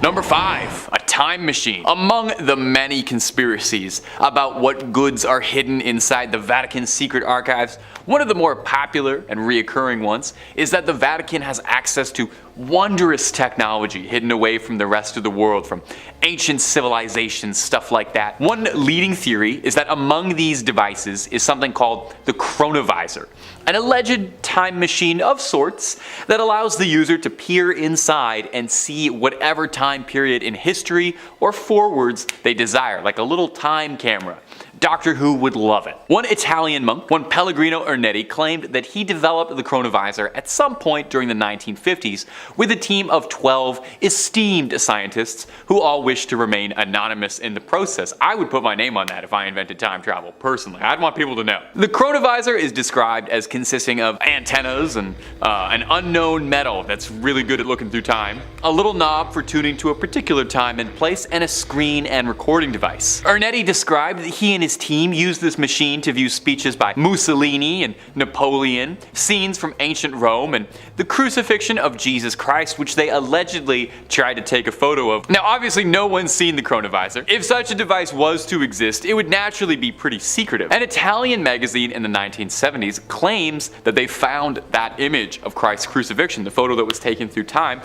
Number 5. A time machine. Among the many conspiracies about what goods are hidden inside the Vatican's secret archives, one of the more popular and reoccurring ones is that the Vatican has access to wondrous technology hidden away from the rest of the world, from ancient civilizations, stuff like that. One leading theory is that among these devices is something called the chronovisor, an alleged time machine of sorts that allows the user to peer inside and see whatever time period in history or forwards they desire, like a little time camera. Doctor Who would love it. One Italian monk, one Pellegrino Ernetti, claimed that he developed the chronovisor at some point during the 1950s with a team of 12 esteemed scientists who all wished to remain anonymous in the process. I would put my name on that if I invented time travel, personally. I'd want people to know. The chronovisor is described as consisting of antennas and an unknown metal that's really good at looking through time, a little knob for tuning to a particular time and place, and a screen and recording device. Ernetti described that he and his team used this machine to view speeches by Mussolini and Napoleon, scenes from ancient Rome, and the crucifixion of Jesus Christ, which they allegedly tried to take a photo of. Now obviously no one's seen the chronovisor. If such a device was to exist, it would naturally be pretty secretive. An Italian magazine in the 1970s claims that they found that image of Christ's crucifixion, the photo that was taken through time,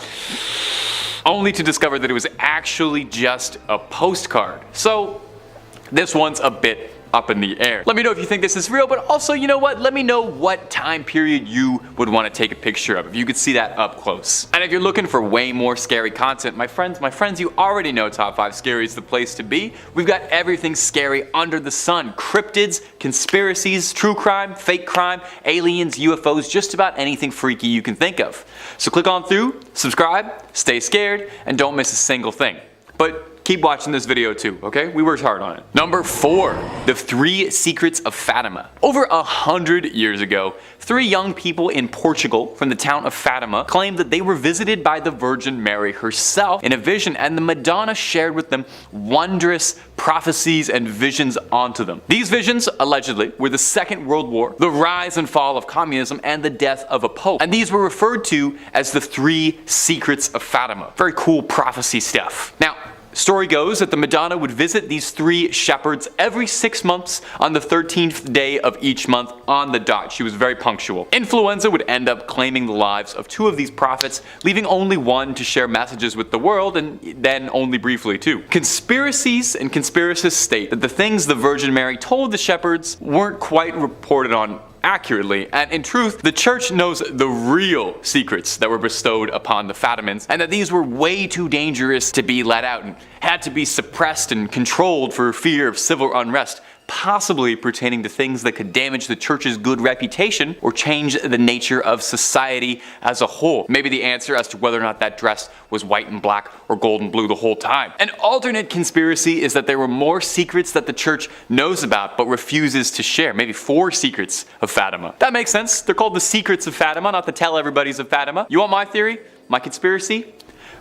only to discover that it was actually just a postcard. So this one's a bit up in the air. Let me know if you think this is real, but also, you know what? Let me know what time period you would want to take a picture of, if you could see that up close. And if you're looking for way more scary content, my friends, you already know Top 5 Scary is the place to be. We've got everything scary under the sun. Cryptids, conspiracies, true crime, fake crime, aliens, UFOs, just about anything freaky you can think of. So click on through, subscribe, stay scared, and don't miss a single thing. But keep watching this video too, okay? We worked hard on it. Number 4. The 3 Secrets of Fatima. Over 100 years ago, 3 young people in Portugal from the town of Fatima claimed that they were visited by the Virgin Mary herself in a vision, and the Madonna shared with them wondrous prophecies and visions onto them. These visions, allegedly, were the Second World War, the rise and fall of communism, and the death of a pope. And these were referred to as the 3 Secrets of Fatima. Very cool prophecy stuff. Now, story goes that the Madonna would visit these 3 shepherds every 6 months on the 13th day of each month on the dot. She was very punctual. Influenza would end up claiming the lives of 2 of these prophets, leaving only one to share messages with the world, and then only briefly too. Conspiracies and conspiracists state that the things the Virgin Mary told the shepherds weren't quite reported on accurately, and in truth, the church knows the real secrets that were bestowed upon the Fatimans, and that these were way too dangerous to be let out and had to be suppressed and controlled for fear of civil unrest, possibly pertaining to things that could damage the church's good reputation or change the nature of society as a whole. Maybe the answer as to whether or not that dress was white and black or gold and blue the whole time. An alternate conspiracy is that there were more secrets that the church knows about but refuses to share. Maybe 4 secrets of Fatima. That makes sense. They're called the Secrets of Fatima, not the Tell Everybody's of Fatima. You want my theory? My conspiracy?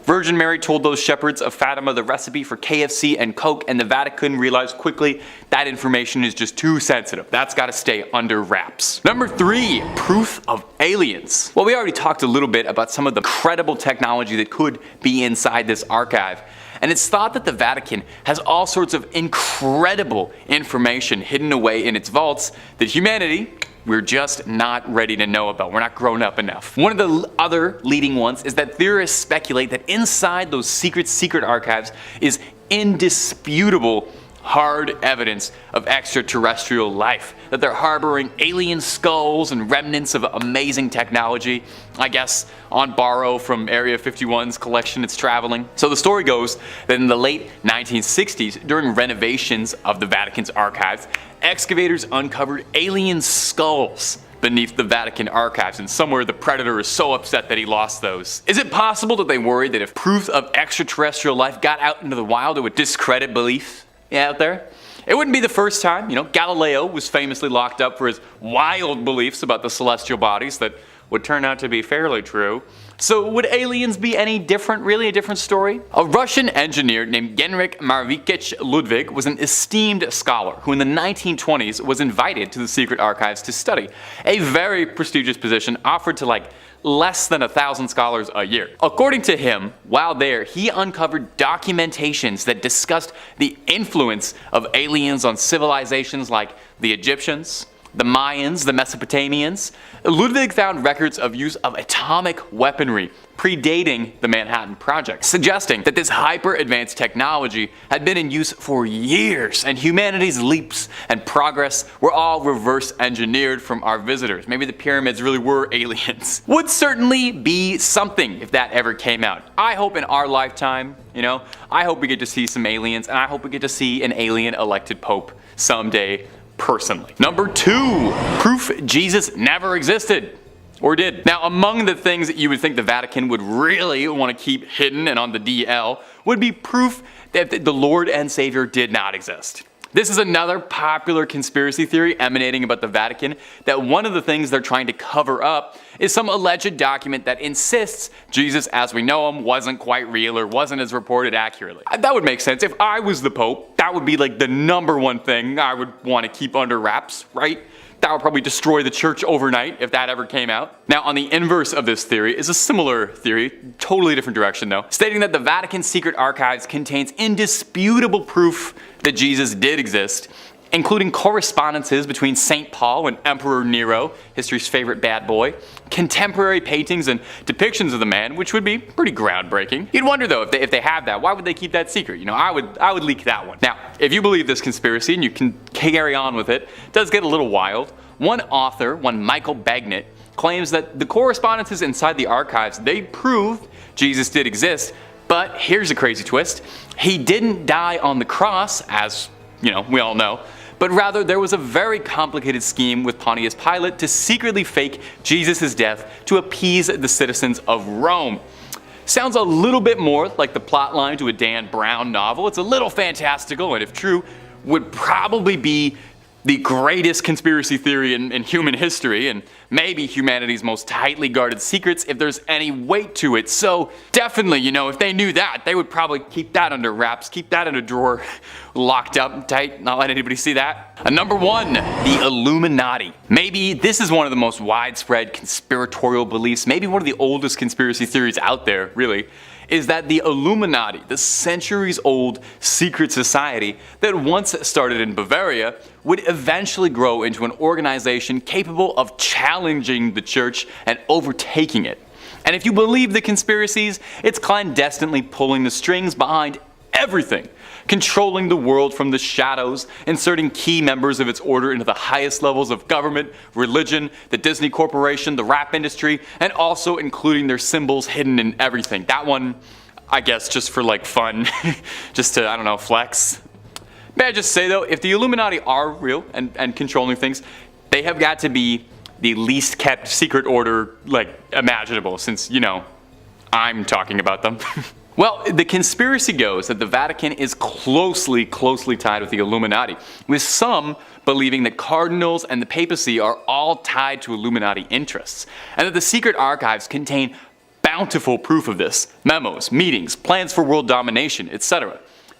Virgin Mary told those shepherds of Fatima the recipe for KFC and Coke, and the Vatican realized quickly that information is just too sensitive. That's got to stay under wraps. Number 3. Proof of aliens. Well, we already talked a little bit about some of the incredible technology that could be inside this archive. And it's thought that the Vatican has all sorts of incredible information hidden away in its vaults that humanity, we're just not ready to know about. We're not grown up enough. One of the other leading ones is that theorists speculate that inside those secret archives is indisputable hard evidence of extraterrestrial life, that they're harboring alien skulls and remnants of amazing technology, I guess on borrow from Area 51's collection it's traveling. So the story goes that in the late 1960s, during renovations of the Vatican's archives, excavators uncovered alien skulls beneath the Vatican archives, and somewhere the predator is so upset that he lost those. Is it possible that they worried that if proof of extraterrestrial life got out into the wild, it would discredit belief out there? It wouldn't be the first time. Galileo was famously locked up for his wild beliefs about the celestial bodies that would turn out to be fairly true. So would aliens be any different, really a different story? A Russian engineer named Genrikh Markovich Ludwig was an esteemed scholar who in the 1920s was invited to the secret archives to study, a very prestigious position offered to less than 1,000 scholars a year. According to him, while there, he uncovered documentations that discussed the influence of aliens on civilizations like the Egyptians, the Mayans, the Mesopotamians. Ludwig found records of use of atomic weaponry predating the Manhattan Project, suggesting that this hyper-advanced technology had been in use for years, and humanity's leaps and progress were all reverse engineered from our visitors. Maybe the pyramids really were aliens. Would certainly be something if that ever came out. I hope in our lifetime, I hope we get to see some aliens, and I hope we get to see an alien elected pope someday. Personally. Number 2, proof Jesus never existed. Or did. Now, among the things that you would think the Vatican would really want to keep hidden and on the DL would be proof that the Lord and Savior did not exist. This is another popular conspiracy theory emanating about the Vatican, that one of the things they're trying to cover up is some alleged document that insists Jesus as we know him wasn't quite real or wasn't as reported accurately. That would make sense. If I was the Pope, that would be the number one thing I would want to keep under wraps, right? That would probably destroy the church overnight if that ever came out. Now, on the inverse of this theory is a similar theory, totally different direction though, stating that the Vatican's secret archives contains indisputable proof that Jesus did exist, including correspondences between St. Paul and Emperor Nero, history's favorite bad boy, contemporary paintings and depictions of the man, which would be pretty groundbreaking. You'd wonder though, if they have that, why would they keep that secret? I would leak that one. Now, if you believe this conspiracy and you can carry on with it, it does get a little wild. One author, one Michael Bagnet, claims that the correspondences inside the archives, they prove Jesus did exist, but here's a crazy twist. He didn't die on the cross, as we all know, but rather there was a very complicated scheme with Pontius Pilate to secretly fake Jesus' death to appease the citizens of Rome. Sounds a little bit more like the plotline to a Dan Brown novel. It's a little fantastical, and if true, would probably be the greatest conspiracy theory in human history, and maybe humanity's most tightly guarded secrets if there's any weight to it. So definitely, if they knew that, they would probably keep that under wraps, keep that in a drawer, locked up tight, not let anybody see that. Number 1, the Illuminati. Maybe this is one of the most widespread conspiratorial beliefs, maybe one of the oldest conspiracy theories out there, really, is that the Illuminati, the centuries-old secret society that once started in Bavaria, would eventually grow into an organization capable of challenging the church and overtaking it. And if you believe the conspiracies, it's clandestinely pulling the strings behind everything, controlling the world from the shadows, inserting key members of its order into the highest levels of government, religion, the Disney Corporation, the rap industry, and also including their symbols hidden in everything. That one, I guess, just for fun, just to, flex. May I just say though, if the Illuminati are real and controlling things, they have got to be the least kept secret order, imaginable, since, I'm talking about them. Well, the conspiracy goes that the Vatican is closely tied with the Illuminati, with some believing that cardinals and the papacy are all tied to Illuminati interests, and that the secret archives contain bountiful proof of this: memos, meetings, plans for world domination, etc.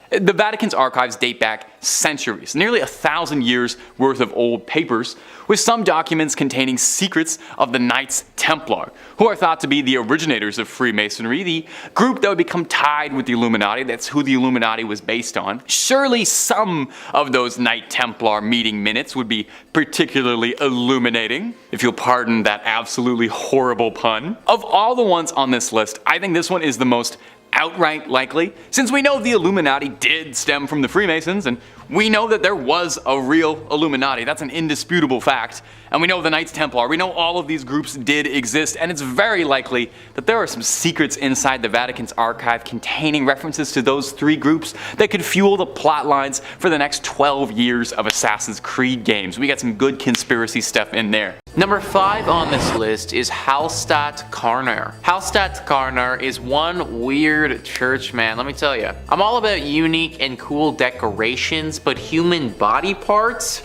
The Vatican's archives date back centuries, nearly 1,000 years worth of old papers, with some documents containing secrets of the Knights Templar, who are thought to be the originators of Freemasonry, the group that would become tied with the Illuminati. That's who the Illuminati was based on. Surely some of those Knight Templar meeting minutes would be particularly illuminating, if you'll pardon that absolutely horrible pun. Of all the ones on this list, I think this one is the most outright likely, since we know the Illuminati did stem from the Freemasons, and we know that there was a real Illuminati. That's an indisputable fact. And we know the Knights Templar, we know all of these groups did exist, and it's very likely that there are some secrets inside the Vatican's archive containing references to those 3 groups that could fuel the plot lines for the next 12 years of Assassin's Creed games. We got some good conspiracy stuff in there. Number 5 on this list is Hallstatt Karner. Hallstatt Karner is one weird church, man, let me tell you. I'm all about unique and cool decorations, but human body parts?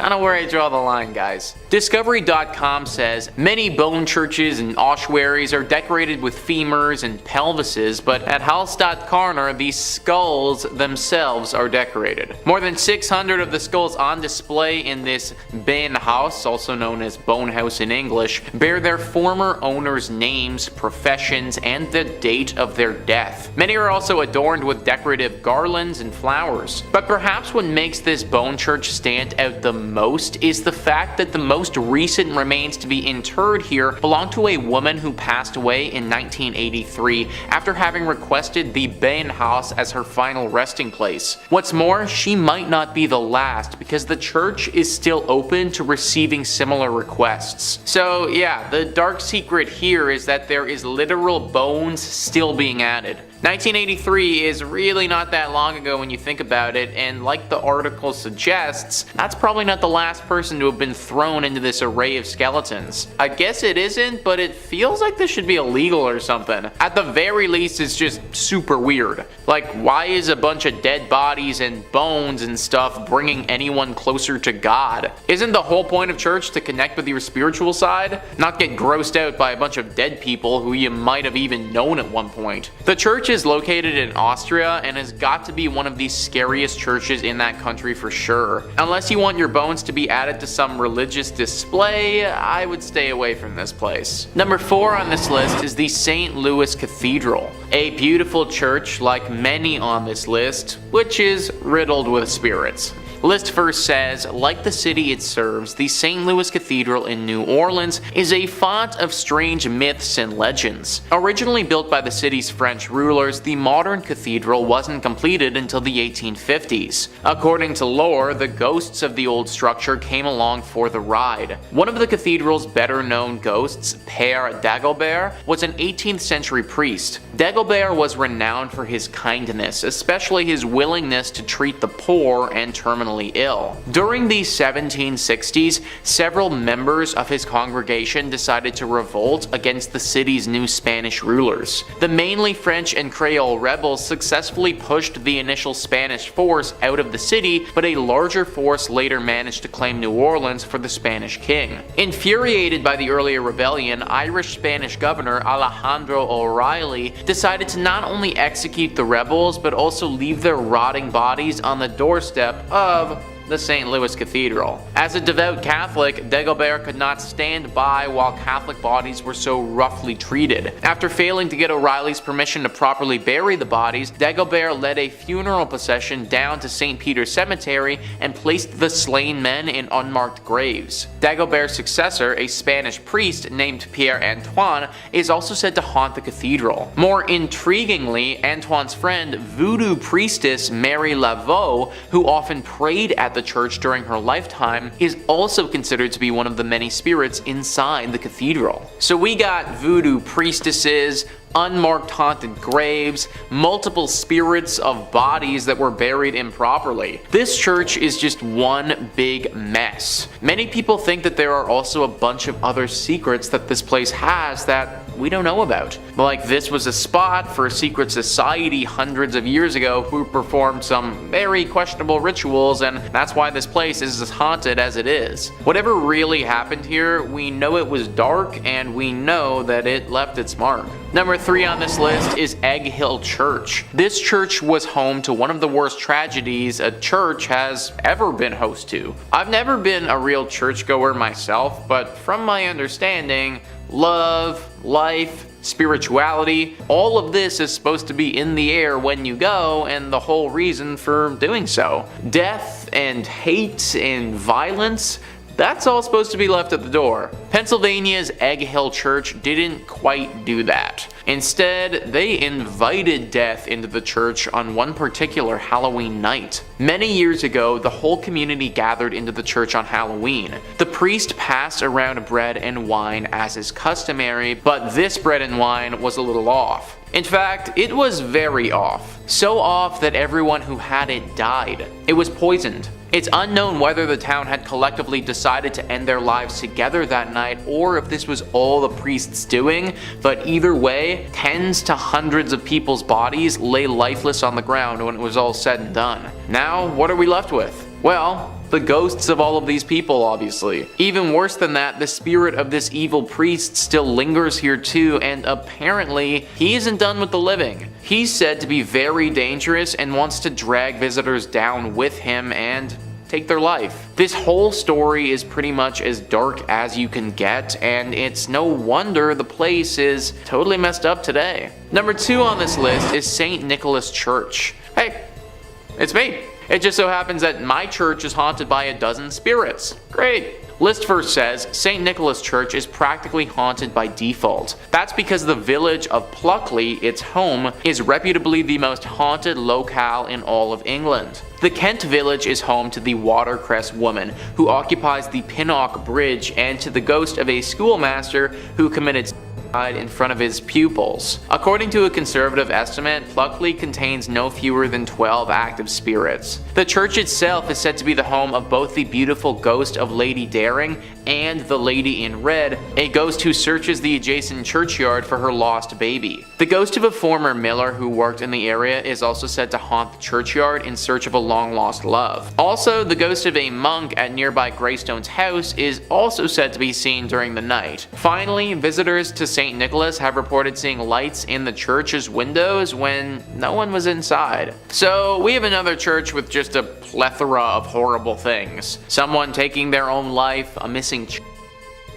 kind of where I draw the line, guys. Discovery.com says many bone churches and ossuaries are decorated with femurs and pelvises, but at Hallstatt Corner, the skulls themselves are decorated. More than 600 of the skulls on display in this Benhaus, also known as Bone House in English, bear their former owners' names, professions, and the date of their death. Many are also adorned with decorative garlands and flowers. But perhaps what makes this bone church stand out the most is the fact that the most recent remains to be interred here belong to a woman who passed away in 1983 after having requested the Benhaus as her final resting place. What's more, she might not be the last because the church is still open to receiving similar requests. So yeah, the dark secret here is that there is literal bones still being added. 1983 is really not that long ago when you think about it, and like the article suggests, that's probably not the last person to have been thrown into this array of skeletons. I guess it isn't, but it feels like this should be illegal or something. At the very least, it's just super weird. Like, why is a bunch of dead bodies and bones and stuff bringing anyone closer to God? Isn't the whole point of church to connect with your spiritual side? Not get grossed out by a bunch of dead people who you might have even known at one point. The church is located in Austria and has got to be one of the scariest churches in that country for sure. Unless you want your bones to be added to some religious display, I would stay away from this place. Number 4 on this list is the St. Louis Cathedral, a beautiful church like many on this list, which is riddled with spirits. List first says, like the city it serves, the St. Louis Cathedral in New Orleans is a font of strange myths and legends. Originally built by the city's French rulers, the modern cathedral wasn't completed until the 1850s. According to lore, the ghosts of the old structure came along for the ride. One of the cathedral's better known ghosts, Père Dagobert, was an 18th century priest. Dagobert was renowned for his kindness, especially his willingness to treat the poor and terminally ill. During the 1760s, several members of his congregation decided to revolt against the city's new Spanish rulers. The mainly French and Creole rebels successfully pushed the initial Spanish force out of the city, but a larger force later managed to claim New Orleans for the Spanish king. Infuriated by the earlier rebellion, Irish-Spanish governor Alejandro O'Reilly decided to not only execute the rebels, but also leave their rotting bodies on the doorstep of the St. Louis Cathedral. As a devout Catholic, Dagobert could not stand by while Catholic bodies were so roughly treated. After failing to get O'Reilly's permission to properly bury the bodies, Dagobert led a funeral procession down to St. Peter's Cemetery and placed the slain men in unmarked graves. Dagobert's successor, a Spanish priest named Pierre Antoine, is also said to haunt the cathedral. More intriguingly, Antoine's friend, voodoo priestess Mary Laveau, who often prayed at the church during her lifetime, is also considered to be one of the many spirits inside the cathedral. So we got voodoo priestesses, unmarked haunted graves, multiple spirits of bodies that were buried improperly. This church is just one big mess. Many people think that there are also a bunch of other secrets that this place has that we don't know about. Like this was a spot for a secret society hundreds of years ago who performed some very questionable rituals, and that's why this place is as haunted as it is. Whatever really happened here, we know it was dark and we know that it left its mark. Number 3 on this list is Egg Hill Church. This church was home to one of the worst tragedies a church has ever been host to. I've never been a real churchgoer myself, but from my understanding, love, life, spirituality, all of this is supposed to be in the air when you go, and the whole reason for doing so. Death and hate and violence, that's all supposed to be left at the door. Pennsylvania's Egg Hill Church didn't quite do that. Instead, they invited death into the church on one particular Halloween night. Many years ago, the whole community gathered into the church on Halloween. The priest passed around bread and wine as is customary, but this bread and wine was a little off. In fact, it was very off. So off that everyone who had it died. It was poisoned. It's unknown whether the town had collectively decided to end their lives together that night or if this was all the priests doing, but either way, tens to hundreds of people's bodies lay lifeless on the ground when it was all said and done. Now, what are we left with? Well, the ghosts of all of these people, obviously. Even worse than that, the spirit of this evil priest still lingers here too, and apparently, he isn't done with the living. He's said to be very dangerous and wants to drag visitors down with him and take their life. This whole story is pretty much as dark as you can get, and it's no wonder the place is totally messed up today. Number 2 on this list is St. Nicholas Church. Hey, it's me. It just so happens that my church is haunted by a dozen spirits. Great. List first says St. Nicholas Church is practically haunted by default. That's because the village of Pluckley, its home, is reputably the most haunted locale in all of England. The Kent village is home to the Watercress woman, who occupies the Pinnock Bridge, and to the ghost of a schoolmaster who committed suicide in front of his pupils. According to a conservative estimate, Pluckley contains no fewer than 12 active spirits. The church itself is said to be the home of both the beautiful ghost of Lady Daring and the Lady in Red, a ghost who searches the adjacent churchyard for her lost baby. The ghost of a former miller who worked in the area is also said to haunt the churchyard in search of a long-lost love. Also, the ghost of a monk at nearby Greystone's house is also said to be seen during the night. Finally, visitors to St. Nicholas have reported seeing lights in the church's windows when no one was inside. So we have another church with just a plethora of horrible things. Someone taking their own life, a missing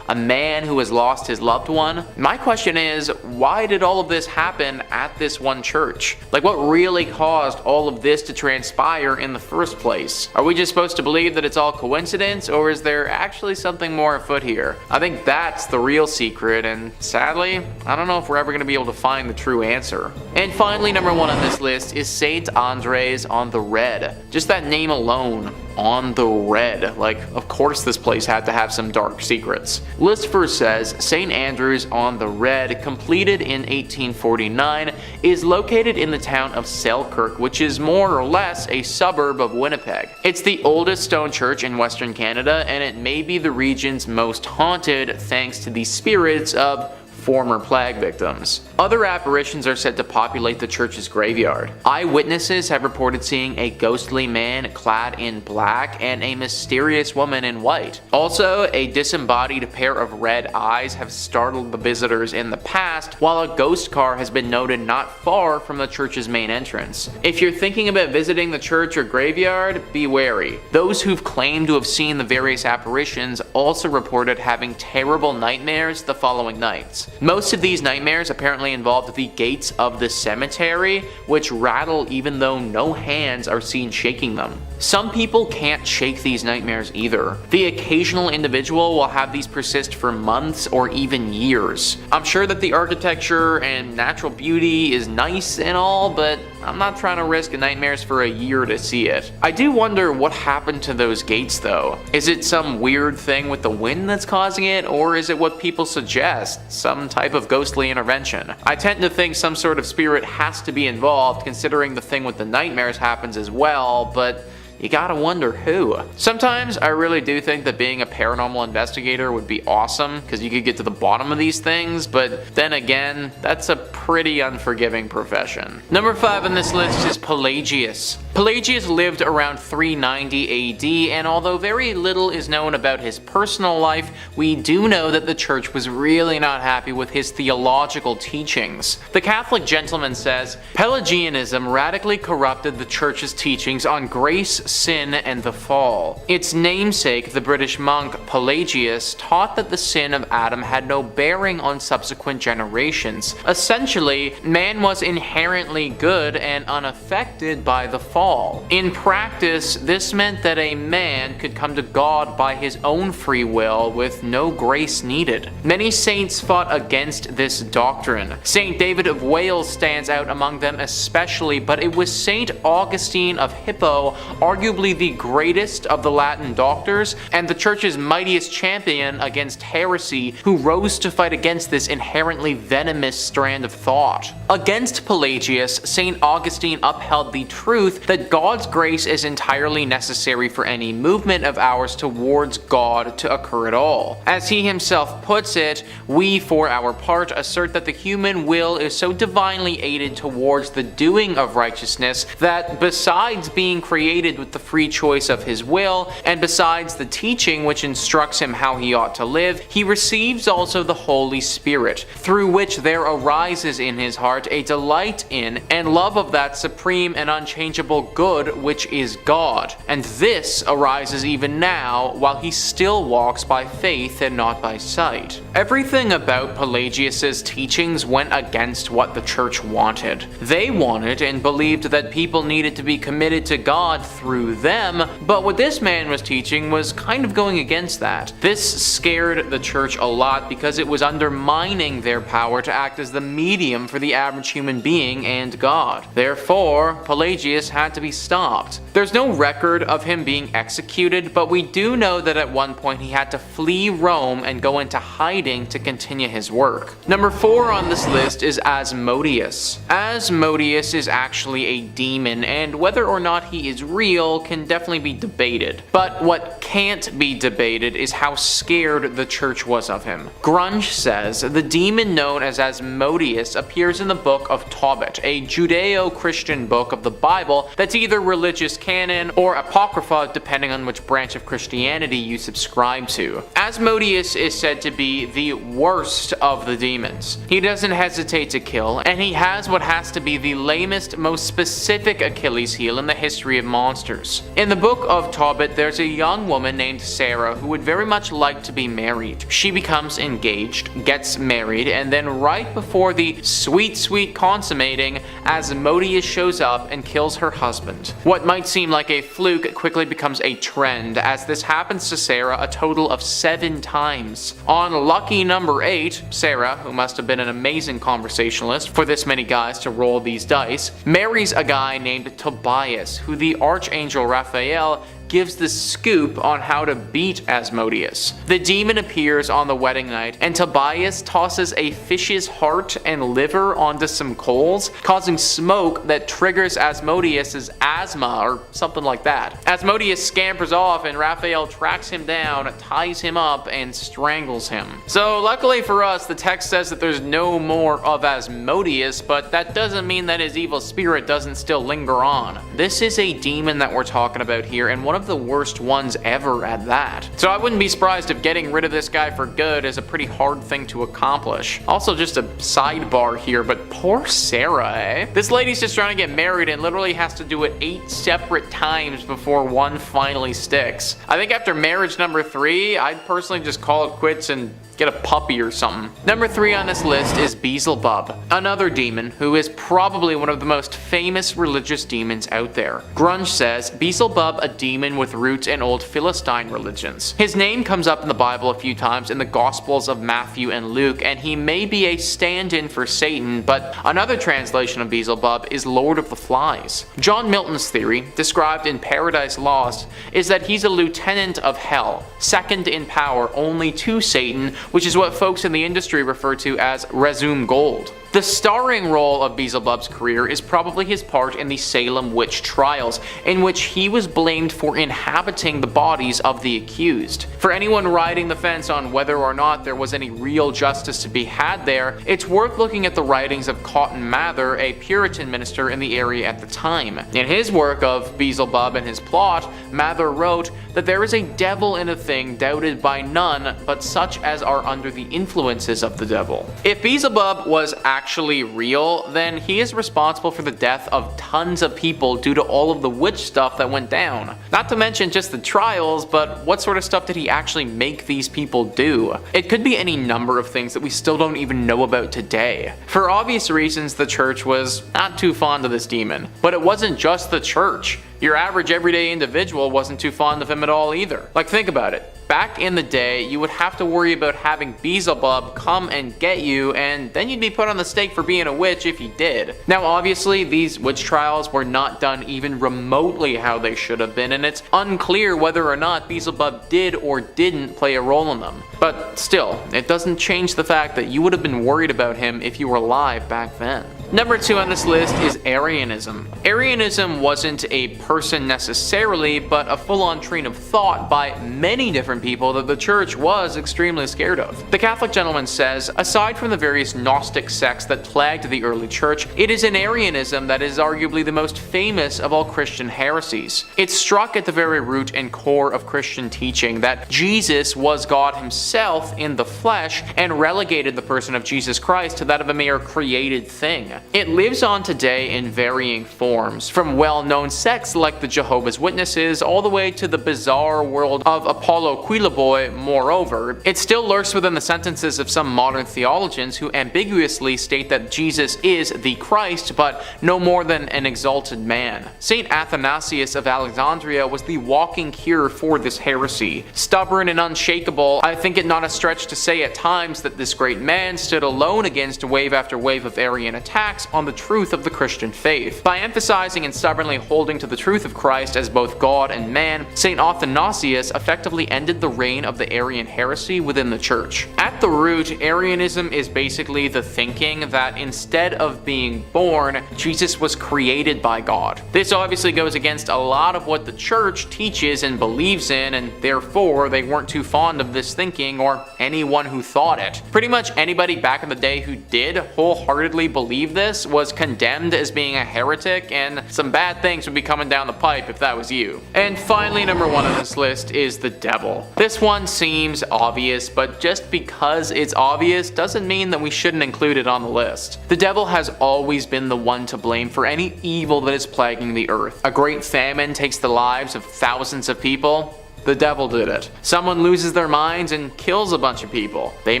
a man who has lost his loved one. My question is, why did all of this happen at this one church? Like, what really caused all of this to transpire in the first place? Are we just supposed to believe that it's all coincidence, or is there actually something more afoot here? I think that's the real secret, and sadly, I don't know if we're ever going to be able to find the true answer. And finally, number 1 on this list is St. Andres on the Red. Just that name alone, on the Red. Like, of course this place had to have some dark secrets. List first says St. Andrews on the Red, completed in 1849, is located in the town of Selkirk, which is more or less a suburb of Winnipeg. It's the oldest stone church in Western Canada, and it may be the region's most haunted thanks to the spirits of former plague victims. Other apparitions are said to populate the church's graveyard. Eyewitnesses have reported seeing a ghostly man clad in black and a mysterious woman in white. Also, a disembodied pair of red eyes have startled the visitors in the past, while a ghost car has been noted not far from the church's main entrance. If you're thinking about visiting the church or graveyard, be wary. Those who've claimed to have seen the various apparitions also reported having terrible nightmares the following nights. Most of these nightmares apparently involved the gates of the cemetery, which rattle even though no hands are seen shaking them. Some people can't shake these nightmares either. The occasional individual will have these persist for months or even years. I'm sure that the architecture and natural beauty is nice and all, but I'm not trying to risk nightmares for a year to see it. I do wonder what happened to those gates though. Is it some weird thing with the wind that's causing it, or is it what people suggest, some type of ghostly intervention? I tend to think some sort of spirit has to be involved, considering the thing with the nightmares happens as well, but you gotta wonder who. Sometimes I really do think that being a paranormal investigator would be awesome, because you could get to the bottom of these things, but then again, that's a pretty unforgiving profession. Number 5 on this list is Pelagius. Pelagius lived around 390 AD, and although very little is known about his personal life, we do know that the church was really not happy with his theological teachings. The Catholic gentleman says, Pelagianism radically corrupted the church's teachings on grace, sin, and the fall. Its namesake, the British monk Pelagius, taught that the sin of Adam had no bearing on subsequent generations. Essentially, man was inherently good and unaffected by the fall. In practice, this meant that a man could come to God by his own free will with no grace needed. Many saints fought against this doctrine. Saint David of Wales stands out among them especially, but it was Saint Augustine of Hippo, arguably the greatest of the Latin doctors, and the church's mightiest champion against heresy, who rose to fight against this inherently venomous strand of thought. Against Pelagius, Saint Augustine upheld the truth that God's grace is entirely necessary for any movement of ours towards God to occur at all. As he himself puts it, we, for our part, assert that the human will is so divinely aided towards the doing of righteousness that, besides being created with the free choice of his will, and besides the teaching which instructs him how he ought to live, he receives also the Holy Spirit, through which there arises in his heart a delight in and love of that supreme and unchangeable good which is God. And this arises even now, while he still walks by faith and not by sight. Everything about Pelagius's teachings went against what the church wanted. They wanted and believed that people needed to be committed to God through them, but what this man was teaching was kind of going against that. This scared the church a lot because it was undermining their power to act as the medium for the average human being and God. Therefore, Pelagius had to be stopped. There's no record of him being executed, but we do know that at one point he had to flee Rome and go into hiding to continue his work. Number 4 on this list is Asmodeus. Asmodeus is actually a demon, and whether or not he is real can definitely be debated. But what can't be debated is how scared the church was of him. Grunge says the demon known as Asmodeus appears in the book of Tobit, a Judeo-Christian book of the Bible that's either religious canon or apocrypha depending on which branch of Christianity you subscribe to. Asmodeus is said to be the worst of the demons. He doesn't hesitate to kill, and he has what has to be the lamest, most specific Achilles heel in the history of monsters. In the book of Tobit, there's a young woman named Sarah who would very much like to be married. She becomes engaged, gets married, and then right before the sweet consummating, Asmodeus shows up and kills her husband. What might seem like a fluke quickly becomes a trend, as this happens to Sarah a total of 7 times. On lucky number 8, Sarah, who must have been an amazing conversationalist for this many guys to roll these dice, marries a guy named Tobias, who the Archangel Raphael gives the scoop on how to beat Asmodeus. The demon appears on the wedding night, and Tobias tosses a fish's heart and liver onto some coals, causing smoke that triggers Asmodeus's asthma or something like that. Asmodeus scampers off, and Raphael tracks him down, ties him up, and strangles him. So luckily for us, the text says that there's no more of Asmodeus, but that doesn't mean that his evil spirit doesn't still linger on. This is a demon that we're talking about here, and one of the worst ones ever at that. So I wouldn't be surprised if getting rid of this guy for good is a pretty hard thing to accomplish. Also, just a sidebar here, but poor Sarah, eh? This lady's just trying to get married and literally has to do it 8 separate times before one finally sticks. I think after marriage number 3, I'd personally just call it quits and get a puppy or something. Number 3 on this list is Beelzebub, another demon who is probably one of the most famous religious demons out there. Grunge says Beelzebub a demon with roots in old Philistine religions. His name comes up in the Bible a few times in the Gospels of Matthew and Luke, and he may be a stand-in for Satan, but another translation of Beelzebub is Lord of the Flies. John Milton's theory, described in Paradise Lost, is that he's a lieutenant of hell, second in power only to Satan, which is what folks in the industry refer to as resume gold. The starring role of Beelzebub's career is probably his part in the Salem witch trials, in which he was blamed for inhabiting the bodies of the accused. For anyone riding the fence on whether or not there was any real justice to be had there, it's worth looking at the writings of Cotton Mather, a Puritan minister in the area at the time. In his work of Beelzebub and his plot, Mather wrote that there is a devil in a thing doubted by none but such as are under the influences of the devil. If Beelzebub was actually real, then he is responsible for the death of tons of people due to all of the witch stuff that went down. Not to mention just the trials, but what sort of stuff did he actually make these people do? It could be any number of things that we still don't even know about today. For obvious reasons, the church was not too fond of this demon. But it wasn't just the church. Your average everyday individual wasn't too fond of him at all either. Like, think about it. Back in the day, you would have to worry about having Beelzebub come and get you, and then you'd be put on the stake for being a witch if you did. Now obviously, these witch trials were not done even remotely how they should have been, and it's unclear whether or not Beelzebub did or didn't play a role in them. But still, it doesn't change the fact that you would have been worried about him if you were alive back then. Number 2 on this list is Arianism. Arianism wasn't a person necessarily, but a full-on train of thought by many different people that the church was extremely scared of. The Catholic gentleman says, aside from the various Gnostic sects that plagued the early church, it is in Arianism that is arguably the most famous of all Christian heresies. It struck at the very root and core of Christian teaching that Jesus was God himself in the flesh and relegated the person of Jesus Christ to that of a mere created thing. It lives on today in varying forms, from well-known sects like the Jehovah's Witnesses all the way to the bizarre world of Apollo Quiloboy. Moreover, it still lurks within the sentences of some modern theologians who ambiguously state that Jesus is the Christ, but no more than an exalted man. Saint Athanasius of Alexandria was the walking cure for this heresy. Stubborn and unshakable, I think it not a stretch to say at times that this great man stood alone against wave after wave of Arian attacks on the truth of the Christian faith. By emphasizing and stubbornly holding to the truth of Christ as both God and man, Saint Athanasius effectively ended the reign of the Arian heresy within the church. At the root, Arianism is basically the thinking that instead of being born, Jesus was created by God. This obviously goes against a lot of what the church teaches and believes in, and therefore they weren't too fond of this thinking or anyone who thought it. Pretty much anybody back in the day who did wholeheartedly believe this was condemned as being a heretic, and some bad things would be coming down the pipe if that was you. And finally, number 1 on this list is the devil. This one seems obvious, but just because it's obvious doesn't mean that we shouldn't include it on the list. The devil has always been the one to blame for any evil that is plaguing the earth. A great famine takes the lives of thousands of people. The devil did it. Someone loses their minds and kills a bunch of people. They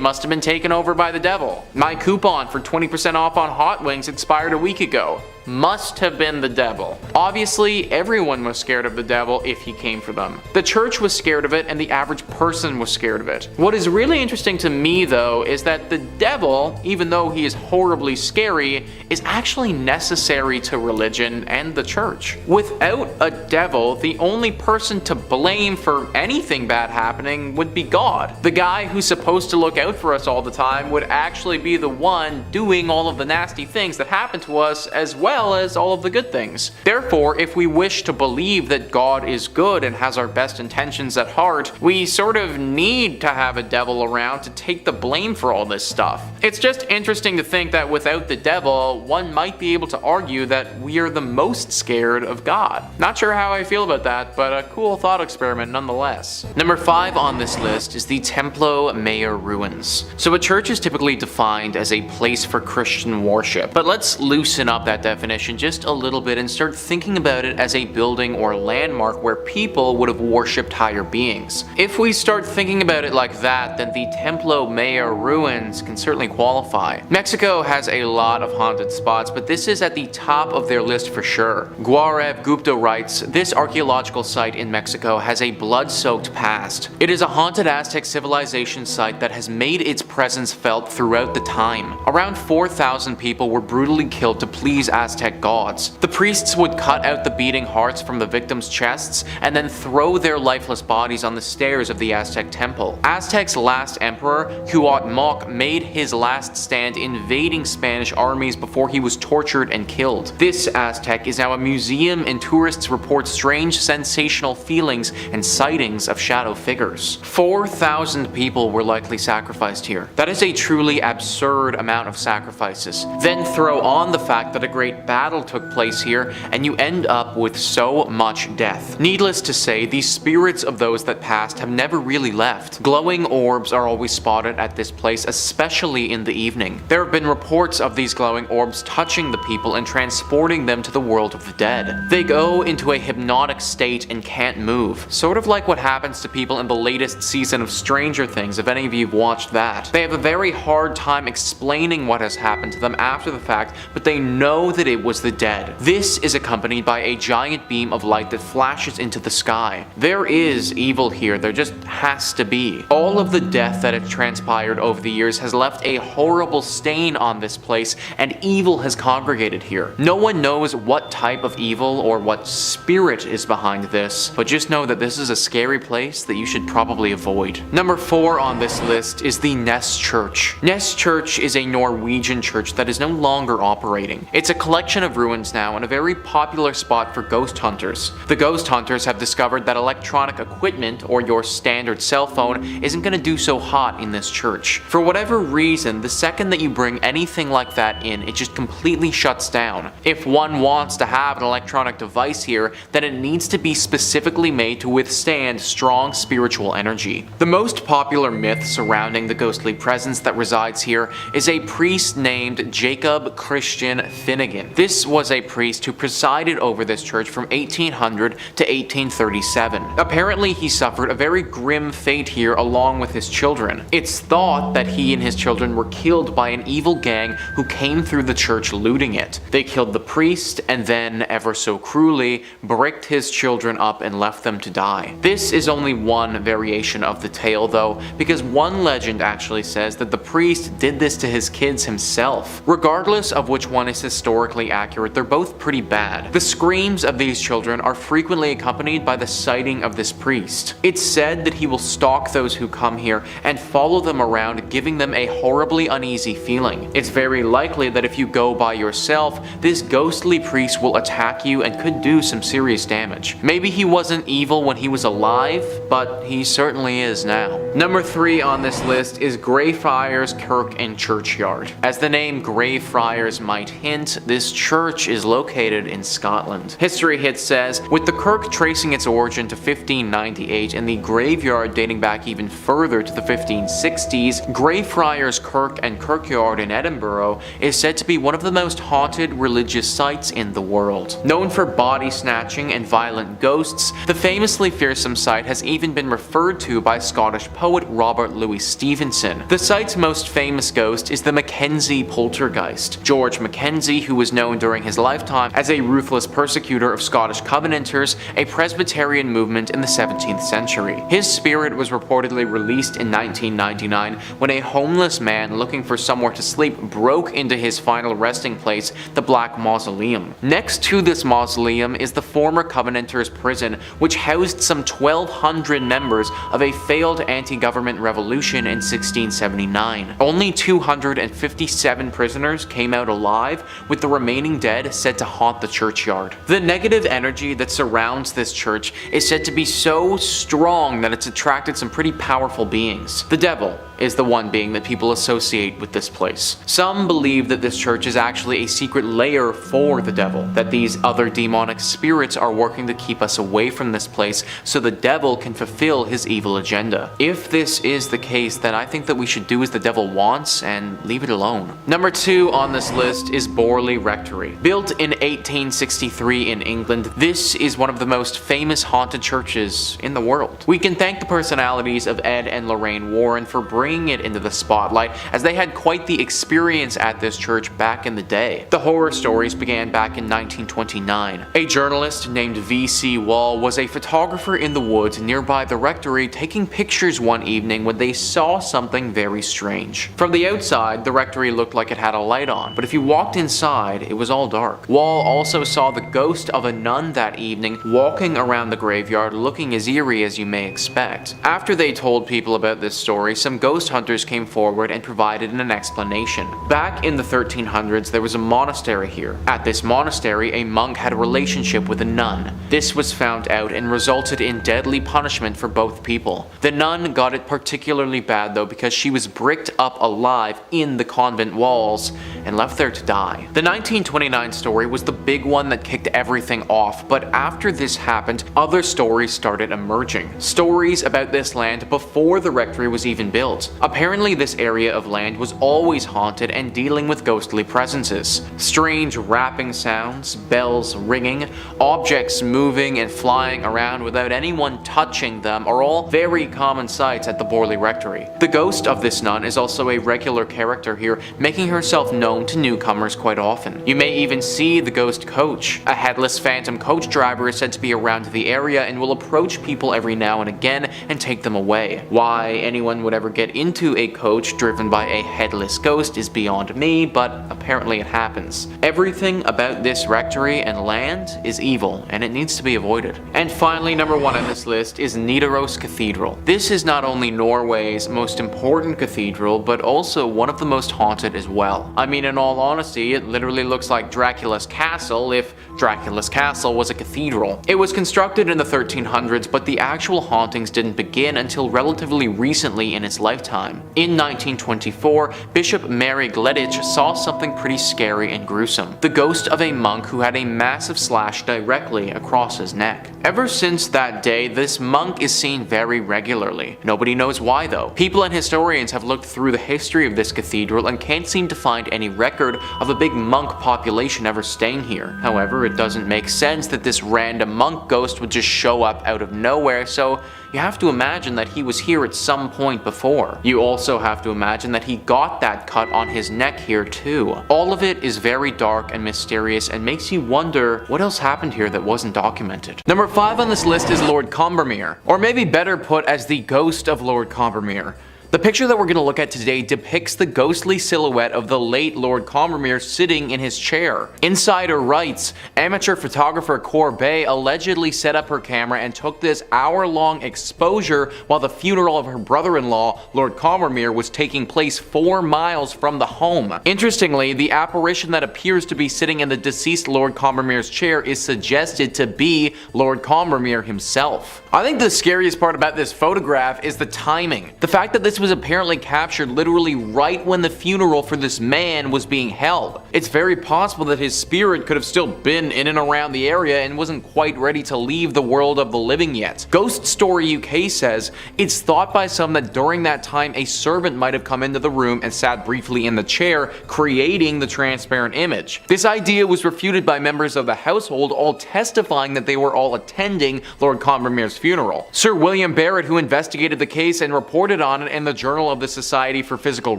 must have been taken over by the devil. My coupon for 20% off on hot wings expired a week ago. Must have been the devil. Obviously, everyone was scared of the devil if he came for them. The church was scared of it, and the average person was scared of it. What is really interesting to me, though, is that the devil, even though he is horribly scary, is actually necessary to religion and the church. Without a devil, the only person to blame for anything bad happening would be God. The guy who's supposed to look out for us all the time would actually be the one doing all of the nasty things that happen to us, as well as all of the good things. Therefore, if we wish to believe that God is good and has our best intentions at heart, we sort of need to have a devil around to take the blame for all this stuff. It's just interesting to think that without the devil, one might be able to argue that we are the most scared of God. Not sure how I feel about that, but a cool thought experiment nonetheless. Number 5 on this list is the Templo Mayor ruins. So a church is typically defined as a place for Christian worship, but let's loosen up that definition just a little bit and start thinking about it as a building or landmark where people would have worshipped higher beings. If we start thinking about it like that, then the Templo Mayor ruins can certainly qualify. Mexico has a lot of haunted spots, but this is at the top of their list for sure. Gaurav Gupta writes, this archaeological site in Mexico has a blood-soaked past. It is a haunted Aztec civilization site that has made its presence felt throughout the time. Around 4,000 people were brutally killed to please Aztec gods. The priests would cut out the beating hearts from the victims' chests and then throw their lifeless bodies on the stairs of the Aztec temple. Aztec's last emperor, Cuauhtémoc, made his last stand invading Spanish armies before he was tortured and killed. This Aztec is now a museum, and tourists report strange sensational feelings and sightings of shadow figures. 4,000 people were likely sacrificed here. That is a truly absurd amount of sacrifices. Then throw on the fact that a great battle took place here, and you end up with so much death. Needless to say, the spirits of those that passed have never really left. Glowing orbs are always spotted at this place, especially in the evening. There have been reports of these glowing orbs touching the people and transporting them to the world of the dead. They go into a hypnotic state and can't move, sort of like what happens to people in the latest season of Stranger Things, if any of you have watched that. They have a very hard time explaining what has happened to them after the fact, but they know that it was the dead. This is accompanied by a giant beam of light that flashes into the sky. There is evil here, there just has to be. All of the death that has transpired over the years has left a horrible stain on this place, and evil has congregated here. No one knows what type of evil or what spirit is behind this, but just know that this is a scary place that you should probably avoid. Number 4 on this list is the Ness Church. Ness Church is a Norwegian church that is no longer operating. It's a collection of ruins now and a very popular spot for ghost hunters. The ghost hunters have discovered that electronic equipment, or your standard cell phone, isn't going to do so hot in this church. For whatever reason, the second that you bring anything like that in, it just completely shuts down. If one wants to have an electronic device here, then it needs to be specifically made to withstand strong spiritual energy. The most popular myth surrounding the ghostly presence that resides here is a priest named Jacob Christian Finnegan. This was a priest who presided over this church from 1800 to 1837. Apparently, he suffered a very grim fate here along with his children. It's thought that he and his children were killed by an evil gang who came through the church looting it. They killed the priest and then, ever so cruelly, bricked his children up and left them to die. This is only one variation of the tale though, because one legend actually says that the priest did this to his kids himself. Regardless of which one is historically accurate, they're both pretty bad. The screams of these children are frequently accompanied by the sighting of this priest. It's said that he will stalk those who come here and follow them around, giving them a horribly uneasy feeling. It's very likely that if you go by yourself, this ghostly priest will attack you and could do some serious damage. Maybe he wasn't evil when he was alive, but he certainly is now. Number 3 on this list is Greyfriars Kirk and Churchyard. As the name Greyfriars might hint, this church is located in Scotland. History Hit says, with the kirk tracing its origin to 1598 and the graveyard dating back even further to the 1560s, Greyfriars Kirk and Kirkyard in Edinburgh is said to be one of the most haunted religious sites in the world. Known for body snatching and violent ghosts, the famously fearsome site has even been referred to by Scottish poet Robert Louis Stevenson. The site's most famous ghost is the Mackenzie poltergeist. George Mackenzie, who was known during his lifetime as a ruthless persecutor of Scottish Covenanters, a Presbyterian movement in the 17th century. His spirit was reportedly released in 1999 when a homeless man looking for somewhere to sleep broke into his final resting place, the Black Mausoleum. Next to this mausoleum is the former Covenanters prison, which housed some 1,200 members of a failed anti-government revolution in 1679. Only 257 prisoners came out alive, with the remaining dead said to haunt the churchyard. The negative energy that surrounds this church is said to be so strong that it's attracted some pretty powerful beings. The devil is the one being that people associate with this place. Some believe that this church is actually a secret lair for the devil, that these other demonic spirits are working to keep us away from this place so the devil can fulfill his evil agenda. If this is the case, then I think that we should do as the devil wants and leave it alone. Number 2 on this list is Borley Rectory. Built in 1863 in England, this is one of the most famous haunted churches in the world. We can thank the personalities of Ed and Lorraine Warren for bringing it into the spotlight, as they had quite the experience at this church back in the day. The horror stories began back in 1929. A journalist named V.C. Wall was a photographer in the woods nearby the rectory taking pictures one evening when they saw something very strange. From the outside, the rectory looked like it had a light on, but if you walked inside, it was all dark. Wall also saw the ghost of a nun that evening walking around the graveyard looking as eerie as you may expect. After they told people about this story, some ghost hunters came forward and provided an explanation. Back in the 1300s, there was a monastery here. At this monastery, a monk had a relationship with a nun. This was found out and resulted in deadly punishment for both people. The nun got it particularly bad though, because she was bricked up alive in the convent walls and left there to die. The 1929 story was the big one that kicked everything off, but after this happened, other stories started emerging. Stories about this land before the rectory was even built. built. Apparently this area of land was always haunted and dealing with ghostly presences. Strange rapping sounds, bells ringing, objects moving and flying around without anyone touching them are all very common sights at the Borley Rectory. The ghost of this nun is also a regular character here, making herself known to newcomers quite often. You may even see the ghost coach. A headless phantom coach driver is said to be around the area and will approach people every now and again and take them away. Why anyone would ever get into a coach driven by a headless ghost is beyond me, but apparently it happens. Everything about this rectory and land is evil, and it needs to be avoided. And finally, number 1 on this list is Nidaros Cathedral. This is not only Norway's most important cathedral, but also one of the most haunted as well. I mean, in all honesty, it literally looks like Dracula's castle if Dracula's castle was a cathedral. It was constructed in the 1300s, but the actual hauntings didn't begin until relatively recently in its lifetime. In 1924, Bishop Mary Gleditch saw something pretty scary and gruesome. The ghost of a monk who had a massive slash directly across his neck. Ever since that day, this monk is seen very regularly. Nobody knows why though. People and historians have looked through the history of this cathedral and can't seem to find any record of a big monk population ever staying here. However, it doesn't make sense that this random monk ghost would just show up out of nowhere, so you have to imagine that he was here at some point before. You also have to imagine that he got that cut on his neck here too. All of it is very dark and mysterious and makes you wonder what else happened here that wasn't documented. Number 5 on this list is Lord Combermere, or maybe better put as the ghost of Lord Combermere. The picture that we're going to look at today depicts the ghostly silhouette of the late Lord Combermere sitting in his chair. Insider writes, amateur photographer Corbet allegedly set up her camera and took this hour-long exposure while the funeral of her brother-in-law, Lord Combermere, was taking place 4 miles from the home. Interestingly, the apparition that appears to be sitting in the deceased Lord Combermere's chair is suggested to be Lord Combermere himself. I think the scariest part about this photograph is the timing. The fact that this was apparently captured literally right when the funeral for this man was being held. It's very possible that his spirit could have still been in and around the area and wasn't quite ready to leave the world of the living yet. Ghost Story UK says, it's thought by some that during that time a servant might have come into the room and sat briefly in the chair, creating the transparent image. This idea was refuted by members of the household, all testifying that they were all attending Lord Combermere's funeral. Sir William Barrett, who investigated the case and reported on it in the Journal of the Society for Physical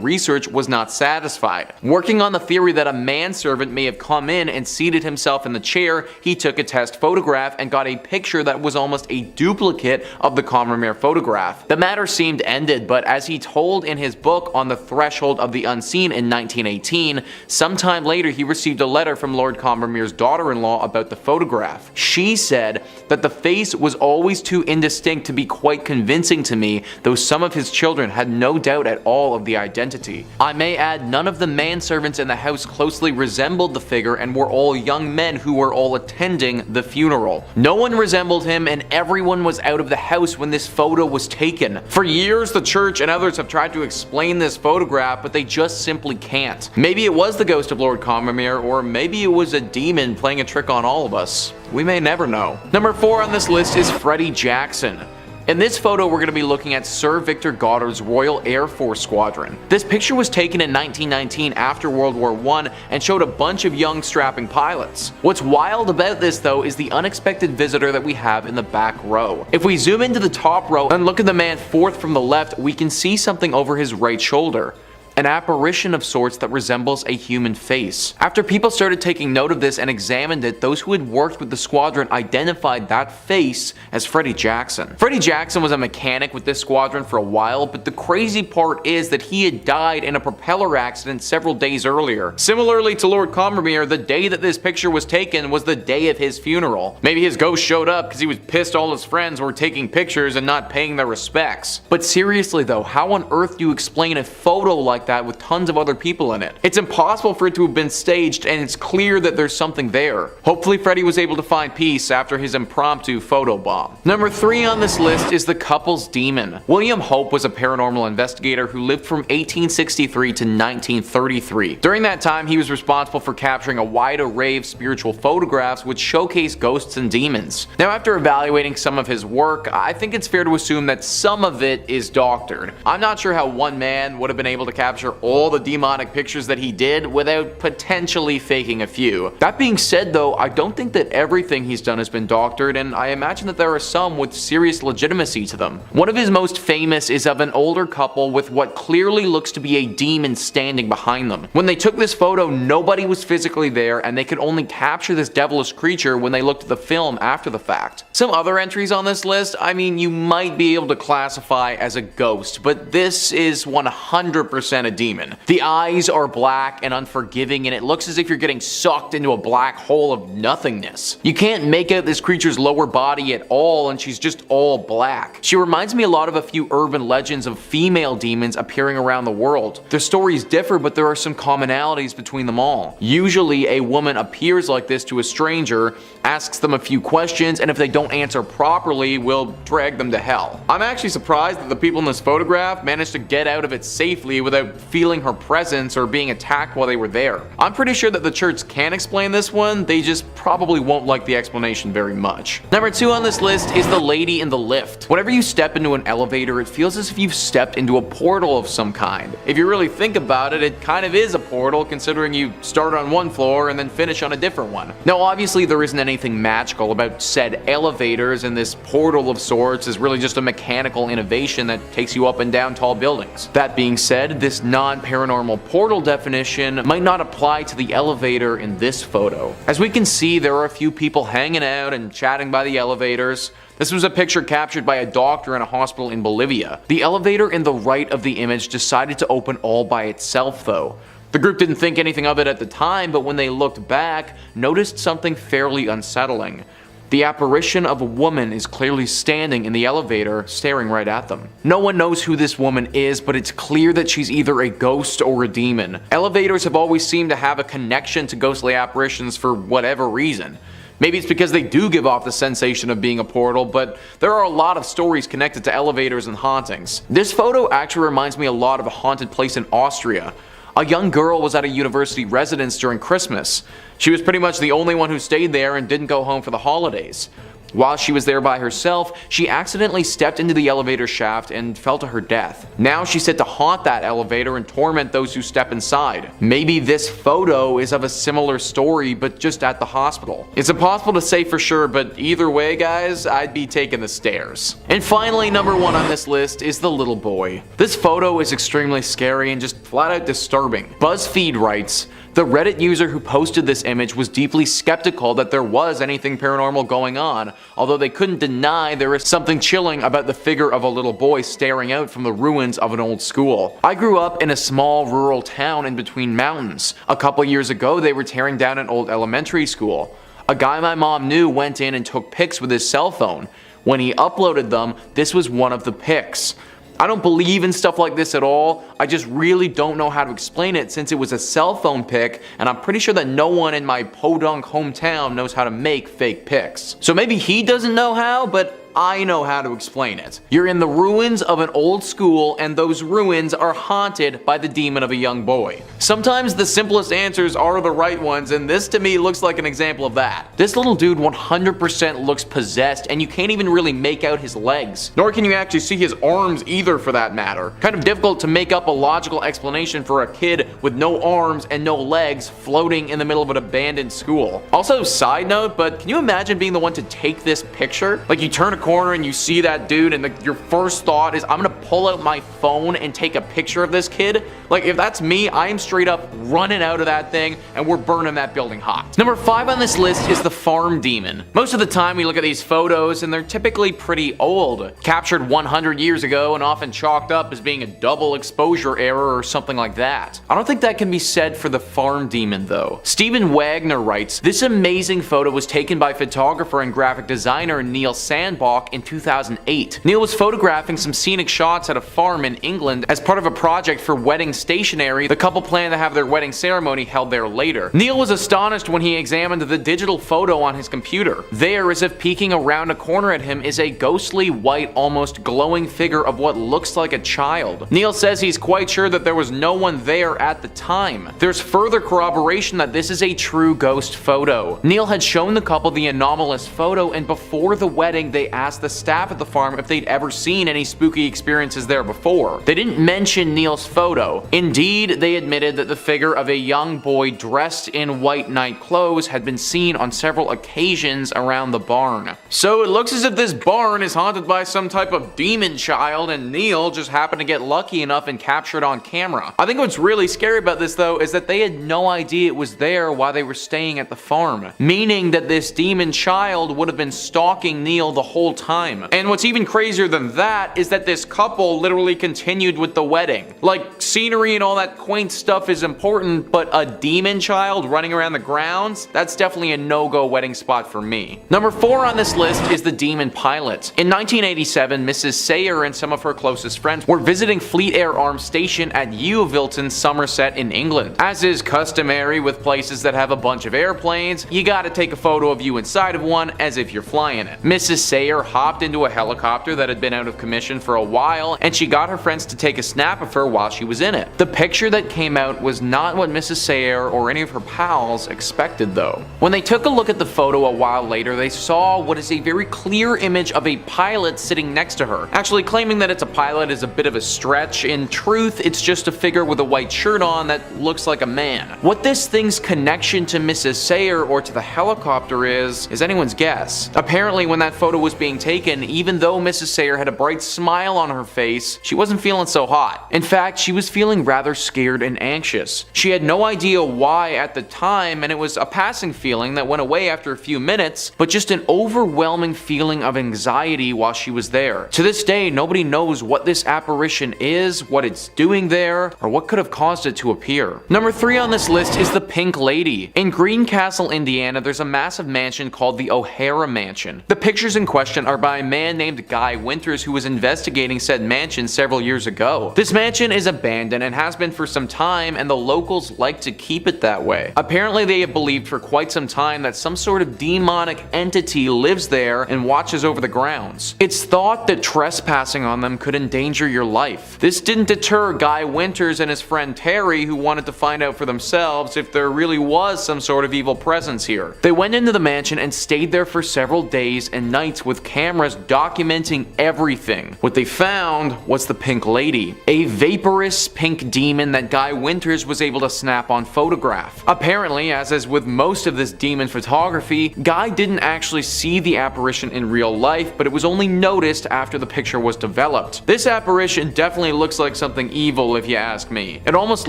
Research, was not satisfied. Working on the theory that a manservant may have come in and seated himself in the chair, he took a test photograph and got a picture that was almost a duplicate of the Combermere photograph. The matter seemed ended, but as he told in his book On the Threshold of the Unseen in 1918, sometime later he received a letter from Lord Combermere's daughter-in-law about the photograph. She said that the face was always too indistinct to be quite convincing to me, though some of his children had no doubt at all of the identity. I may add, none of the manservants in the house closely resembled the figure and were all young men who were all attending the funeral. No one resembled him and everyone was out of the house when this photo was taken. For years, the church and others have tried to explain this photograph, but they just simply can't. Maybe it was the ghost of Lord Combermere, or maybe it was a demon playing a trick on all of us. We may never know. Number 4 on this list is Freddie Jackson. In this photo, we're going to be looking at Sir Victor Goddard's Royal Air Force Squadron. This picture was taken in 1919 after World War I and showed a bunch of young strapping pilots. What's wild about this though is the unexpected visitor that we have in the back row. If we zoom into the top row and look at the man 4th from the left, we can see something over his right shoulder. An apparition of sorts that resembles a human face. After people started taking note of this and examined it, those who had worked with the squadron identified that face as Freddie Jackson. Freddie Jackson was a mechanic with this squadron for a while, but the crazy part is that he had died in a propeller accident several days earlier. Similarly to Lord Combermere, the day that this picture was taken was the day of his funeral. Maybe his ghost showed up because he was pissed all his friends were taking pictures and not paying their respects. But seriously though, how on earth do you explain a photo like like that with tons of other people in it. It's impossible for it to have been staged, and it's clear that there's something there. Hopefully Freddy was able to find peace after his impromptu photobomb. Number 3 on this list is the couple's demon. William Hope was a paranormal investigator who lived from 1863 to 1933. During that time, he was responsible for capturing a wide array of spiritual photographs which showcase ghosts and demons. Now, after evaluating some of his work, I think it's fair to assume that some of it is doctored. I'm not sure how one man would have been able to capture all the demonic pictures that he did without potentially faking a few. That being said though, I don't think that everything he's done has been doctored, and I imagine that there are some with serious legitimacy to them. One of his most famous is of an older couple with what clearly looks to be a demon standing behind them. When they took this photo, nobody was physically there, and they could only capture this devilish creature when they looked at the film after the fact. Some other entries on this list, I mean, you might be able to classify as a ghost, but this is 100% a demon. The eyes are black and unforgiving, and it looks as if you're getting sucked into a black hole of nothingness. You can't make out this creature's lower body at all, and she's just all black. She reminds me a lot of a few urban legends of female demons appearing around the world. Their stories differ, but there are some commonalities between them all. Usually a woman appears like this to a stranger, asks them a few questions, and if they don't answer properly, will drag them to hell. I'm actually surprised that the people in this photograph managed to get out of it safely without feeling her presence or being attacked while they were there. I'm pretty sure that the church can explain this one, they just probably won't like the explanation very much. Number 2 on this list is the lady in the lift. Whenever you step into an elevator, it feels as if you've stepped into a portal of some kind. If you really think about it, it kind of is a portal considering you start on one floor and then finish on a different one. Now obviously there isn't anything magical about said elevators, and this portal of sorts is really just a mechanical innovation that takes you up and down tall buildings. That being said, this non-paranormal portal definition might not apply to the elevator in this photo. As we can see, there are a few people hanging out and chatting by the elevators. This was a picture captured by a doctor in a hospital in Bolivia. The elevator in the right of the image decided to open all by itself though. The group didn't think anything of it at the time, but when they looked back, noticed something fairly unsettling. The apparition of a woman is clearly standing in the elevator, staring right at them. No one knows who this woman is, but it's clear that she's either a ghost or a demon. Elevators have always seemed to have a connection to ghostly apparitions for whatever reason. Maybe it's because they do give off the sensation of being a portal, but there are a lot of stories connected to elevators and hauntings. This photo actually reminds me a lot of a haunted place in Austria. A young girl was at a university residence during Christmas. She was pretty much the only one who stayed there and didn't go home for the holidays. While she was there by herself, she accidentally stepped into the elevator shaft and fell to her death. Now she's set to haunt that elevator and torment those who step inside. Maybe this photo is of a similar story, but just at the hospital. It's impossible to say for sure, but either way guys, I'd be taking the stairs. And finally, number 1 on this list is the little boy. This photo is extremely scary and just flat out disturbing. BuzzFeed writes, the Reddit user who posted this image was deeply skeptical that there was anything paranormal going on, although they couldn't deny there is something chilling about the figure of a little boy staring out from the ruins of an old school. I grew up in a small rural town in between mountains. A couple years ago they were tearing down an old elementary school. A guy my mom knew went in and took pics with his cell phone. When he uploaded them, this was one of the pics. I don't believe in stuff like this at all, I just really don't know how to explain it since it was a cell phone pic, and I'm pretty sure that no one in my podunk hometown knows how to make fake pics. So maybe he doesn't know how, but I know how to explain it. You're in the ruins of an old school, and those ruins are haunted by the demon of a young boy. Sometimes the simplest answers are the right ones, and this to me looks like an example of that. This little dude 100% looks possessed, and you can't even really make out his legs. Nor can you actually see his arms either for that matter. Kind of difficult to make up a logical explanation for a kid with no arms and no legs floating in the middle of an abandoned school. Also, side note, but can you imagine being the one to take this picture? Like you turn a corner and you see that dude and your first thought is, I'm gonna pull out my phone and take a picture of this kid? Like if that's me, I am straight up running out of that thing and we're burning that building hot. Number 5 on this list is the farm demon. Most of the time we look at these photos and they're typically pretty old, captured 100 years ago and often chalked up as being a double exposure error or something like that. I don't think that can be said for the farm demon though. Stephen Wagner writes, this amazing photo was taken by photographer and graphic designer Neil Sandbach stock in 2008. Neil was photographing some scenic shots at a farm in England as part of a project for wedding stationery. The couple planned to have their wedding ceremony held there later. Neil was astonished when he examined the digital photo on his computer. There, as if peeking around a corner at him, is a ghostly white, almost glowing figure of what looks like a child. Neil says he's quite sure that there was no one there at the time. There's further corroboration that this is a true ghost photo. Neil had shown the couple the anomalous photo, and before the wedding they asked the staff at the farm if they'd ever seen any spooky experiences there before. They didn't mention Neil's photo. Indeed, they admitted that the figure of a young boy dressed in white night clothes had been seen on several occasions around the barn. So it looks as if this barn is haunted by some type of demon child, and Neil just happened to get lucky enough and capture it on camera. I think what's really scary about this though is that they had no idea it was there while they were staying at the farm, meaning that this demon child would have been stalking Neil the whole time. And what's even crazier than that is that this couple literally continued with the wedding. Like, scenery and all that quaint stuff is important, but a demon child running around the grounds? That's definitely a no-go wedding spot for me. Number 4 on this list is the demon pilot. In 1987, Mrs. Sayer and some of her closest friends were visiting Fleet Air Arms Station at Yeovilton, Somerset in England. As is customary with places that have a bunch of airplanes, you gotta take a photo of you inside of one as if you're flying it. Mrs. Sayer hopped into a helicopter that had been out of commission for a while, and she got her friends to take a snap of her while she was in it. The picture that came out was not what Mrs. Sayer or any of her pals expected though. When they took a look at the photo a while later, they saw what is a very clear image of a pilot sitting next to her. Actually, claiming that it's a pilot is a bit of a stretch. In truth, it's just a figure with a white shirt on that looks like a man. What this thing's connection to Mrs. Sayer or to the helicopter is anyone's guess. Apparently, when that photo was being taken, even though Mrs. Sayer had a bright smile on her face, she wasn't feeling so hot. In fact, she was feeling rather scared and anxious. She had no idea why at the time, and it was a passing feeling that went away after a few minutes, but just an overwhelming feeling of anxiety while she was there. To this day, nobody knows what this apparition is, what it's doing there, or what could have caused it to appear. Number 3 on this list is the Pink Lady. In Greencastle, Indiana, there's a massive mansion called the O'Hara Mansion. The pictures in question are by a man named Guy Winters who was investigating said mansion several years ago. This mansion is abandoned and has been for some time, and the locals like to keep it that way. Apparently, they have believed for quite some time that some sort of demonic entity lives there and watches over the grounds. It's thought that trespassing on them could endanger your life. This didn't deter Guy Winters and his friend Terry, who wanted to find out for themselves if there really was some sort of evil presence here. They went into the mansion and stayed there for several days and nights with cameras documenting everything. What they found was the Pink Lady, a vaporous pink demon that Guy Winters was able to snap on photograph. Apparently, as is with most of this demon photography, Guy didn't actually see the apparition in real life, but it was only noticed after the picture was developed. This apparition definitely looks like something evil if you ask me. It almost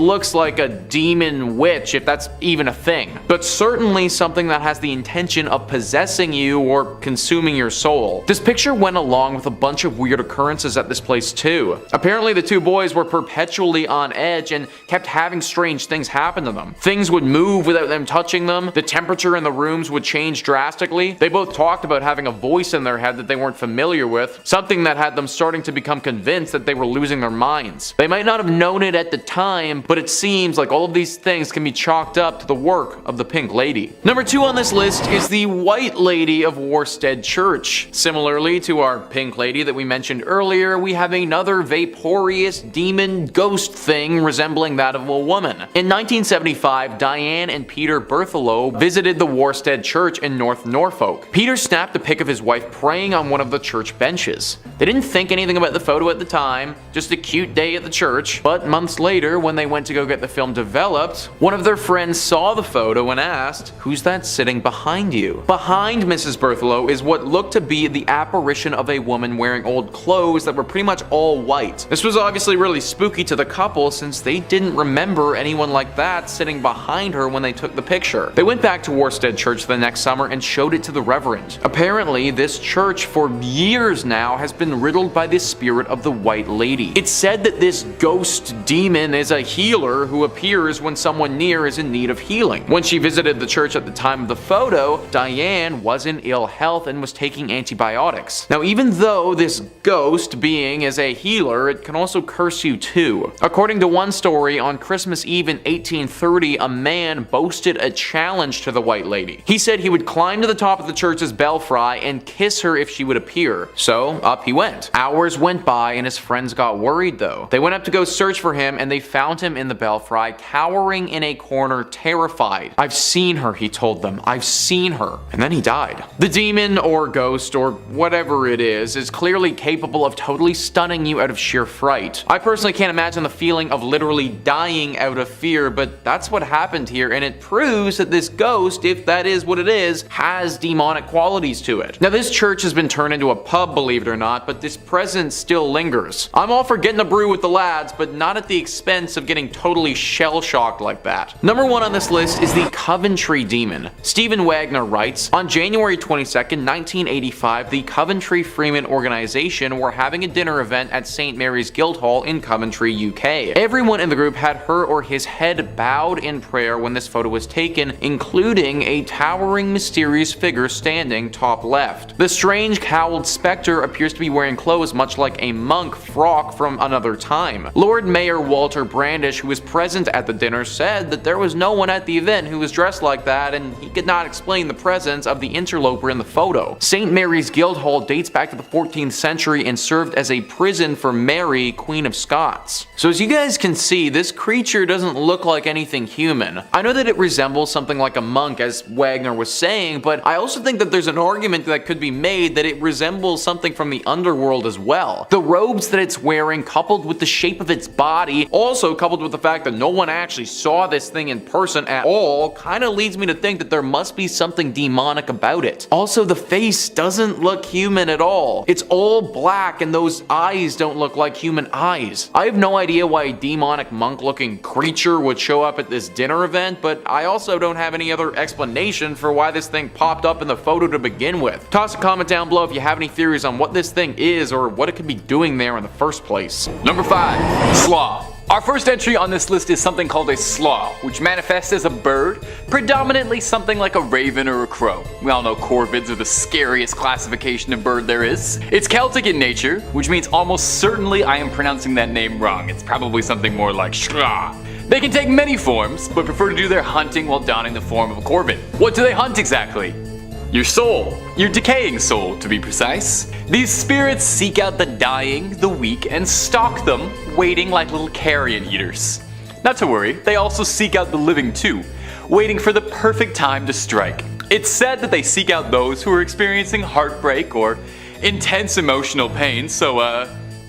looks like a demon witch, if that's even a thing, but certainly something that has the intention of possessing you or consuming your soul. This picture went along with a bunch of weird occurrences at this place too. Apparently the two boys were perpetually on edge and kept having strange things happen to them. Things would move without them touching them, the temperature in the rooms would change drastically. They both talked about having a voice in their head that they weren't familiar with, something that had them starting to become convinced that they were losing their minds. They might not have known it at the time, but it seems like all of these things can be chalked up to the work of the Pink Lady. Number 2 on this list is the White Lady of Worstead Church. Similarly to our Pink Lady that we mentioned earlier, we have another vaporous demon ghost thing resembling that of a woman. In 1975, Diane and Peter Berthelot visited the Worstead Church in North Norfolk. Peter snapped a pic of his wife praying on one of the church benches. They didn't think anything about the photo at the time, just a cute day at the church, but months later when they went to go get the film developed, one of their friends saw the photo and asked, "Who's that sitting behind you?" Behind Mrs. Berthelot is what looked to be the apparition of a woman wearing old clothes that were pretty much all white. This was obviously really spooky to the couple since they didn't remember anyone like that sitting behind her when they took the picture. They went back to Worstead Church the next summer and showed it to the Reverend. Apparently, this church for years now has been riddled by the spirit of the White Lady. It's said that this ghost demon is a healer who appears when someone near is in need of healing. When she visited the church at the time of the photo, Diane was in ill health and was taking antibiotics antibiotics. Now, even though this ghost being is a healer, it can also curse you too. According to one story, on Christmas Eve in 1830, a man boasted a challenge to the White Lady. He said he would climb to the top of the church's belfry and kiss her if she would appear. So up he went. Hours went by and his friends got worried though. They went up to go search for him and they found him in the belfry, cowering in a corner, terrified. "I've seen her," he told them. "I've seen her." And then he died. The demon or ghost or whatever it is clearly capable of totally stunning you out of sheer fright. I personally can't imagine the feeling of literally dying out of fear, but that's what happened here, and it proves that this ghost, if that is what it is, has demonic qualities to it. Now, this church has been turned into a pub, believe it or not, but this presence still lingers. I'm all for getting a brew with the lads, but not at the expense of getting totally shell-shocked like that. Number 1 on this list is the Coventry Demon. Stephen Wagner writes, on January 22nd, 1985, the Coventry Freeman organization were having a dinner event at St. Mary's Guildhall in Coventry, UK. Everyone in the group had her or his head bowed in prayer when this photo was taken, including a towering mysterious figure standing top left. The strange cowled specter appears to be wearing clothes much like a monk frock from another time. Lord Mayor Walter Brandish, who was present at the dinner, said that there was no one at the event who was dressed like that, and he could not explain the presence of the interloper in the photo. St. Mary's Guildhall dates back to the 14th century and served as a prison for Mary, Queen of Scots. So as you guys can see, this creature doesn't look like anything human. I know that it resembles something like a monk, as Wagner was saying, but I also think that there's an argument that could be made that it resembles something from the underworld as well. The robes that it's wearing, coupled with the shape of its body, also coupled with the fact that no one actually saw this thing in person at all, kind of leads me to think that there must be something demonic about it. Also, the face doesn't look human at all. It's all black and those eyes don't look like human eyes. I have no idea why a demonic monk-looking creature would show up at this dinner event, but I also don't have any other explanation for why this thing popped up in the photo to begin with. Toss a comment down below if you have any theories on what this thing is or what it could be doing there in the first place. Number 5. Sloth. Our first entry on this list is something called a sloth, which manifests as a bird, predominantly something like a raven or a crow. We all know corvids are the scariest classification of bird there is. It's Celtic in nature, which means almost certainly I am pronouncing that name wrong. It's probably something more like shra. They can take many forms, but prefer to do their hunting while donning the form of a corvid. What do they hunt exactly? Your soul. Your decaying soul, to be precise. These spirits seek out the dying, the weak, and stalk them, waiting like little carrion eaters. Not to worry, they also seek out the living too, waiting for the perfect time to strike. It's said that they seek out those who are experiencing heartbreak or intense emotional pain, so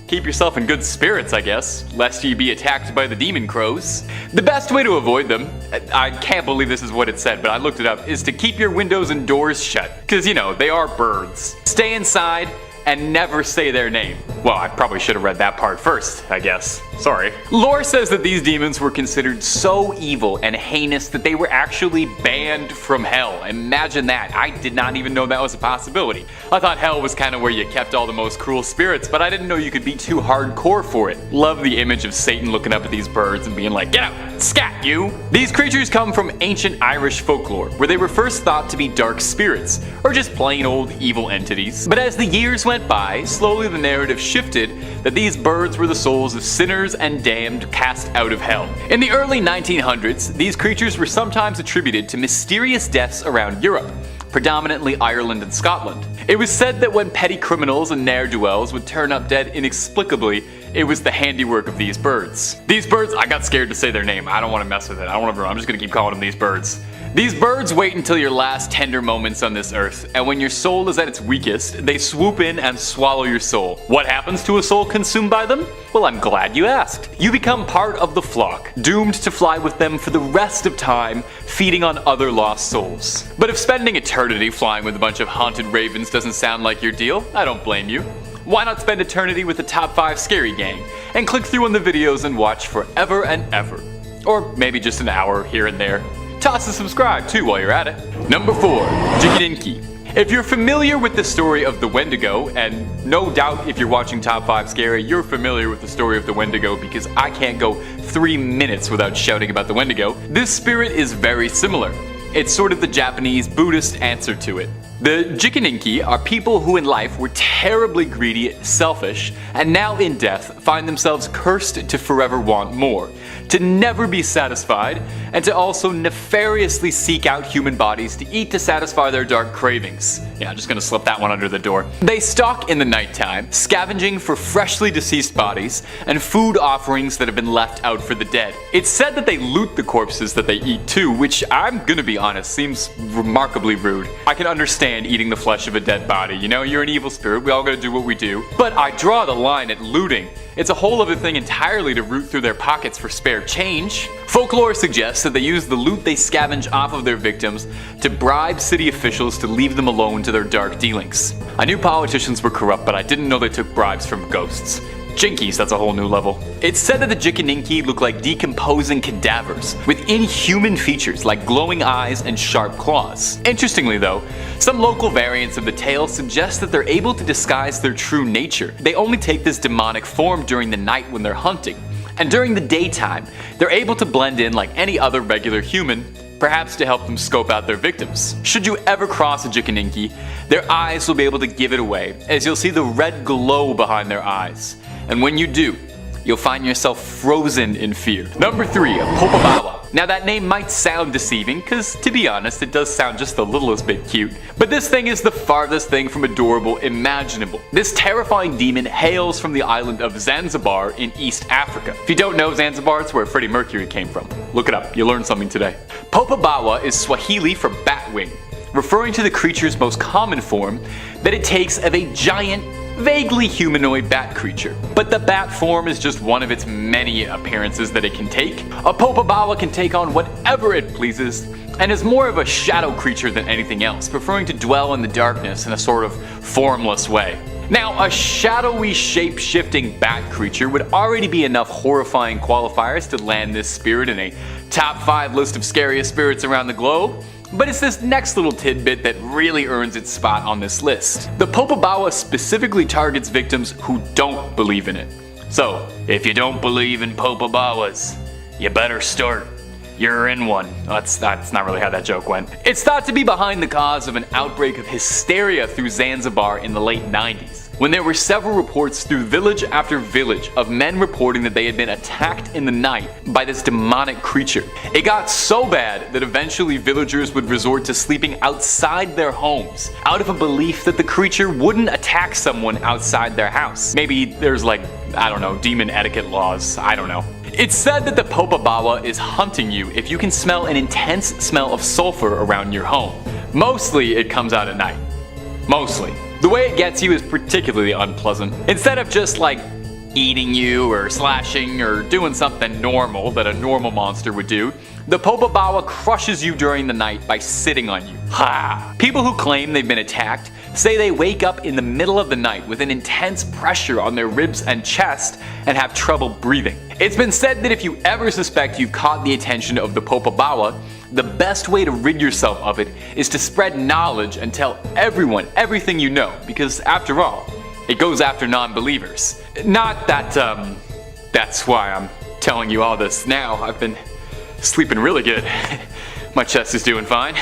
keep yourself in good spirits, I guess, lest you be attacked by the demon crows. The best way to avoid them, I can't believe this is what it said, but I looked it up, is to keep your windows and doors shut. Because, you know, they are birds. Stay inside and never say their name. Well, I probably should have read that part first, I guess. Sorry. Lore says that these demons were considered so evil and heinous that they were actually banned from hell. Imagine that. I did not even know that was a possibility. I thought hell was kind of where you kept all the most cruel spirits, but I didn't know you could be too hardcore for it. Love the image of Satan looking up at these birds and being like, "Get out! Scat, you!" These creatures come from ancient Irish folklore, where they were first thought to be dark spirits, or just plain old evil entities. But as the years went by, slowly the narrative shifted that these birds were the souls of sinners and damned cast out of hell. In the early 1900s, these creatures were sometimes attributed to mysterious deaths around Europe, predominantly Ireland and Scotland. It was said that when petty criminals and ne'er-do-wells would turn up dead inexplicably, it was the handiwork of these birds. These birds, I got scared to say their name. I don't want to mess with it. I'm just gonna keep calling them these birds. These birds wait until your last tender moments on this earth, and when your soul is at its weakest, they swoop in and swallow your soul. What happens to a soul consumed by them? Well, I'm glad you asked. You become part of the flock, doomed to fly with them for the rest of time, feeding on other lost souls. But if spending eternity flying with a bunch of haunted ravens doesn't sound like your deal, I don't blame you. Why not spend eternity with the top 5 scary gang, and click through on the videos and watch forever and ever. Or maybe just an hour here and there. Toss a subscribe too while you're at it. Number 4. Jigidinki. If you're familiar with the story of the Wendigo, and no doubt if you're watching Top 5 Scary, you're familiar with the story of the Wendigo because I can't go 3 minutes without shouting about the Wendigo, this spirit is very similar. It's sort of the Japanese Buddhist answer to it. The Jikininki are people who in life were terribly greedy, selfish, and now in death find themselves cursed to forever want more, to never be satisfied, and to also nefariously seek out human bodies to eat to satisfy their dark cravings. Yeah, just gonna slip that one under the door. They stalk in the nighttime, scavenging for freshly deceased bodies and food offerings that have been left out for the dead. It's said that they loot the corpses that they eat too, which I'm gonna be honest, seems remarkably rude. I can understand eating the flesh of a dead body, you know, you're an evil spirit, we all gotta do what we do. But I draw the line at looting. It's a whole other thing entirely to root through their pockets for spare change. Folklore suggests that they use the loot they scavenge off of their victims to bribe city officials to leave them alone to their dark dealings. I knew politicians were corrupt, but I didn't know they took bribes from ghosts. Jinkies, that's a whole new level. It's said that the Jikininki look like decomposing cadavers, with inhuman features like glowing eyes and sharp claws. Interestingly though, some local variants of the tale suggest that they're able to disguise their true nature. They only take this demonic form during the night when they're hunting, and during the daytime, they're able to blend in like any other regular human, perhaps to help them scope out their victims. Should you ever cross a Jikininki, their eyes will be able to give it away, as you'll see the red glow behind their eyes. And when you do, you'll find yourself frozen in fear. Number 3, a Popabawa. Now that name might sound deceiving, cause to be honest, it does sound just the littlest bit cute. But this thing is the farthest thing from adorable imaginable. This terrifying demon hails from the island of Zanzibar in East Africa. If you don't know Zanzibar, it's where Freddie Mercury came from. Look it up, you learned something today. Popabawa is Swahili for batwing, referring to the creature's most common form that it takes of a giant, vaguely humanoid bat creature. But the bat form is just one of its many appearances that it can take. A Popabawa can take on whatever it pleases, and is more of a shadow creature than anything else, preferring to dwell in the darkness in a sort of formless way. Now, a shadowy, shape-shifting bat creature would already be enough horrifying qualifiers to land this spirit in a top 5 list of scariest spirits around the globe. But it's this next little tidbit that really earns its spot on this list. The Popabawa specifically targets victims who don't believe in it. So, if you don't believe in Popabawas, you better start. You're in one. That's not really how that joke went. It's thought to be behind the cause of an outbreak of hysteria through Zanzibar in the late 90s, when there were several reports through village after village of men reporting that they had been attacked in the night by this demonic creature. It got so bad that eventually villagers would resort to sleeping outside their homes, out of a belief that the creature wouldn't attack someone outside their house. Maybe there's like, I don't know, demon etiquette laws, I don't know. It's said that the Popabawa is hunting you if you can smell an intense smell of sulfur around your home. Mostly it comes out at night. Mostly. The way it gets you is particularly unpleasant. Instead of just like eating you or slashing or doing something normal that a normal monster would do, the Popabawa crushes you during the night by sitting on you. Ha! People who claim they've been attacked say they wake up in the middle of the night with an intense pressure on their ribs and chest and have trouble breathing. It's been said that if you ever suspect you've caught the attention of the Popabawa, the best way to rid yourself of it is to spread knowledge and tell everyone everything you know, because after all, it goes after non-believers. Not that, that's why I'm telling you all this now. I've been sleeping really good. My chest is doing fine.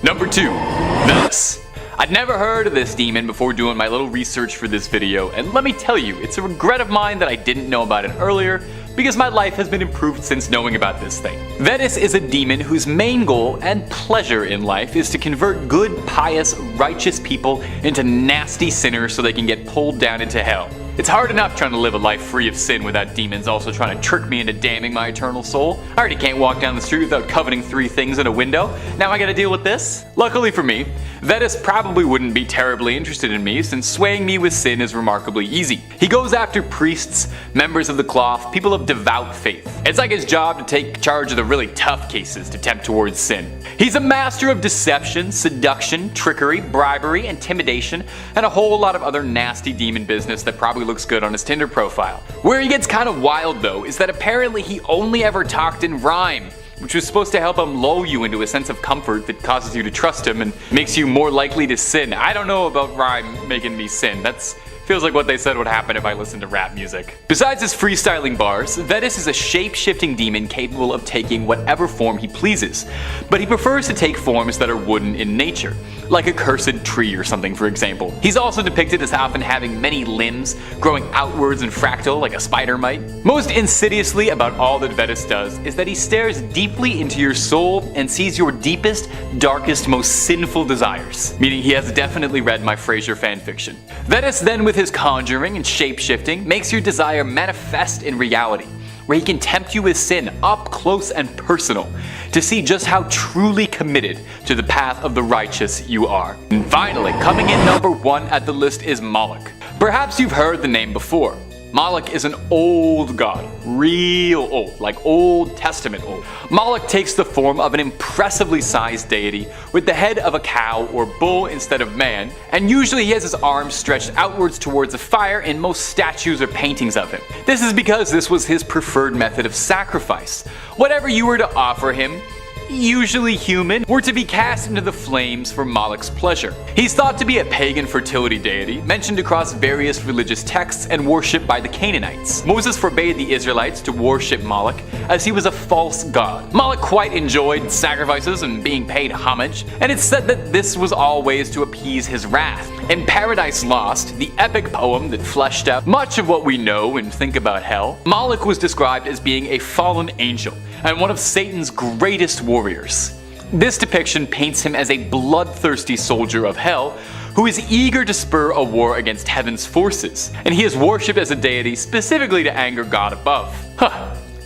Number 2, Lellus. I'd never heard of this demon before doing my little research for this video, and let me tell you, it's a regret of mine that I didn't know about it earlier, because my life has been improved since knowing about this thing. Lellus is a demon whose main goal and pleasure in life is to convert good, pious, righteous people into nasty sinners so they can get pulled down into hell. It's hard enough trying to live a life free of sin without demons also trying to trick me into damning my eternal soul. I already can't walk down the street without coveting 3 things in a window. Now I gotta deal with this? Luckily for me, Lellus probably wouldn't be terribly interested in me, since swaying me with sin is remarkably easy. He goes after priests, members of the cloth, people of devout faith. It's like his job to take charge of the really tough cases to tempt towards sin. He's a master of deception, seduction, trickery, bribery, intimidation, and a whole lot of other nasty demon business that probably looks good on his Tinder profile. Where he gets kind of wild though is that apparently he only ever talked in rhyme, which was supposed to help him lull you into a sense of comfort that causes you to trust him and makes you more likely to sin. I don't know about rhyme making me sin. That's Feels like what they said would happen if I listened to rap music. Besides his freestyling bars, Vetus is a shape-shifting demon capable of taking whatever form he pleases, but he prefers to take forms that are wooden in nature, like a cursed tree or something, for example. He's also depicted as often having many limbs, growing outwards and fractal like a spider might. Most insidiously about all that Vetus does is that he stares deeply into your soul and sees your deepest, darkest, most sinful desires, meaning he has definitely read my Frasier fanfiction. Vetus then, with his conjuring and shape-shifting, makes your desire manifest in reality, where he can tempt you with sin up close and personal to see just how truly committed to the path of the righteous you are. And finally, coming in number 1 at the list is Moloch. Perhaps you've heard the name before. Moloch is an old god, real old, like Old Testament old. Moloch takes the form of an impressively sized deity with the head of a cow or bull instead of man, and usually he has his arms stretched outwards towards a fire in most statues or paintings of him. This is because this was his preferred method of sacrifice. Whatever you were to offer him, usually human, were to be cast into the flames for Moloch's pleasure. He's thought to be a pagan fertility deity, mentioned across various religious texts and worshipped by the Canaanites. Moses forbade the Israelites to worship Moloch, as he was a false god. Moloch quite enjoyed sacrifices and being paid homage, and it's said that this was always to appease his wrath. In Paradise Lost, the epic poem that fleshed out much of what we know and think about hell, Moloch was described as being a fallen angel and one of Satan's greatest warriors. This depiction paints him as a bloodthirsty soldier of hell who is eager to spur a war against heaven's forces, and he is worshipped as a deity specifically to anger God above.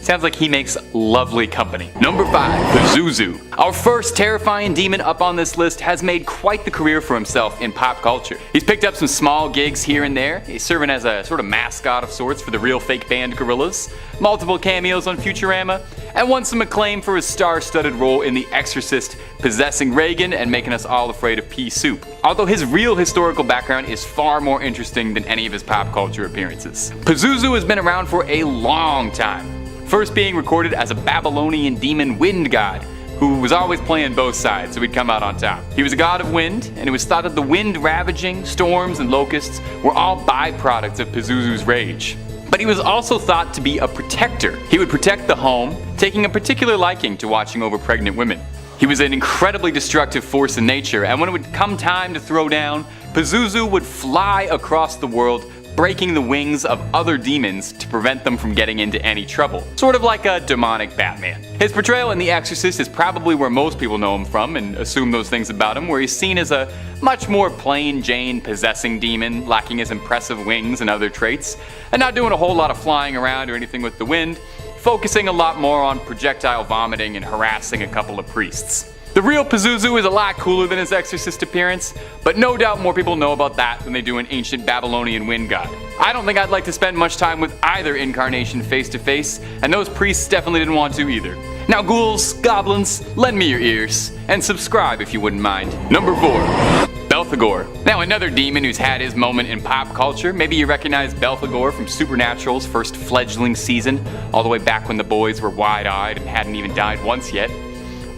Sounds like he makes lovely company. Number 5, Pazuzu. Our first terrifying demon up on this list has made quite the career for himself in pop culture. He's picked up some small gigs here and there. He's serving as a sort of mascot of sorts for the real fake band Gorillaz, multiple cameos on Futurama, and won some acclaim for his star-studded role in The Exorcist, possessing Reagan and making us all afraid of pea soup. Although his real historical background is far more interesting than any of his pop culture appearances. Pazuzu has been around for a long time, first being recorded as a Babylonian demon wind god, who was always playing both sides, so he'd come out on top. He was a god of wind, and it was thought that the wind ravaging, storms, and locusts were all byproducts of Pazuzu's rage. But he was also thought to be a protector. He would protect the home, taking a particular liking to watching over pregnant women. He was an incredibly destructive force in nature, and when it would come time to throw down, Pazuzu would fly across the world, breaking the wings of other demons to prevent them from getting into any trouble. Sort of like a demonic Batman. His portrayal in The Exorcist is probably where most people know him from and assume those things about him, where he's seen as a much more plain Jane possessing demon, lacking his impressive wings and other traits, and not doing a whole lot of flying around or anything with the wind, focusing a lot more on projectile vomiting and harassing a couple of priests. The real Pazuzu is a lot cooler than his Exorcist appearance, but no doubt more people know about that than they do an ancient Babylonian wind god. I don't think I'd like to spend much time with either incarnation face to face, and those priests definitely didn't want to either. Now ghouls, goblins, lend me your ears, and subscribe if you wouldn't mind. Number 4. Belphegor. Now another demon who's had his moment in pop culture. Maybe you recognize Belphegor from Supernatural's first fledgling season, all the way back when the boys were wide-eyed and hadn't even died once yet.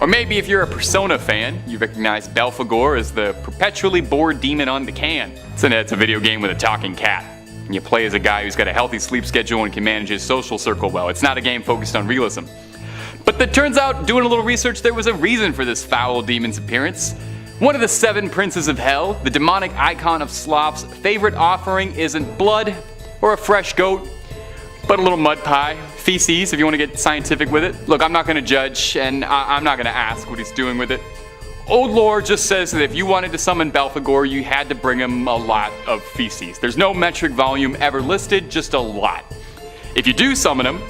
Or maybe if you're a Persona fan, you recognize Belphegor as the perpetually bored demon on the can. It's a video game with a talking cat. And you play as a guy who's got a healthy sleep schedule and can manage his social circle well. It's not a game focused on realism. But it turns out, doing a little research, there was a reason for this foul demon's appearance. One of the 7 princes of hell, the demonic icon of sloth's favorite offering isn't blood or a fresh goat, but a little mud pie, feces if you want to get scientific with it. Look, I'm not going to judge, and I'm not going to ask what he's doing with it. Old lore just says that if you wanted to summon Belphegor, you had to bring him a lot of feces. There's no metric volume ever listed, just a lot. If you do summon him,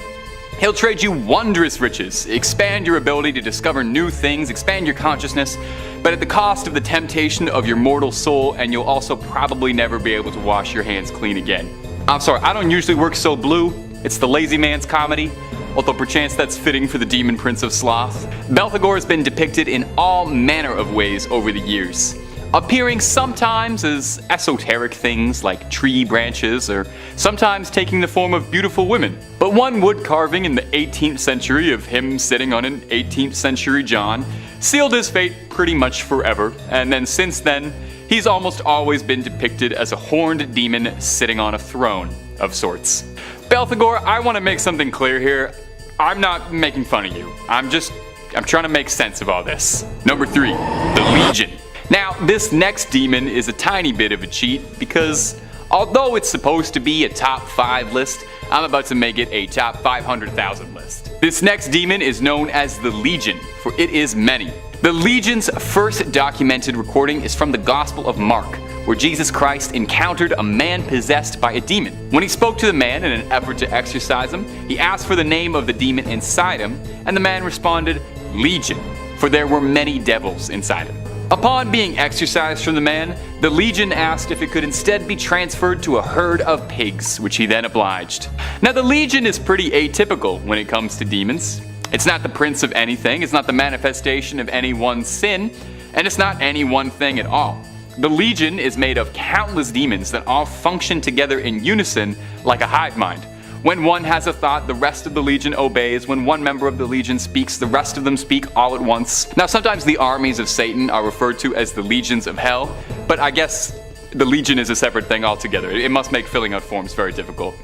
he'll trade you wondrous riches, expand your ability to discover new things, expand your consciousness, but at the cost of the temptation of your mortal soul, and you'll also probably never be able to wash your hands clean again. I'm sorry, I don't usually work so blue. It's the lazy man's comedy, although perchance that's fitting for the demon prince of sloth. Belphegor has been depicted in all manner of ways over the years, appearing sometimes as esoteric things like tree branches, or sometimes taking the form of beautiful women. But one wood carving in the 18th century of him sitting on an 18th century John sealed his fate pretty much forever, and then since then, he's almost always been depicted as a horned demon sitting on a throne of sorts. Belphegor, I want to make something clear here. I'm not making fun of you. I'm trying to make sense of all this. Number 3, the Legion. Now, this next demon is a tiny bit of a cheat because although it's supposed to be a top 5 list, I'm about to make it a top 500,000 list. This next demon is known as the Legion, for it is many. The Legion's first documented recording is from the Gospel of Mark, where Jesus Christ encountered a man possessed by a demon. When he spoke to the man in an effort to exorcise him, he asked for the name of the demon inside him, and the man responded, Legion, for there were many devils inside him. Upon being exorcised from the man, the Legion asked if it could instead be transferred to a herd of pigs, which he then obliged. Now the Legion is pretty atypical when it comes to demons. It's not the prince of anything, it's not the manifestation of any one sin, and it's not any one thing at all. The Legion is made of countless demons that all function together in unison like a hive mind. When one has a thought, the rest of the Legion obeys. When one member of the Legion speaks, the rest of them speak all at once. Now sometimes the armies of Satan are referred to as the legions of hell, but I guess the Legion is a separate thing altogether. It must make filling out forms very difficult.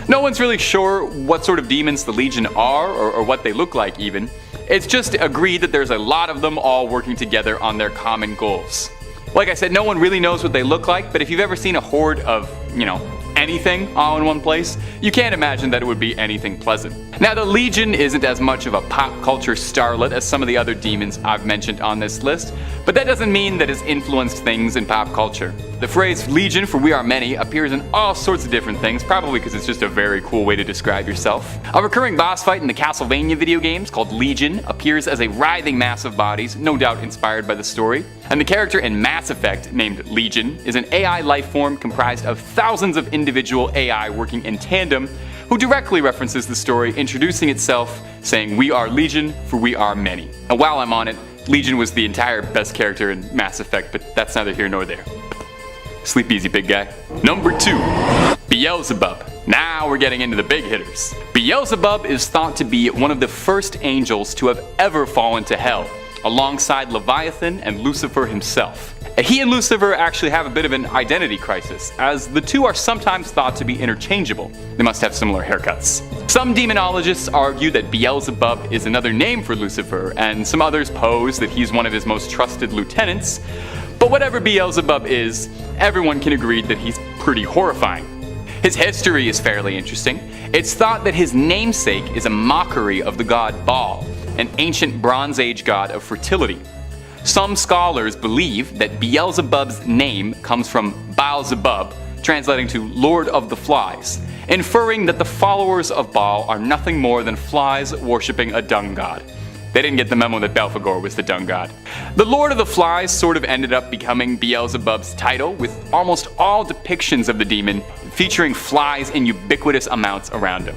No one's really sure what sort of demons the Legion are or what they look like even. It's just agreed that there's a lot of them all working together on their common goals. Like I said, no one really knows what they look like, but if you've ever seen a horde of, anything all in one place, you can't imagine that it would be anything pleasant. Now the Legion isn't as much of a pop culture starlet as some of the other demons I've mentioned on this list, but that doesn't mean that it's influenced things in pop culture. The phrase Legion for we are many appears in all sorts of different things, probably because it's just a very cool way to describe yourself. A recurring boss fight in the Castlevania video games called Legion appears as a writhing mass of bodies, no doubt inspired by the story. And the character in Mass Effect named Legion is an AI life form comprised of thousands of individual AI working in tandem, who directly references the story, introducing itself, saying we are Legion for we are many. And while I'm on it, Legion was the entire best character in Mass Effect, but that's neither here nor there. Sleep easy, big guy. Number 2, Beelzebub. Now we're getting into the big hitters. Beelzebub is thought to be one of the first angels to have ever fallen to hell, alongside Leviathan and Lucifer himself. He and Lucifer actually have a bit of an identity crisis, as the two are sometimes thought to be interchangeable. They must have similar haircuts. Some demonologists argue that Beelzebub is another name for Lucifer, and some others pose that he's one of his most trusted lieutenants. But whatever Beelzebub is, everyone can agree that he's pretty horrifying. His history is fairly interesting. It's thought that his namesake is a mockery of the god Baal, an ancient Bronze Age god of fertility. Some scholars believe that Beelzebub's name comes from Beelzebub, translating to Lord of the Flies, inferring that the followers of Baal are nothing more than flies worshipping a dung god. They didn't get the memo that Belphegor was the dung god. The Lord of the Flies sort of ended up becoming Beelzebub's title, with almost all depictions of the demon featuring flies in ubiquitous amounts around him.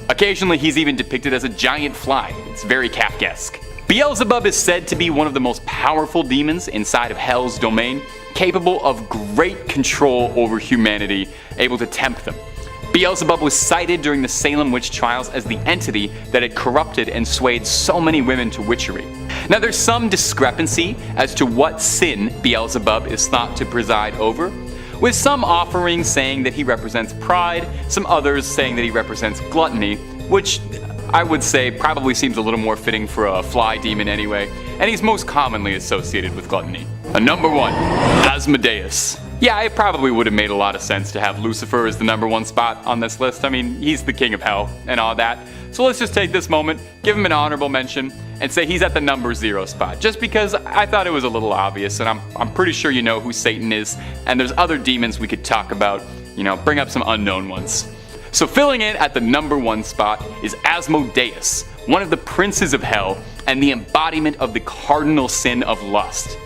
Occasionally he's even depicted as a giant fly. It's very Kafkaesque. Beelzebub is said to be one of the most powerful demons inside of Hell's domain, capable of great control over humanity, able to tempt them. Beelzebub was cited during the Salem witch trials as the entity that had corrupted and swayed so many women to witchery. Now there's some discrepancy as to what sin Beelzebub is thought to preside over, with some offerings saying that he represents pride, some others saying that he represents gluttony, which I would say probably seems a little more fitting for a fly demon anyway, and he's most commonly associated with gluttony. Number 1, Asmodeus. Yeah, it probably would have made a lot of sense to have Lucifer as the number 1 spot on this list. I mean, he's the king of hell and all that. So let's just take this moment, give him an honorable mention, and say he's at the number 0 spot, just because I thought it was a little obvious, and I'm pretty sure you know who Satan is, and there's other demons we could talk about, bring up some unknown ones. So filling in at the number 1 spot is Asmodeus, one of the princes of hell, and the embodiment of the cardinal sin of lust.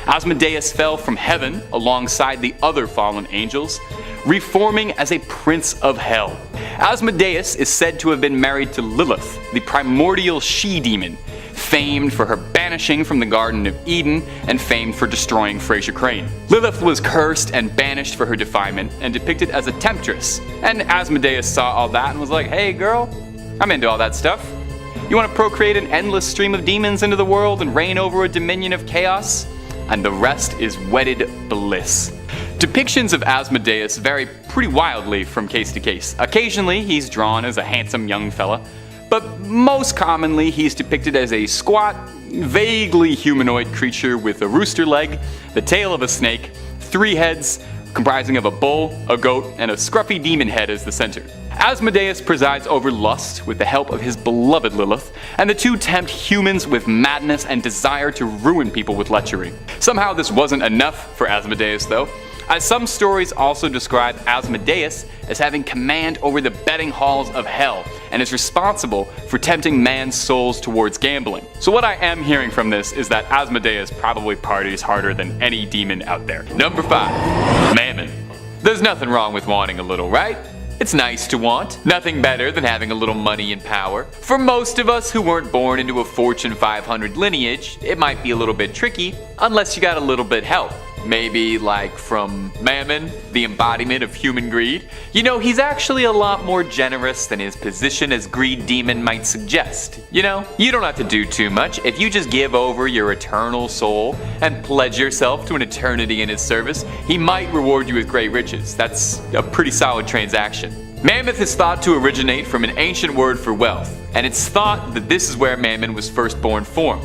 Asmodeus fell from heaven alongside the other fallen angels, reforming as a prince of hell. Asmodeus is said to have been married to Lilith, the primordial she-demon, famed for her banishing from the Garden of Eden and famed for destroying Fraser Crane. Lilith was cursed and banished for her defilement and depicted as a temptress, and Asmodeus saw all that and was like, hey girl, I'm into all that stuff. You want to procreate an endless stream of demons into the world and reign over a dominion of chaos? and the rest is wedded bliss. Depictions of Asmodeus vary pretty wildly from case to case. Occasionally, he's drawn as a handsome young fella, but most commonly he's depicted as a squat, vaguely humanoid creature with a rooster leg, the tail of a snake, 3 heads, comprising of a bull, a goat, and a scruffy demon head as the center. Asmodeus presides over lust with the help of his beloved Lellus, and the two tempt humans with madness and desire to ruin people with lechery. Somehow this wasn't enough for Asmodeus though, as some stories also describe Asmodeus as having command over the betting halls of hell and is responsible for tempting man's souls towards gambling. So what I am hearing from this is that Asmodeus probably parties harder than any demon out there. Number 5. Mammon. There's nothing wrong with wanting a little, right? It's nice to want. Nothing better than having a little money and power. For most of us who weren't born into a Fortune 500 lineage, it might be a little bit tricky, unless you got a little bit help. Maybe like from Mammon, the embodiment of human greed. You know, he's actually a lot more generous than his position as greed demon might suggest. You know, you don't have to do too much. If you just give over your eternal soul and pledge yourself to an eternity in his service, he might reward you with great riches. That's a pretty solid transaction. Mammoth is thought to originate from an ancient word for wealth, and it's thought that this is where Mammon was first born from.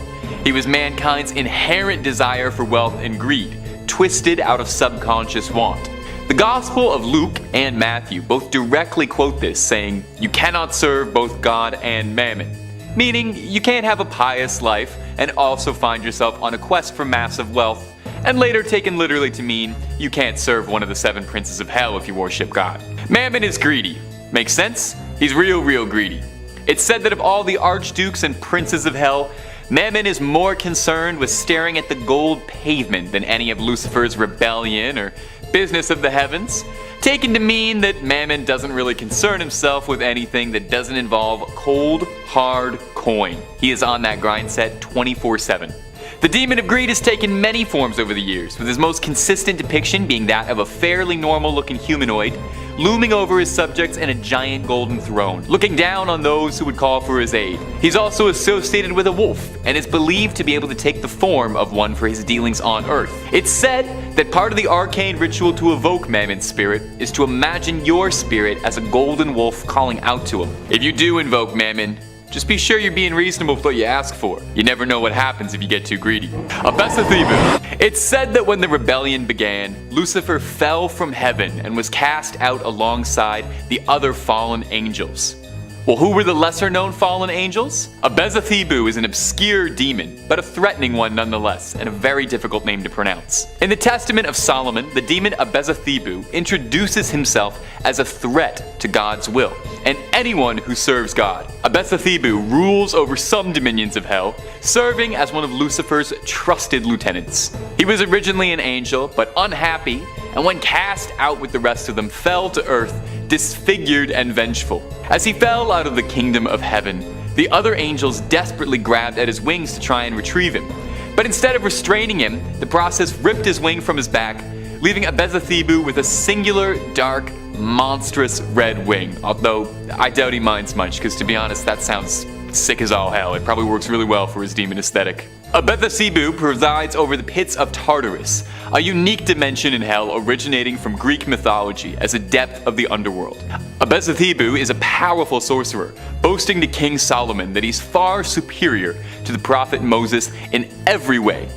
He was mankind's inherent desire for wealth and greed, twisted out of subconscious want. The Gospel of Luke and Matthew both directly quote this, saying, "You cannot serve both God and Mammon," meaning you can't have a pious life and also find yourself on a quest for massive wealth, and later taken literally to mean you can't serve one of the 7 princes of hell if you worship God. Mammon is greedy. Makes sense? He's real greedy. It's said that of all the archdukes and princes of hell, Mammon is more concerned with staring at the gold pavement than any of Lucifer's rebellion or business of the heavens, taken to mean that Mammon doesn't really concern himself with anything that doesn't involve cold, hard coin. He is on that grind set 24/7. The demon of greed has taken many forms over the years, with his most consistent depiction being that of a fairly normal-looking humanoid, looming over his subjects in a giant golden throne, looking down on those who would call for his aid. He's also associated with a wolf, and is believed to be able to take the form of one for his dealings on Earth. It's said that part of the arcane ritual to evoke Mammon's spirit is to imagine your spirit as a golden wolf calling out to him. If you do invoke Mammon, just be sure you're being reasonable with what you ask for. You never know what happens if you get too greedy. Beelzebub. It's said that when the rebellion began, Lucifer fell from heaven and was cast out alongside the other fallen angels. Well, who were the lesser-known fallen angels? Beelzebub is an obscure demon, but a threatening one nonetheless, and a very difficult name to pronounce. In the Testament of Solomon, the demon Beelzebub introduces himself as a threat to God's will, and anyone who serves God. Beelzebub rules over some dominions of hell, serving as one of Lucifer's trusted lieutenants. He was originally an angel, but unhappy, and when cast out with the rest of them, fell to earth, disfigured and vengeful. As he fell out of the kingdom of heaven, the other angels desperately grabbed at his wings to try and retrieve him. But instead of restraining him, the process ripped his wing from his back, leaving Beelzebub with a singular, dark, monstrous red wing. Although, I doubt he minds much, because to be honest, that sounds sick as all hell. It probably works really well for his demon aesthetic. Beelzebub presides over the pits of Tartarus, a unique dimension in hell originating from Greek mythology as a depth of the underworld. Beelzebub is a powerful sorcerer, boasting to King Solomon that he's far superior to the prophet Moses in every way.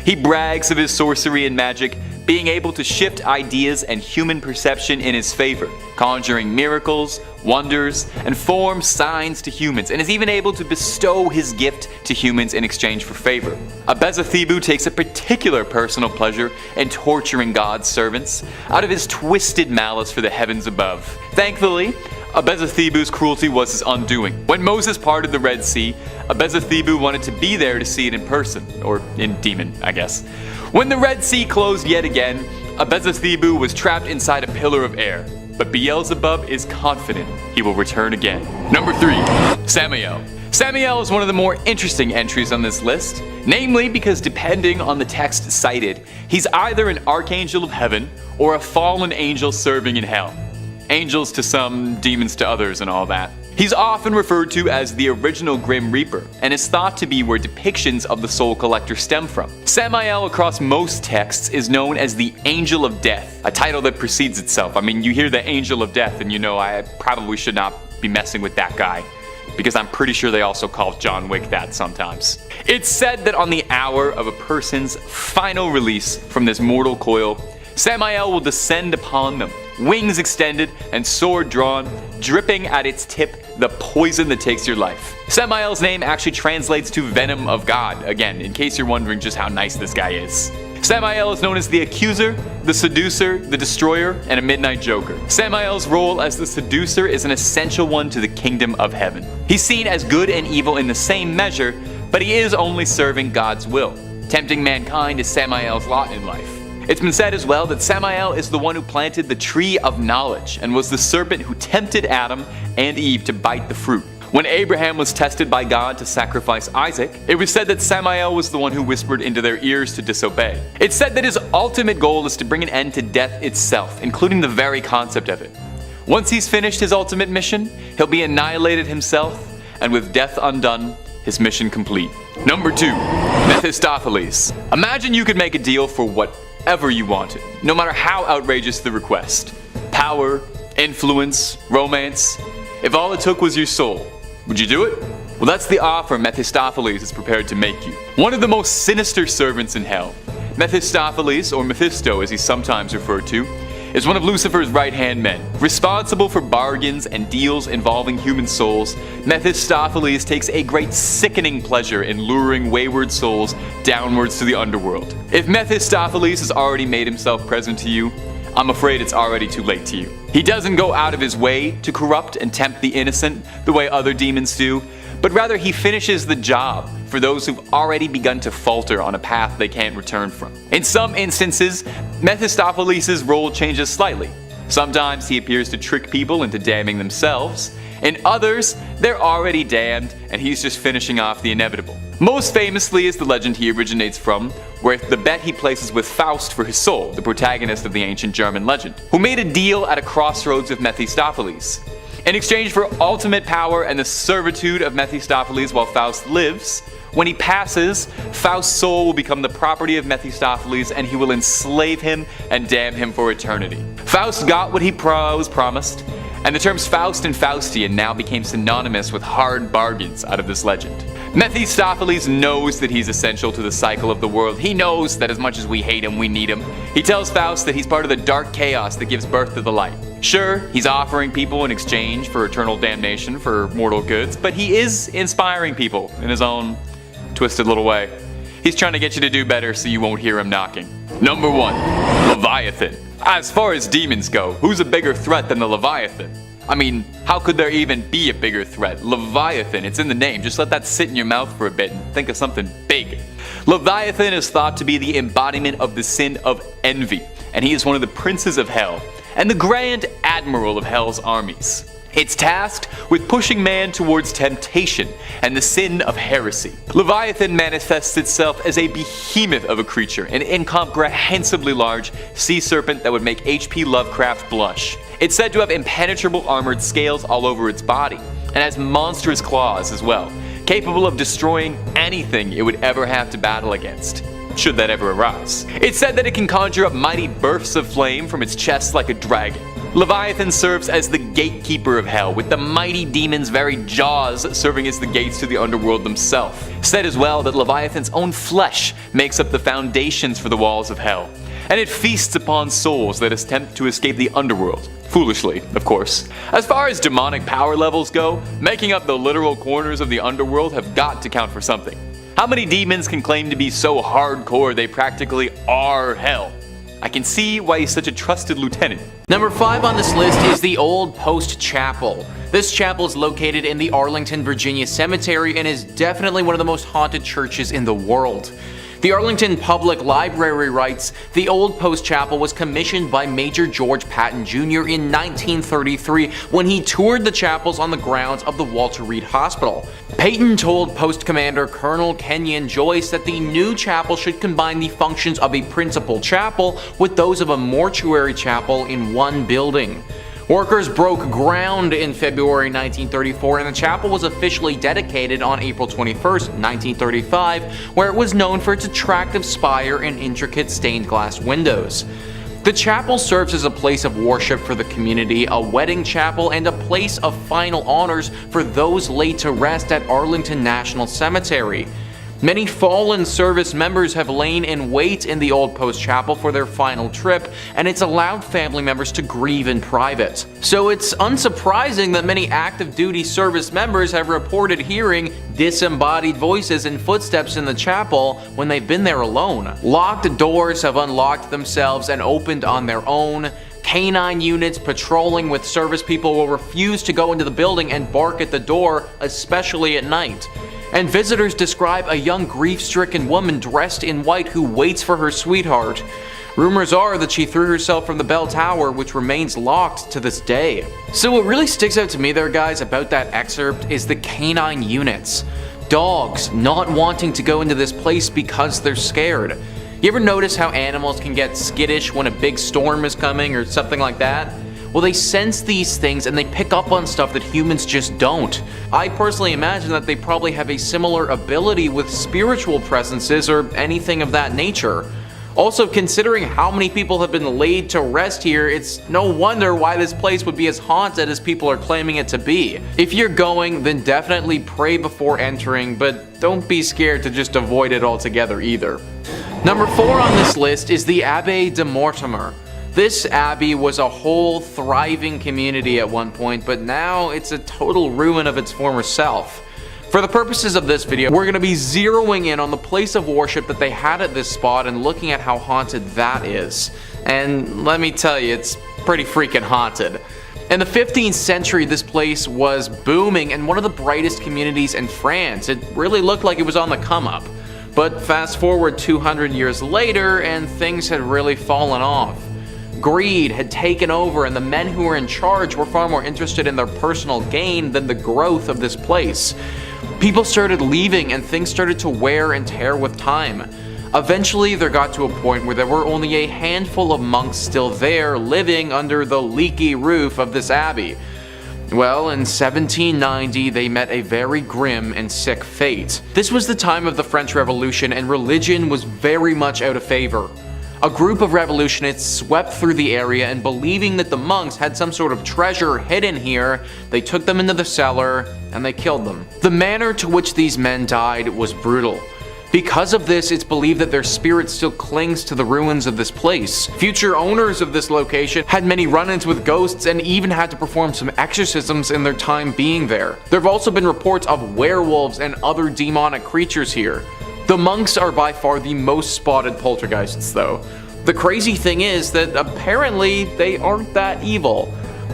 He brags of his sorcery and magic, being able to shift ideas and human perception in his favor, conjuring miracles, wonders, and form signs to humans, and is even able to bestow his gift to humans in exchange for favor. Beelzebub takes a particular personal pleasure in torturing God's servants out of his twisted malice for the heavens above. Thankfully, Beelzebub's cruelty was his undoing. When Moses parted the Red Sea, Beelzebub wanted to be there to see it in person, or in demon, I guess. When the Red Sea closed yet again, Beelzebub was trapped inside a pillar of air. But Beelzebub is confident he will return again. Number 3. Samael. Samael is one of the more interesting entries on this list, namely because depending on the text cited, he's either an archangel of heaven or a fallen angel serving in hell. angels to some, demons to others and all that. He's often referred to as the original Grim Reaper, and is thought to be where depictions of the Soul Collector stem from. Samael across most texts is known as the Angel of Death, a title that precedes itself. I mean, you hear the Angel of Death and you know I probably should not be messing with that guy, because I'm pretty sure they also call John Wick that sometimes. It's said that on the hour of a person's final release from this mortal coil, Samael will descend upon them, wings extended and sword drawn, dripping at its tip the poison that takes your life. Samael's name actually translates to Venom of God, again, in case you're wondering just how nice this guy is. Samael is known as the Accuser, the Seducer, the Destroyer, and a Midnight Joker. Samael's role as the Seducer is an essential one to the Kingdom of Heaven. He's seen as good and evil in the same measure, but he is only serving God's will. Tempting mankind is Samael's lot in life. It's been said as well that Samael is the one who planted the tree of knowledge and was the serpent who tempted Adam and Eve to bite the fruit. When Abraham was tested by God to sacrifice Isaac, it was said that Samael was the one who whispered into their ears to disobey. It's said that his ultimate goal is to bring an end to death itself, including the very concept of it. Once he's finished his ultimate mission, he'll be annihilated himself, and with death undone, his mission complete. Number 2. Mephistopheles. Imagine you could make a deal for whatever you wanted, no matter how outrageous the request. Power, influence, romance. If all it took was your soul, would you do it? Well, that's the offer Mephistopheles is prepared to make you. One of the most sinister servants in hell, Mephistopheles, or Mephisto as he's sometimes referred to, is one of Lucifer's right-hand men. Responsible for bargains and deals involving human souls, Mephistopheles takes a great sickening pleasure in luring wayward souls downwards to the underworld. If Mephistopheles has already made himself present to you, I'm afraid it's already too late to you. He doesn't go out of his way to corrupt and tempt the innocent the way other demons do, but rather he finishes the job for those who've already begun to falter on a path they can't return from. In some instances, Mephistopheles' role changes slightly. Sometimes he appears to trick people into damning themselves. In others, they're already damned and he's just finishing off the inevitable. Most famously is the legend he originates from, where the bet he places with Faust for his soul, the protagonist of the ancient German legend, who made a deal at a crossroads with Mephistopheles. In exchange for ultimate power and the servitude of Mephistopheles while Faust lives, when he passes, Faust's soul will become the property of Mephistopheles and he will enslave him and damn him for eternity. Faust got what he was promised, and the terms Faust and Faustian now became synonymous with hard bargains out of this legend. Mephistopheles knows that he's essential to the cycle of the world. He knows that as much as we hate him, we need him. He tells Faust that he's part of the dark chaos that gives birth to the light. Sure, he's offering people in exchange for eternal damnation for mortal goods, but he is inspiring people in his own twisted little way. He's trying to get you to do better so you won't hear him knocking. Number 1. Leviathan. As far as demons go, who's a bigger threat than the Leviathan? I mean, how could there even be a bigger threat? Leviathan, it's in the name. Just let that sit in your mouth for a bit and think of something big. Leviathan is thought to be the embodiment of the sin of envy, and he is one of the princes of hell and the grand admiral of hell's armies. It's tasked with pushing man towards temptation and the sin of heresy. Leviathan manifests itself as a behemoth of a creature, an incomprehensibly large sea serpent that would make H.P. Lovecraft blush. It's said to have impenetrable armored scales all over its body, and has monstrous claws as well, capable of destroying anything it would ever have to battle against, should that ever arise. It's said that it can conjure up mighty bursts of flame from its chest like a dragon. Leviathan serves as the gatekeeper of hell, with the mighty demon's very jaws serving as the gates to the underworld themselves. Said as well that Leviathan's own flesh makes up the foundations for the walls of hell, and it feasts upon souls that attempt to escape the underworld. Foolishly, of course. As far as demonic power levels go, making up the literal corners of the underworld have got to count for something. How many demons can claim to be so hardcore they practically are hell? I can see why he's such a trusted lieutenant. Number 5 on this list is the Old Post Chapel. This chapel is located in the Arlington, Virginia cemetery and is definitely one of the most haunted churches in the world. The Arlington Public Library writes, the Old Post Chapel was commissioned by Major George Patton Jr. in 1933 when he toured the chapels on the grounds of the Walter Reed Hospital. Patton told Post Commander Colonel Kenyon Joyce that the new chapel should combine the functions of a principal chapel with those of a mortuary chapel in one building. Workers broke ground in February 1934, and the chapel was officially dedicated on April 21st, 1935, where it was known for its attractive spire and intricate stained glass windows. The chapel serves as a place of worship for the community, a wedding chapel, and a place of final honors for those laid to rest at Arlington National Cemetery. Many fallen service members have lain in wait in the Old Post Chapel for their final trip, and it's allowed family members to grieve in private. So it's unsurprising that many active duty service members have reported hearing disembodied voices and footsteps in the chapel when they've been there alone. Locked doors have unlocked themselves and opened on their own. Canine units patrolling with service people will refuse to go into the building and bark at the door, especially at night. And visitors describe a young grief-stricken woman dressed in white who waits for her sweetheart. Rumors are that she threw herself from the bell tower, which remains locked to this day. So what really sticks out to me there, guys, about that excerpt is the canine units. Dogs not wanting to go into this place because they're scared. You ever notice how animals can get skittish when a big storm is coming or something like that? Well, they sense these things and they pick up on stuff that humans just don't. I personally imagine that they probably have a similar ability with spiritual presences or anything of that nature. Also, considering how many people have been laid to rest here, it's no wonder why this place would be as haunted as people are claiming it to be. If you're going, then definitely pray before entering, but don't be scared to just avoid it altogether either. Number 4 on this list is the Abbaye de Mortimer. This abbey was a whole thriving community at one point, but now it's a total ruin of its former self. For the purposes of this video, we're going to be zeroing in on the place of worship that they had at this spot and looking at how haunted that is. And let me tell you, it's pretty freaking haunted. In the 15th century, this place was booming and one of the brightest communities in France. It really looked like it was on the come up. But fast forward 200 years later, and things had really fallen off. Greed had taken over, and the men who were in charge were far more interested in their personal gain than the growth of this place. People started leaving, and things started to wear and tear with time. Eventually, there got to a point where there were only a handful of monks still there, living under the leaky roof of this abbey. Well, in 1790, they met a very grim and sick fate. This was the time of the French Revolution, and religion was very much out of favor. A group of revolutionists swept through the area, and believing that the monks had some sort of treasure hidden here, they took them into the cellar and they killed them. The manner to which these men died was brutal. Because of this, it's believed that their spirit still clings to the ruins of this place. Future owners of this location had many run-ins with ghosts and even had to perform some exorcisms in their time being there. There have also been reports of werewolves and other demonic creatures here. The monks are by far the most spotted poltergeists though. The crazy thing is that apparently they aren't that evil.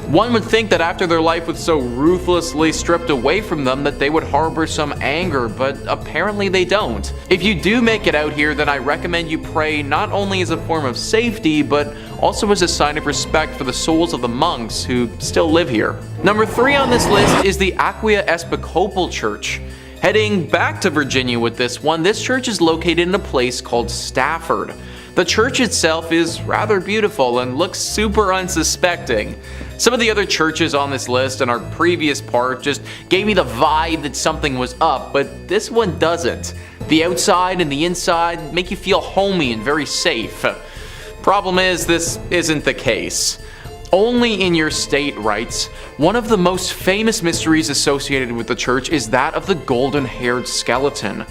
One would think that after their life was so ruthlessly stripped away from them that they would harbor some anger, but apparently they don't. If you do make it out here, then I recommend you pray not only as a form of safety, but also as a sign of respect for the souls of the monks who still live here. Number 3 on this list is the Aquia Episcopal Church. Heading back to Virginia with this one, this church is located in a place called Stafford. The church itself is rather beautiful and looks super unsuspecting. Some of the other churches on this list and our previous part just gave me the vibe that something was up, but this one doesn't. The outside and the inside make you feel homey and very safe. Problem is, this isn't the case. Only in your state writes, one of the most famous mysteries associated with the church is that of the golden-haired skeleton.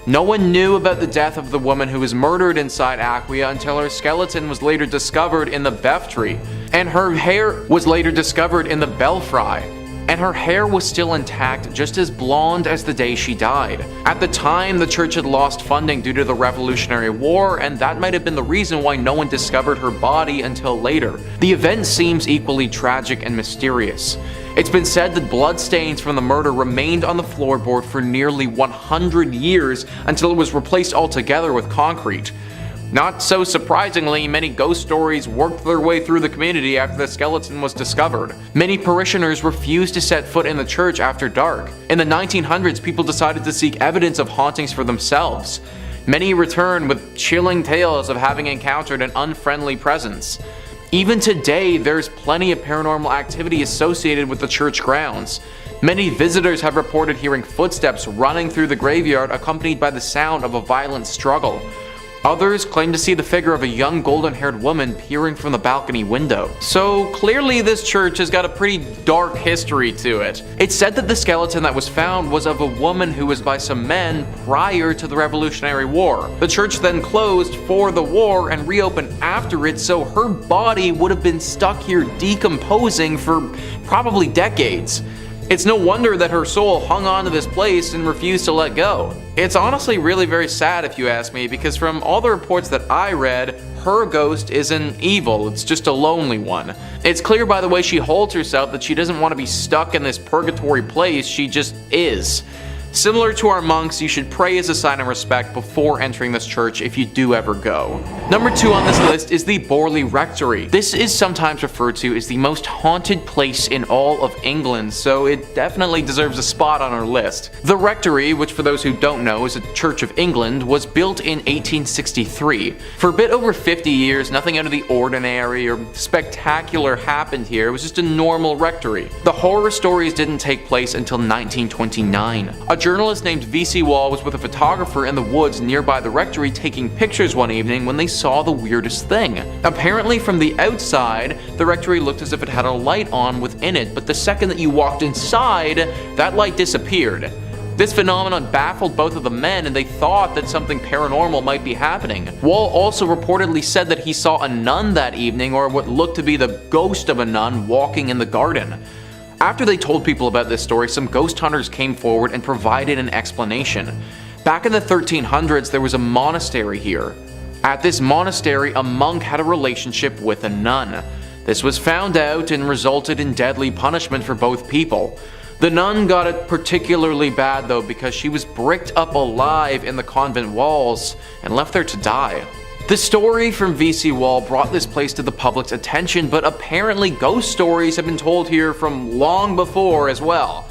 No one knew about the death of the woman who was murdered inside Aquia until her skeleton was later discovered in the beftrey, and her hair was later discovered in the belfry. And her hair was still intact, just as blonde as the day she died. At the time, the church had lost funding due to the Revolutionary War, and that might have been the reason why no one discovered her body until later. The event seems equally tragic and mysterious. It's been said that bloodstains from the murder remained on the floorboard for nearly 100 years until it was replaced altogether with concrete. Not so surprisingly, many ghost stories worked their way through the community after the skeleton was discovered. Many parishioners refused to set foot in the church after dark. In the 1900s, people decided to seek evidence of hauntings for themselves. Many returned with chilling tales of having encountered an unfriendly presence. Even today, there's plenty of paranormal activity associated with the church grounds. Many visitors have reported hearing footsteps running through the graveyard accompanied by the sound of a violent struggle. Others claim to see the figure of a young golden-haired woman peering from the balcony window. So clearly this church has got a pretty dark history to it. It's said that the skeleton that was found was of a woman who was by some men prior to the Revolutionary War. The church then closed for the war and reopened after it, so her body would have been stuck here decomposing for probably decades. It's no wonder that her soul hung on to this place and refused to let go. It's honestly really very sad if you ask me, because from all the reports that I read, her ghost isn't evil, it's just a lonely one. It's clear by the way she holds herself that she doesn't want to be stuck in this purgatory place, she just is. Similar to our monks, you should pray as a sign of respect before entering this church if you do ever go. Number 2 on this list is the Borley Rectory. This is sometimes referred to as the most haunted place in all of England, so it definitely deserves a spot on our list. The Rectory, which for those who don't know is a Church of England, was built in 1863. For a bit over 50 years, nothing out of the ordinary or spectacular happened here. It was just a normal rectory. The horror stories didn't take place until 1929. A journalist named V.C. Wall was with a photographer in the woods nearby the rectory taking pictures one evening when they saw the weirdest thing. Apparently from the outside, the rectory looked as if it had a light on within it, but the second that you walked inside, that light disappeared. This phenomenon baffled both of the men, and they thought that something paranormal might be happening. Wall also reportedly said that he saw a nun that evening, or what looked to be the ghost of a nun, walking in the garden. After they told people about this story, some ghost hunters came forward and provided an explanation. Back in the 1300s, there was a monastery here. At this monastery, a monk had a relationship with a nun. This was found out and resulted in deadly punishment for both people. The nun got it particularly bad though, because she was bricked up alive in the convent walls and left there to die. The story from V.C. Wall brought this place to the public's attention, but apparently ghost stories have been told here from long before as well.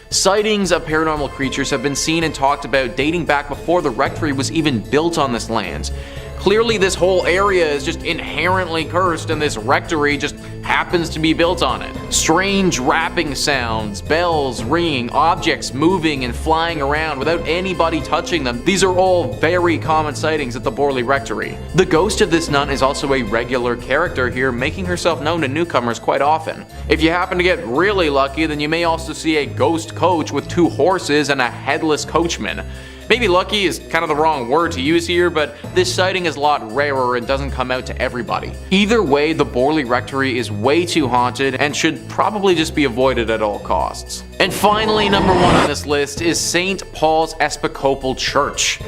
Sightings of paranormal creatures have been seen and talked about dating back before the rectory was even built on this land. Clearly this whole area is just inherently cursed, and this rectory just happens to be built on it. Strange rapping sounds, bells ringing, objects moving and flying around without anybody touching them. These are all very common sightings at the Borley Rectory. The ghost of this nun is also a regular character here, making herself known to newcomers quite often. If you happen to get really lucky, then you may also see a ghost coach with 2 horses and a headless coachman. Maybe lucky is kind of the wrong word to use here, but this sighting is a lot rarer and doesn't come out to everybody. Either way, the Borley Rectory is way too haunted and should probably just be avoided at all costs. And finally, number 1 on this list is St. Paul's Episcopal Church.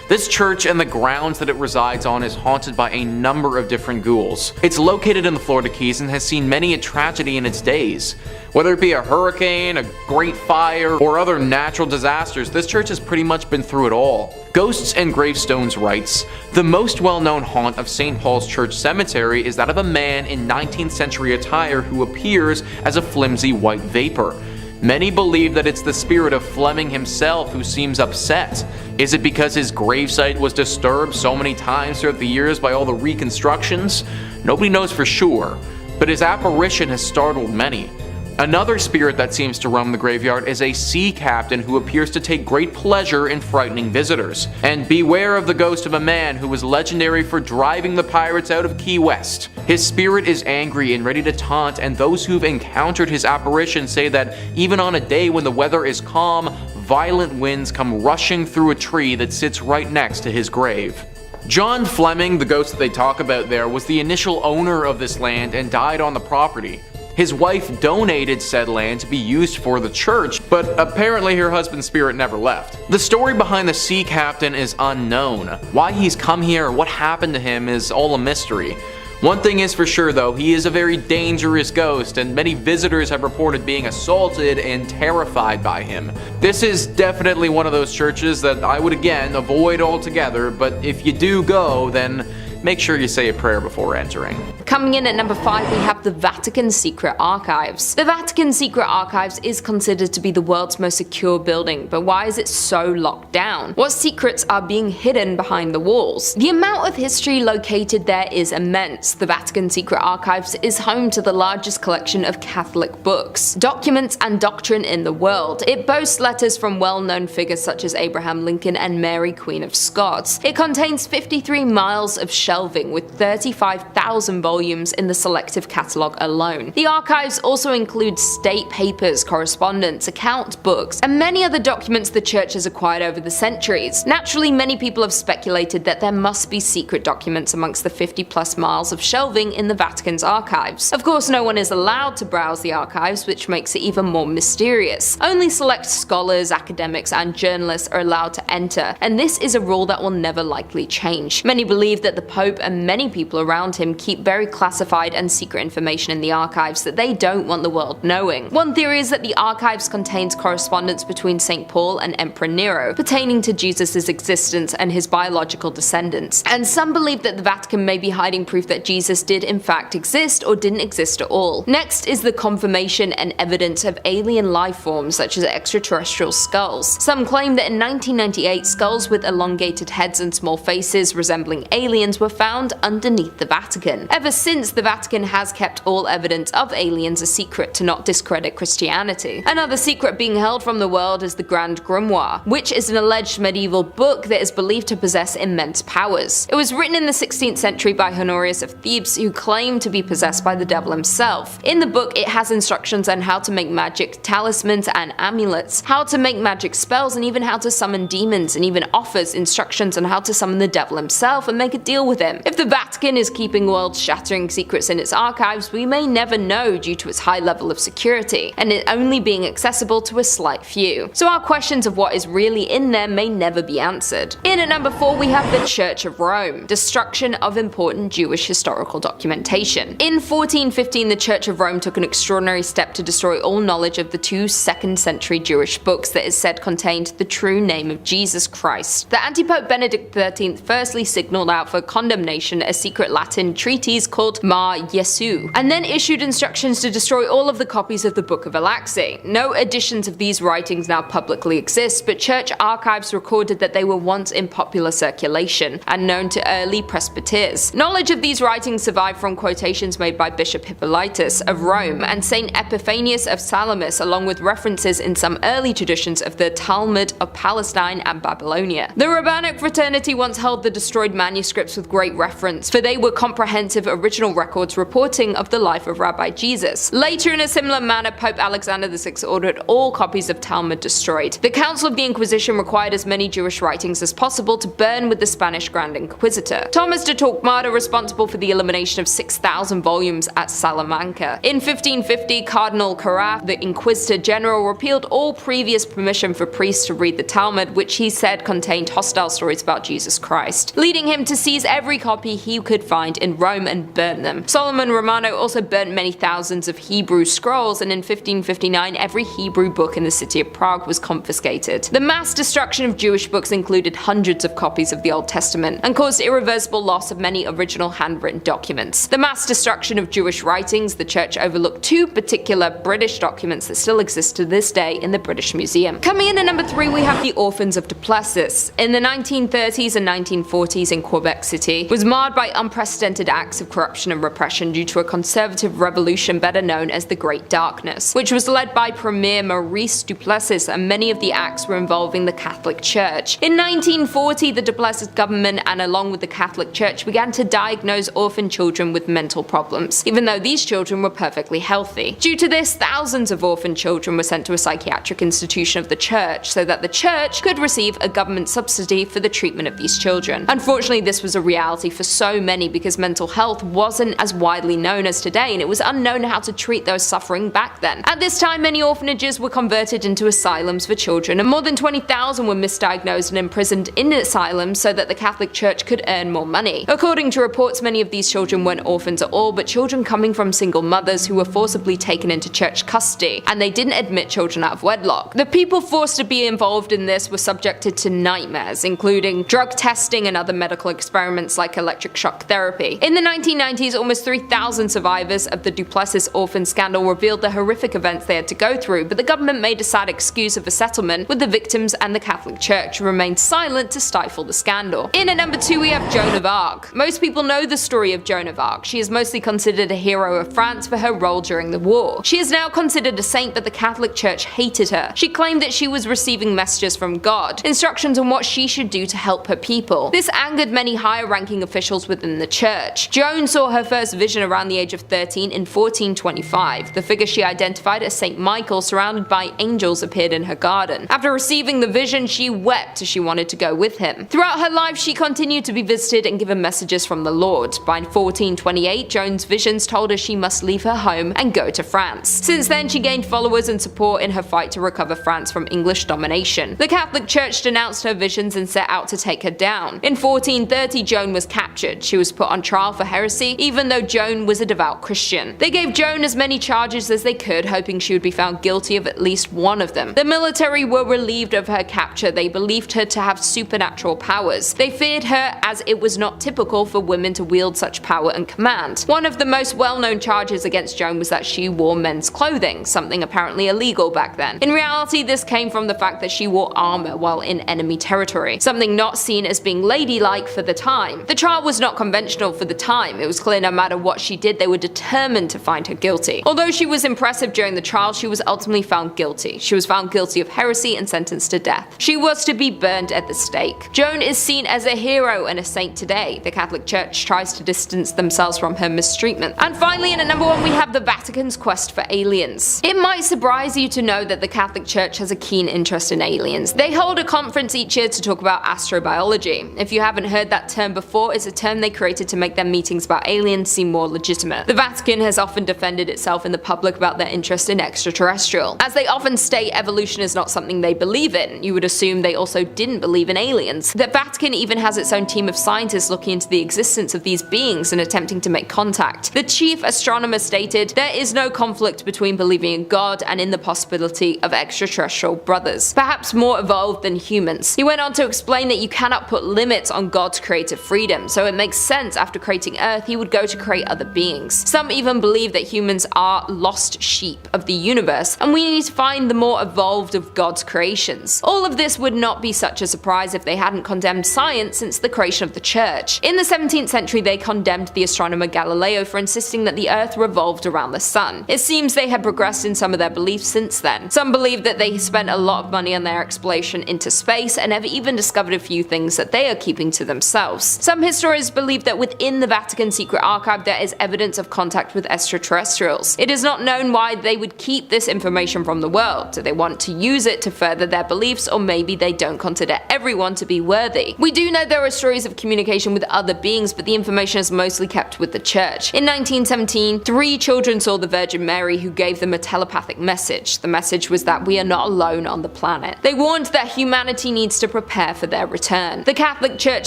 This church and the grounds that it resides on is haunted by a number of different ghouls. It's located in the Florida Keys and has seen many a tragedy in its days. Whether it be a hurricane, a great fire, or other natural disasters, this church has pretty much been through it all. Ghosts and Gravestones writes, "The most well-known haunt of St. Paul's Church Cemetery is that of a man in 19th century attire who appears as a flimsy white vapor. Many believe that it's the spirit of Fleming himself who seems upset. Is it because his gravesite was disturbed so many times throughout the years by all the reconstructions? Nobody knows for sure, but his apparition has startled many. Another spirit that seems to roam the graveyard is a sea captain who appears to take great pleasure in frightening visitors. And beware of the ghost of a man who was legendary for driving the pirates out of Key West. His spirit is angry and ready to taunt, and those who've encountered his apparition say that even on a day when the weather is calm, violent winds come rushing through a tree that sits right next to his grave." John Fleming, the ghost that they talk about there, was the initial owner of this land and died on the property. His wife donated said land to be used for the church, but apparently her husband's spirit never left. The story behind the sea captain is unknown. Why he's come here or what happened to him is all a mystery. One thing is for sure though, he is a very dangerous ghost, and many visitors have reported being assaulted and terrified by him. This is definitely one of those churches that I would again avoid altogether, but if you do go, then make sure you say a prayer before entering. Coming in at number 5, we have the Vatican Secret Archives. The Vatican Secret Archives is considered to be the world's most secure building, but why is it so locked down? What secrets are being hidden behind the walls? The amount of history located there is immense. The Vatican Secret Archives is home to the largest collection of Catholic books, documents, and doctrine in the world. It boasts letters from well-known figures such as Abraham Lincoln and Mary, Queen of Scots. It contains 53 miles of shelving with 35,000 volumes in the selective catalogue alone. The archives also include state papers, correspondence, account books, and many other documents the church has acquired over the centuries. Naturally, many people have speculated that there must be secret documents amongst the 50+ miles of shelving in the Vatican's archives. Of course, no one is allowed to browse the archives, which makes it even more mysterious. Only select scholars, academics, and journalists are allowed to enter, and this is a rule that will never likely change. Many believe that the Pope and many people around him keep very classified and secret information in the archives that they don't want the world knowing. One theory is that the archives contains correspondence between St. Paul and Emperor Nero pertaining to Jesus' existence and his biological descendants, and some believe that the Vatican may be hiding proof that Jesus did in fact exist or didn't exist at all. Next is the confirmation and evidence of alien life forms such as extraterrestrial skulls. Some claim that in 1998 skulls with elongated heads and small faces resembling aliens were found underneath the Vatican. Ever since, the Vatican has kept all evidence of aliens a secret to not discredit Christianity. Another secret being held from the world is the Grand Grimoire, which is an alleged medieval book that is believed to possess immense powers. It was written in the 16th century by Honorius of Thebes, who claimed to be possessed by the devil himself. In the book, it has instructions on how to make magic talismans and amulets, how to make magic spells, and even how to summon demons, and even offers instructions on how to summon the devil himself and make a deal with him. If the Vatican is keeping world-shattering secrets in its archives, we may never know due to its high level of security, and it only being accessible to a slight few. So our questions of what is really in there may never be answered. In at number 4, we have the Church of Rome, destruction of important Jewish historical documentation. In 1415, the Church of Rome took an extraordinary step to destroy all knowledge of the two 2nd century Jewish books that is said contained the true name of Jesus Christ. The Antipope Benedict XIII firstly signaled out for condemnation a secret Latin treatise called Mar Jesu, and then issued instructions to destroy all of the copies of the Book of Alexei. No editions of these writings now publicly exist, but church archives recorded that they were once in popular circulation and known to early presbyters. Knowledge of these writings survived from quotations made by Bishop Hippolytus of Rome and Saint Epiphanius of Salamis, along with references in some early traditions of the Talmud of Palestine and Babylonia. The rabbinic fraternity once held the destroyed manuscripts with great reference, for they were comprehensive original records reporting of the life of Rabbi Jesus. Later, in a similar manner, Pope Alexander VI ordered all copies of Talmud destroyed. The Council of the Inquisition required as many Jewish writings as possible to burn with the Spanish Grand Inquisitor. Thomas de Torquemada, responsible for the elimination of 6,000 volumes at Salamanca. In 1550, Cardinal Carafe, the Inquisitor General, repealed all previous permission for priests to read the Talmud, which he said contained hostile stories about Jesus Christ, leading him to seize every copy he could find in Rome and burn them. Solomon Romano also burnt many thousands of Hebrew scrolls, and in 1559 every Hebrew book in the city of Prague was confiscated. The mass destruction of Jewish books included hundreds of copies of the Old Testament and caused irreversible loss of many original handwritten documents. The mass destruction of Jewish writings, the church overlooked 2 particular British documents that still exist to this day in the British Museum. Coming in at number 3, we have the Orphans of Duplessis. In the 1930s and 1940s in Quebec City was marred by unprecedented acts of corruption and repression due to a conservative revolution better known as the Great Darkness, which was led by Premier Maurice Duplessis, and many of the acts were involving the Catholic Church. In 1940, the Duplessis government and along with the Catholic Church began to diagnose orphan children with mental problems, even though these children were perfectly healthy. Due to this, thousands of orphan children were sent to a psychiatric institution of the church so that the church could receive a government subsidy for the treatment of these children. Unfortunately, this was a reality for so many because mental health wasn't as widely known as today, and it was unknown how to treat those suffering back then. At this time, many orphanages were converted into asylums for children, and more than 20,000 were misdiagnosed and imprisoned in asylums so that the Catholic Church could earn more money. According to reports, many of these children weren't orphans at all, but children coming from single mothers who were forcibly taken into church custody, and they didn't admit children out of wedlock. The people forced to be involved in this were subjected to nightmares, including drug testing and other medical experiments treatments like electric shock therapy. In the 1990s, almost 3,000 survivors of the Duplessis orphan scandal revealed the horrific events they had to go through, but the government made a sad excuse of a settlement with the victims, and the Catholic Church remained silent to stifle the scandal. In at number 2 we have Joan of Arc. Most people know the story of Joan of Arc. She is mostly considered a hero of France for her role during the war. She is now considered a saint, but the Catholic Church hated her. She claimed that she was receiving messages from God, instructions on what she should do to help her people. This angered many higher ranking officials within the church. Joan saw her first vision around the age of 13 in 1425. The figure she identified as Saint Michael, surrounded by angels, appeared in her garden. After receiving the vision, she wept as she wanted to go with him. Throughout her life, she continued to be visited and given messages from the Lord. By 1428, Joan's visions told her she must leave her home and go to France. Since then, she gained followers and support in her fight to recover France from English domination. The Catholic Church denounced her visions and set out to take her down. In 1430, Joan was captured. She was put on trial for heresy, even though Joan was a devout Christian. They gave Joan as many charges as they could, hoping she would be found guilty of at least one of them. The military were relieved of her capture. They believed her to have supernatural powers. They feared her as it was not typical for women to wield such power and command. One of the most well-known charges against Joan was that she wore men's clothing, something apparently illegal back then. In reality, this came from the fact that she wore armor while in enemy territory, something not seen as being ladylike for the time. The trial was not conventional for the time. It was clear no matter what she did, they were determined to find her guilty. Although she was impressive during the trial, she was ultimately found guilty. She was found guilty of heresy and sentenced to death. She was to be burned at the stake. Joan is seen as a hero and a saint today. The Catholic Church tries to distance themselves from her mistreatment. And finally, in at number 1 we have the Vatican's quest for aliens. It might surprise you to know that the Catholic Church has a keen interest in aliens. They hold a conference each year to talk about astrobiology. If you haven't heard that term before, it's a term they created to make their meetings about aliens seem more legitimate. The Vatican has often defended itself in the public about their interest in extraterrestrial. As they often state, evolution is not something they believe in. You would assume they also didn't believe in aliens. The Vatican even has its own team of scientists looking into the existence of these beings and attempting to make contact. The chief astronomer stated, "There is no conflict between believing in God and in the possibility of extraterrestrial brothers, perhaps more evolved than humans." He went on to explain that you cannot put limits on God's creative freedom, so it makes sense after creating Earth he would go to create other beings. Some even believe that humans are lost sheep of the universe, and we need to find the more evolved of God's creations. All of this would not be such a surprise if they hadn't condemned science since the creation of the church. In the 17th century, they condemned the astronomer Galileo for insisting that the Earth revolved around the sun. It seems they had progressed in some of their beliefs since then. Some believe that they spent a lot of money on their exploration into space and have even discovered a few things that they are keeping to themselves. Some historians believe that within the Vatican secret archive there is evidence of contact with extraterrestrials. It is not known why they would keep this information from the world. Do they want to use it to further their beliefs, or maybe they don't consider everyone to be worthy? We do know there are stories of communication with other beings, but the information is mostly kept with the church. In 1917, 3 children saw the Virgin Mary, who gave them a telepathic message. The message was that we are not alone on the planet. They warned that humanity needs to prepare for their return. The Catholic Church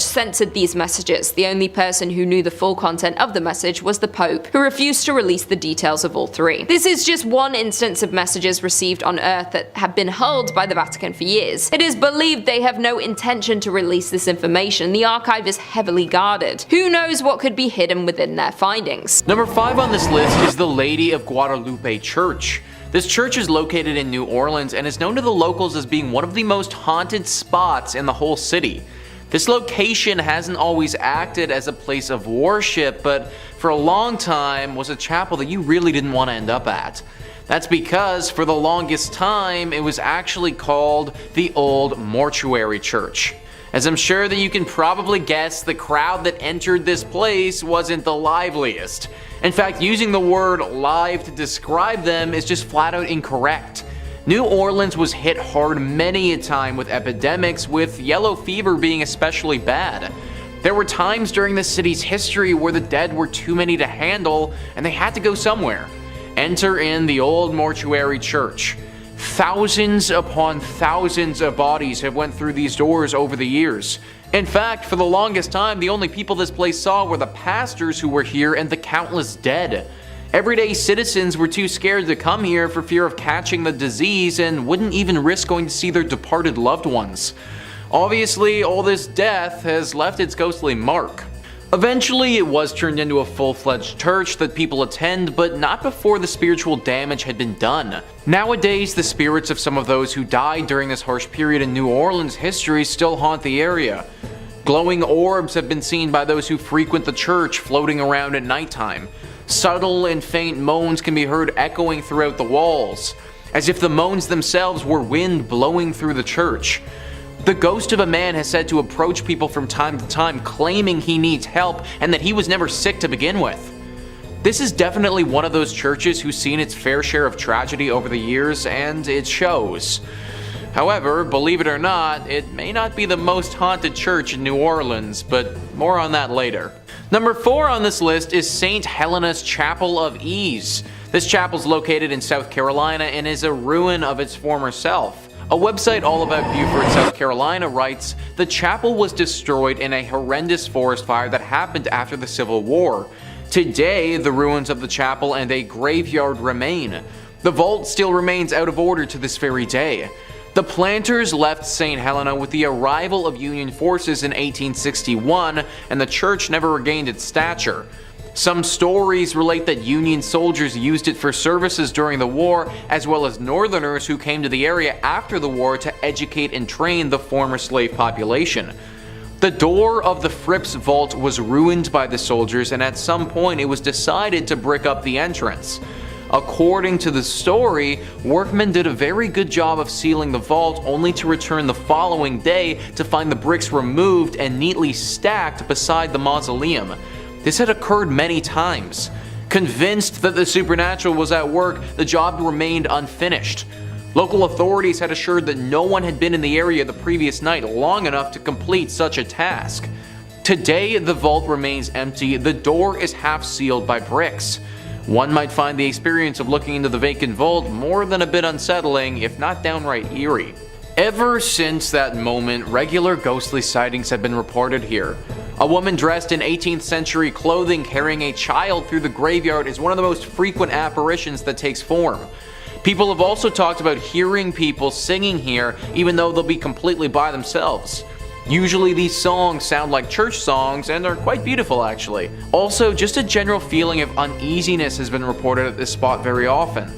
censored these messages. The only person who knew the full content of the message was the Pope, who refused to release the details of all 3. This is just one instance of messages received on Earth that have been held by the Vatican for years. It is believed they have no intention to release this information. The archive is heavily guarded. Who knows what could be hidden within their findings? Number 5 on this list is the Lady of Guadalupe Church. This church is located in New Orleans and is known to the locals as being one of the most haunted spots in the whole city. This location hasn't always acted as a place of worship, but for a long time was a chapel that you really didn't want to end up at. That's because for the longest time it was actually called the Old Mortuary Church. As I'm sure that you can probably guess, the crowd that entered this place wasn't the liveliest. In fact, using the word live to describe them is just flat out incorrect. New Orleans was hit hard many a time with epidemics, with yellow fever being especially bad. There were times during the city's history where the dead were too many to handle and they had to go somewhere. Enter in the Old Mortuary Church. Thousands upon thousands of bodies have went through these doors over the years. In fact, for the longest time, the only people this place saw were the pastors who were here and the countless dead. Everyday citizens were too scared to come here for fear of catching the disease and wouldn't even risk going to see their departed loved ones. Obviously, all this death has left its ghostly mark. Eventually, it was turned into a full-fledged church that people attend, but not before the spiritual damage had been done. Nowadays, the spirits of some of those who died during this harsh period in New Orleans history still haunt the area. Glowing orbs have been seen by those who frequent the church, floating around at nighttime. Subtle and faint moans can be heard echoing throughout the walls, as if the moans themselves were wind blowing through the church. The ghost of a man has said to approach people from time to time, claiming he needs help and that he was never sick to begin with. This is definitely one of those churches who's seen its fair share of tragedy over the years, and it shows. However, believe it or not, it may not be the most haunted church in New Orleans, but more on that later. Number 4 on this list is St. Helena's Chapel of Ease. This chapel is located in South Carolina and is a ruin of its former self. A website all about Beaufort, South Carolina writes, "The chapel was destroyed in a horrendous forest fire that happened after the Civil War. Today, the ruins of the chapel and a graveyard remain. The vault still remains out of order to this very day. The planters left St. Helena with the arrival of Union forces in 1861, and the church never regained its stature. Some stories relate that Union soldiers used it for services during the war, as well as Northerners who came to the area after the war to educate and train the former slave population. The door of the Fripp's vault was ruined by the soldiers, and at some point it was decided to brick up the entrance. According to the story, workmen did a very good job of sealing the vault, only to return the following day to find the bricks removed and neatly stacked beside the mausoleum. This had occurred many times. Convinced that the supernatural was at work, the job remained unfinished. Local authorities had assured that no one had been in the area the previous night long enough to complete such a task. Today, the vault remains empty. The door is half sealed by bricks. One might find the experience of looking into the vacant vault more than a bit unsettling, if not downright eerie. Ever since that moment, regular ghostly sightings have been reported here. A woman dressed in 18th century clothing carrying a child through the graveyard is one of the most frequent apparitions that takes form. People have also talked about hearing people singing here even though they'll be completely by themselves. Usually these songs sound like church songs and are quite beautiful actually. Also, just a general feeling of uneasiness has been reported at this spot very often.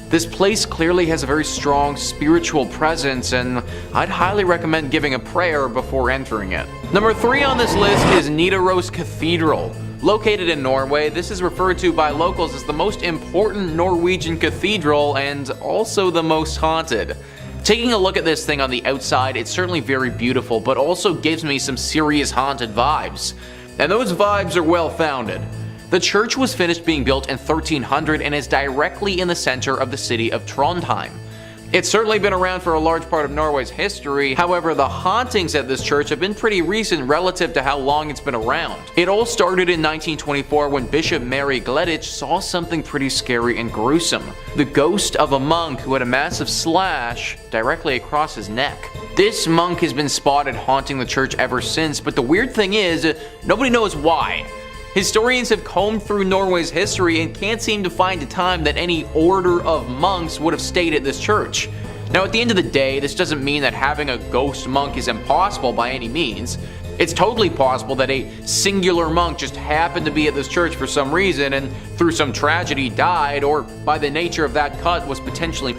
This place clearly has a very strong spiritual presence, and I'd highly recommend giving a prayer before entering it. Number 3 on this list is Nidaros Cathedral. Located in Norway, this is referred to by locals as the most important Norwegian cathedral and also the most haunted. Taking a look at this thing on the outside, it's certainly very beautiful, but also gives me some serious haunted vibes. And those vibes are well founded. The church was finished being built in 1300 and is directly in the center of the city of Trondheim. It's certainly been around for a large part of Norway's history, however the hauntings at this church have been pretty recent relative to how long it's been around. It all started in 1924 when Bishop Mary Gleditsch saw something pretty scary and gruesome. The ghost of a monk who had a massive slash directly across his neck. This monk has been spotted haunting the church ever since, but the weird thing is, nobody knows why. Historians have combed through Norway's history and can't seem to find a time that any order of monks would have stayed at this church. Now at the end of the day, this doesn't mean that having a ghost monk is impossible by any means. It's totally possible that a singular monk just happened to be at this church for some reason and through some tragedy died, or by the nature of that cut was potentially...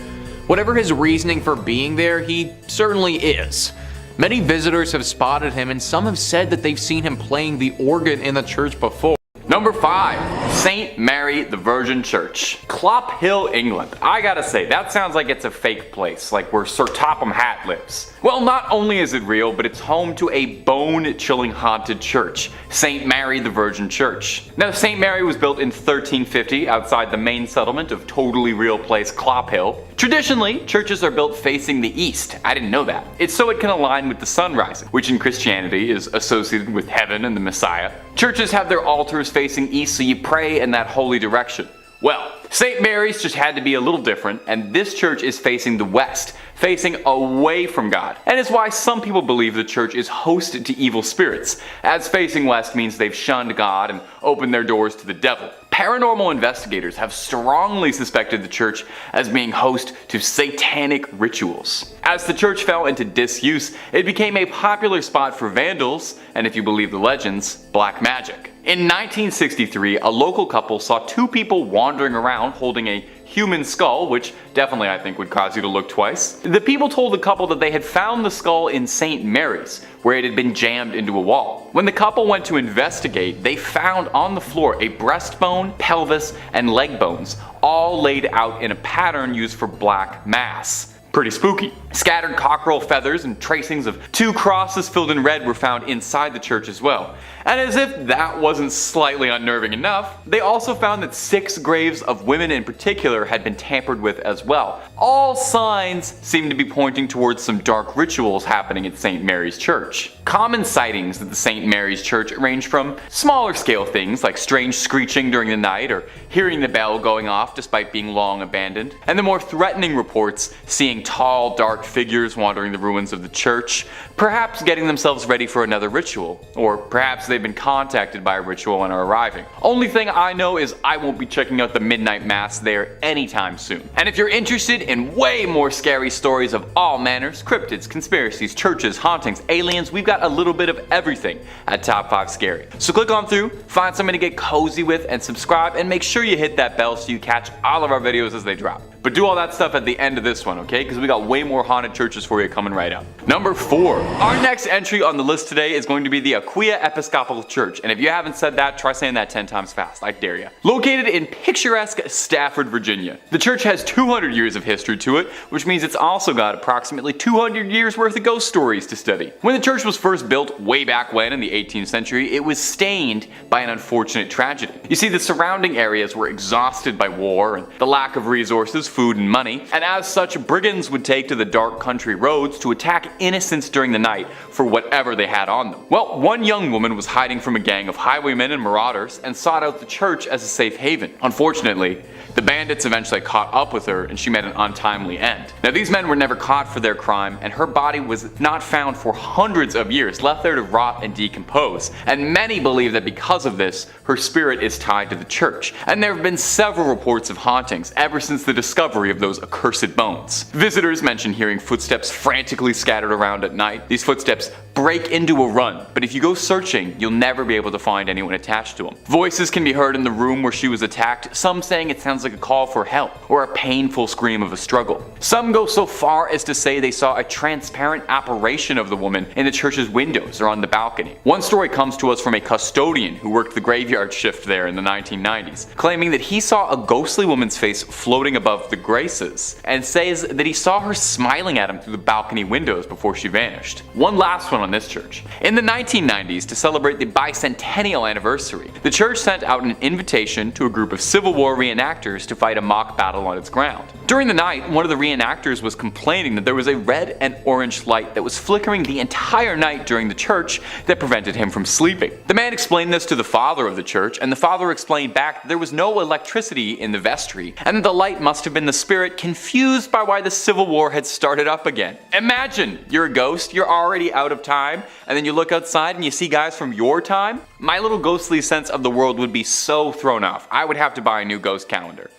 Whatever his reasoning for being there, he certainly is. Many visitors have spotted him, and some have said that they've seen him playing the organ in the church before. Number 5. St. Mary the Virgin Church. Clop Hill, England. I gotta say, that sounds like it's a fake place, like where Sir Topham Hatt lives. Well, not only is it real, but it's home to a bone-chilling haunted church, St. Mary the Virgin Church. Now, St. Mary was built in 1350 outside the main settlement of totally real place Clop Hill. Traditionally, churches are built facing the east. I didn't know that. It's so it can align with the sun rising, which in Christianity is associated with heaven and the Messiah. Churches have their altars facing east, so you pray in that holy direction. Well, St. Mary's just had to be a little different, and this church is facing the west, facing away from God. And it's why some people believe the church is hosted to evil spirits, as facing west means they've shunned God and opened their doors to the devil. Paranormal investigators have strongly suspected the church as being host to satanic rituals. As the church fell into disuse, it became a popular spot for vandals, and if you believe the legends, black magic. In 1963, a local couple saw two people wandering around holding a human skull, which definitely I think would cause you to look twice. The people told the couple that they had found the skull in St. Mary's, where it had been jammed into a wall. When the couple went to investigate, they found on the floor a breastbone, pelvis, and leg bones, all laid out in a pattern used for black mass. Pretty spooky. Scattered cockerel feathers and tracings of two crosses filled in red were found inside the church as well. And as if that wasn't slightly unnerving enough, they also found that 6 graves of women in particular had been tampered with as well. All signs seem to be pointing towards some dark rituals happening at St. Mary's Church. Common sightings at the St. Mary's Church range from smaller scale things like strange screeching during the night or hearing the bell going off despite being long abandoned, and the more threatening reports seeing tall, dark figures wandering the ruins of the church, perhaps getting themselves ready for another ritual, or perhaps they've been contacted by a ritual and are arriving. Only thing I know is I won't be checking out the midnight mass there anytime soon. And if you're interested in way more scary stories of all manners, cryptids, conspiracies, churches, hauntings, aliens, we've got a little bit of everything at Top 5 Scary. So click on through, find something to get cozy with, and subscribe, and make sure you hit that bell so you catch all of our videos as they drop. But do all that stuff at the end of this one, okay? Because we got way more haunted churches for you coming right up. Number 4. Our next entry on the list today is going to be the Aquia Episcopal Church. And if you haven't said that, try saying that 10 times fast. I dare you. Located in picturesque Stafford, Virginia. The church has 200 years of history to it, which means it's also got approximately 200 years worth of ghost stories to study. When the church was first built way back when in the 18th century, it was stained by an unfortunate tragedy. You see, the surrounding areas were exhausted by war and the lack of resources, food, and money, and as such, brigands would take to the dark country roads to attack innocents during the night for whatever they had on them. Well, one young woman was hiding from a gang of highwaymen and marauders and sought out the church as a safe haven. Unfortunately, the bandits eventually caught up with her and she met an untimely end. Now, these men were never caught for their crime, and her body was not found for hundreds of years, left there to rot and decompose. And many believe that because of this, her spirit is tied to the church. And there have been several reports of hauntings ever since the discovery of those accursed bones. Visitors mention hearing footsteps frantically scattered around at night. These footsteps break into a run, but if you go searching, you'll never be able to find anyone attached to them. Voices can be heard in the room where she was attacked, some saying it sounds like a call for help or a painful scream of a struggle. Some go so far as to say they saw a transparent apparition of the woman in the church's windows or on the balcony. One story comes to us from a custodian who worked the graveyard shift there in the 1990s, claiming that he saw a ghostly woman's face floating above the graces, and says that he saw her smiling at him through the balcony windows before she vanished. One last one on this church. In the 1990s, to celebrate the bicentennial anniversary, the church sent out an invitation to a group of Civil War reenactors to fight a mock battle on its ground. During the night, one of the reenactors was complaining that there was a red and orange light that was flickering the entire night during the church that prevented him from sleeping. The man explained this to the father of the church, and the father explained back that there was no electricity in the vestry, and that the light must have been the spirit confused by why the Civil War had started up again. Imagine, you're a ghost, you're already out of time, and then you look outside and you see guys from your time? My little ghostly sense of the world would be so thrown off. I would have to buy a new ghost calendar.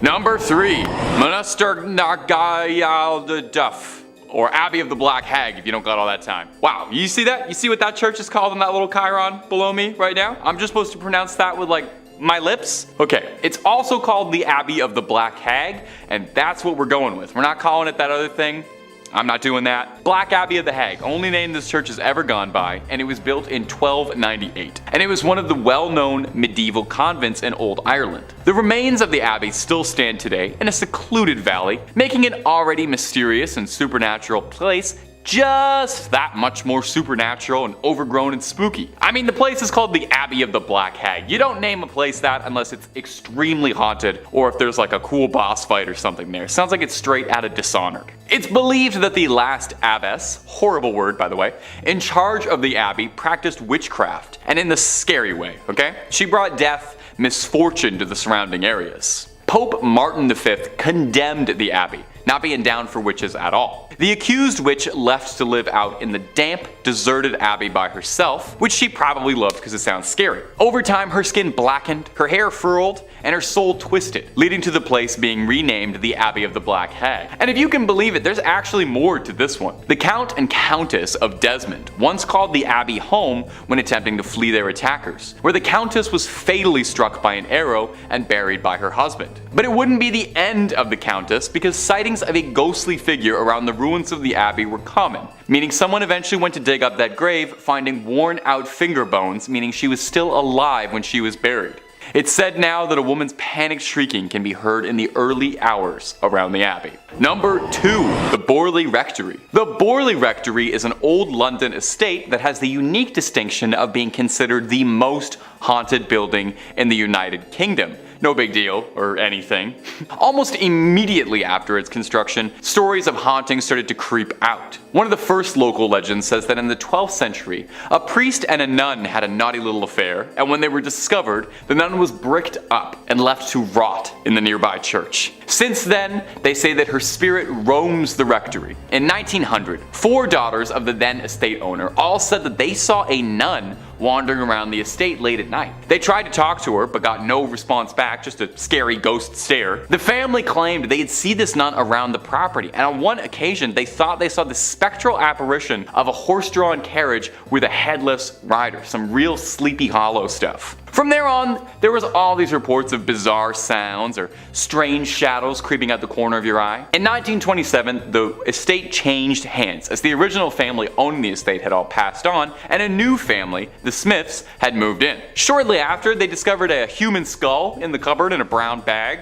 Number 3. Monaster Nagayal Duff, or Abbey of the Black Hag if you don't got all that time. Wow, you see that? You see what that church is called in that little chyron below me right now? I'm just supposed to pronounce that with my lips? Okay, it's also called the Abbey of the Black Hag, and that's what we're going with. We're not calling it that other thing. I'm not doing that. Black Abbey of the Hag, only name this church has ever gone by, and it was built in 1298. And it was one of the well-known medieval convents in Old Ireland. The remains of the abbey still stand today in a secluded valley, making it already mysterious and supernatural place just that much more supernatural and overgrown and spooky. I mean, the place is called the Abbey of the Black Hag. You don't name a place that unless it's extremely haunted or if there's like a cool boss fight or something there. Sounds like it's straight out of Dishonored. It's believed that the last abbess, horrible word by the way, in charge of the abbey practiced witchcraft, and in the scary way, okay? She brought death, misfortune to the surrounding areas. Pope Martin V condemned the abbey. not being down for witches at all. The accused witch left to live out in the damp, deserted abbey by herself, which she probably loved because it sounds scary. Over time, her skin blackened, her hair furled, and her soul twisted, leading to the place being renamed the Abbey of the Black Hag. And if you can believe it, there's actually more to this one. The Count and Countess of Desmond once called the abbey home when attempting to flee their attackers, where the Countess was fatally struck by an arrow and buried by her husband. But it wouldn't be the end of the Countess, because sightings of a ghostly figure around the ruins of the abbey were common, meaning someone eventually went to dig up that grave, finding worn out finger bones, meaning she was still alive when she was buried. It's said now that a woman's panicked shrieking can be heard in the early hours around the abbey. Number 2. The Borley Rectory. The Borley Rectory is an old London estate that has the unique distinction of being considered the most haunted building in the United Kingdom. No big deal, or anything. Almost immediately after its construction, stories of hauntings started to creep out. One of the first local legends says that in the 12th century, a priest and a nun had a naughty little affair, and when they were discovered, the nun was bricked up and left to rot in the nearby church. Since then, they say that her spirit roams the rectory. In 1900, 4 daughters of the then estate owner all said that they saw a nun wandering around the estate late at night. They tried to talk to her but got no response back, just a scary ghost stare. The family claimed they'd see this nun around the property, and on one occasion they thought they saw the spectral apparition of a horse-drawn carriage with a headless rider. Some real Sleepy Hollow stuff. From there on, there was all these reports of bizarre sounds or strange shadows creeping out the corner of your eye. In 1927, the estate changed hands as the original family owning the estate had all passed on, and a new family, the Smiths, had moved in. Shortly after, they discovered a human skull in the cupboard in a brown bag.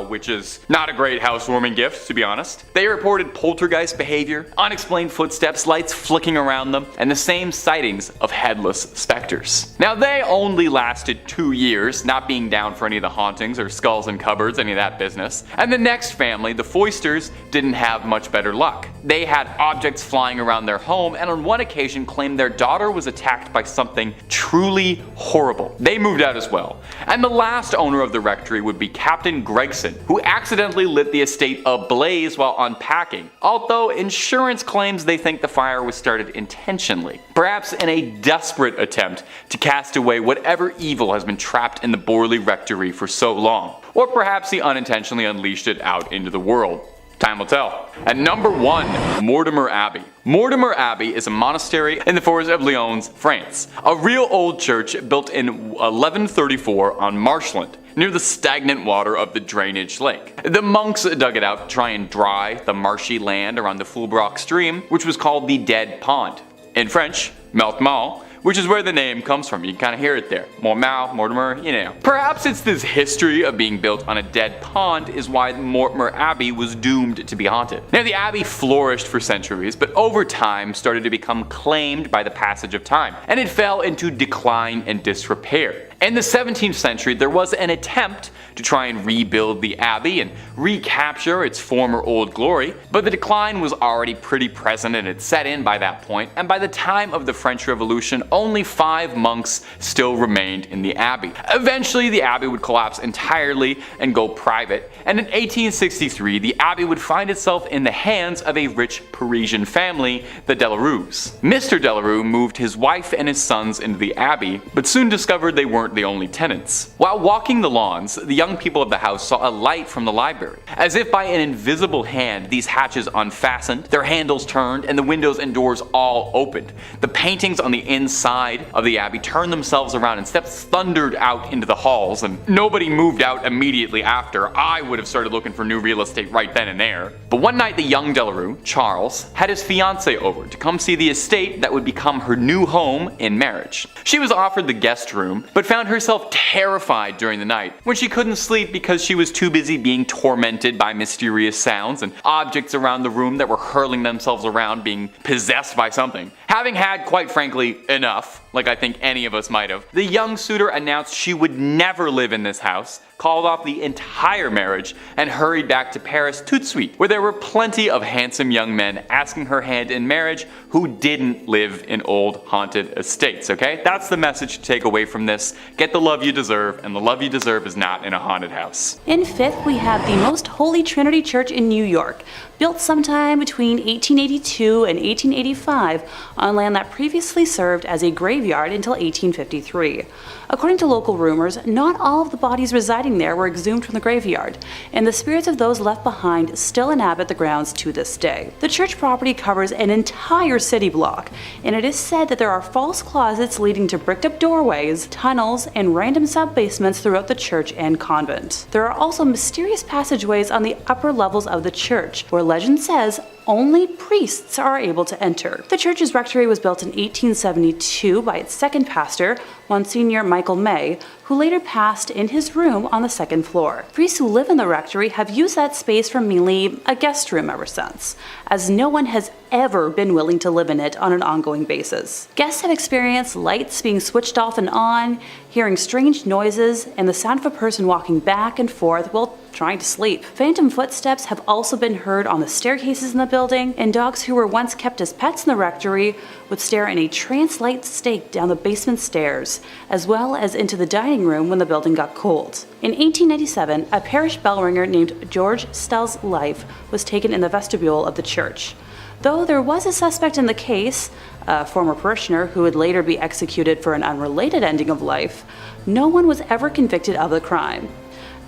Which is not a great housewarming gift, to be honest. They reported poltergeist behavior, unexplained footsteps, lights flicking around them, and the same sightings of headless specters. Now, they only lasted 2 years, not being down for any of the hauntings or skulls in cupboards, any of that business. And the next family, the Foysters, didn't have much better luck. They had objects flying around their home, and on one occasion claimed their daughter was attacked by something truly horrible. They moved out as well. And the last owner of the rectory would be Captain Gregson, who accidentally lit the estate ablaze while unpacking, although insurance claims they think the fire was started intentionally, perhaps in a desperate attempt to cast away whatever evil has been trapped in the Borley Rectory for so long, or perhaps he unintentionally unleashed it out into the world. Time will tell. At number 1, Mortimer Abbey. Mortimer Abbey is a monastery in the forest of Lyons, France. A real old church built in 1134 on marshland, near the stagnant water of the drainage lake. The monks dug it out to try and dry the marshy land around the Fulbrock stream, which was called the Dead Pond. In French, Meltmal, which is where the name comes from. You can kind of hear it there. Mortimer, you know. Perhaps it's this history of being built on a dead pond is why Mortimer Abbey was doomed to be haunted. Now, the abbey flourished for centuries, but over time started to become claimed by the passage of time, and it fell into decline and disrepair. In the 17th century, there was an attempt to try and rebuild the abbey and recapture its former old glory, but the decline was already pretty present and had set in by that point, and by the time of the French Revolution, only 5 monks still remained in the abbey. Eventually, the abbey would collapse entirely and go private, and in 1863, the abbey would find itself in the hands of a rich Parisian family, the Delarus. Mr. Delarue moved his wife and his sons into the abbey, but soon discovered they weren't the only tenants. While walking the lawns, the young people of the house saw a light from the library. As if by an invisible hand, these hatches unfastened, their handles turned, and the windows and doors all opened. The paintings on the inside of the abbey turned themselves around and steps thundered out into the halls, and nobody moved out immediately after. I would have started looking for new real estate right then and there. But one night the young Delarue, Charles, had his fiancée over to come see the estate that would become her new home in marriage. She was offered the guest room, but found herself terrified during the night when she couldn't sleep because she was too busy being tormented by mysterious sounds and objects around the room that were hurling themselves around, being possessed by something. Having had, quite frankly, enough, like I think any of us might have, the young suitor announced she would never live in this house, called off the entire marriage and hurried back to Paris tout de suite, where there were plenty of handsome young men asking her hand in marriage who didn't live in old haunted estates, okay? That's the message to take away from this. Get the love you deserve, and the love you deserve is not in a haunted house. In fifth, we have the Most Holy Trinity Church in New York, built sometime between 1882 and 1885 on land that previously served as a graveyard until 1853. According to local rumors, not all of the bodies residing there were exhumed from the graveyard, and the spirits of those left behind still inhabit the grounds to this day. The church property covers an entire city block, and it is said that there are false closets leading to bricked-up doorways, tunnels, and random sub-basements throughout the church and convent. There are also mysterious passageways on the upper levels of the church, where legend says only priests are able to enter. The church's rectory was built in 1872 by its second pastor, Monsignor Michael May, who later passed in his room on the second floor. Priests who live in the rectory have used that space for mainly a guest room ever since, as no one has ever been willing to live in it on an ongoing basis. Guests have experienced lights being switched off and on, hearing strange noises, and the sound of a person walking back and forth while trying to sleep. Phantom footsteps have also been heard on the staircases in the building, and dogs who were once kept as pets in the rectory would stare in a trance-like state down the basement stairs, as well as into the dining room when the building got cold. In 1897, a parish bell ringer named George Stell's life was taken in the vestibule of the church. Though there was a suspect in the case, a former parishioner who would later be executed for an unrelated ending of life, no one was ever convicted of the crime.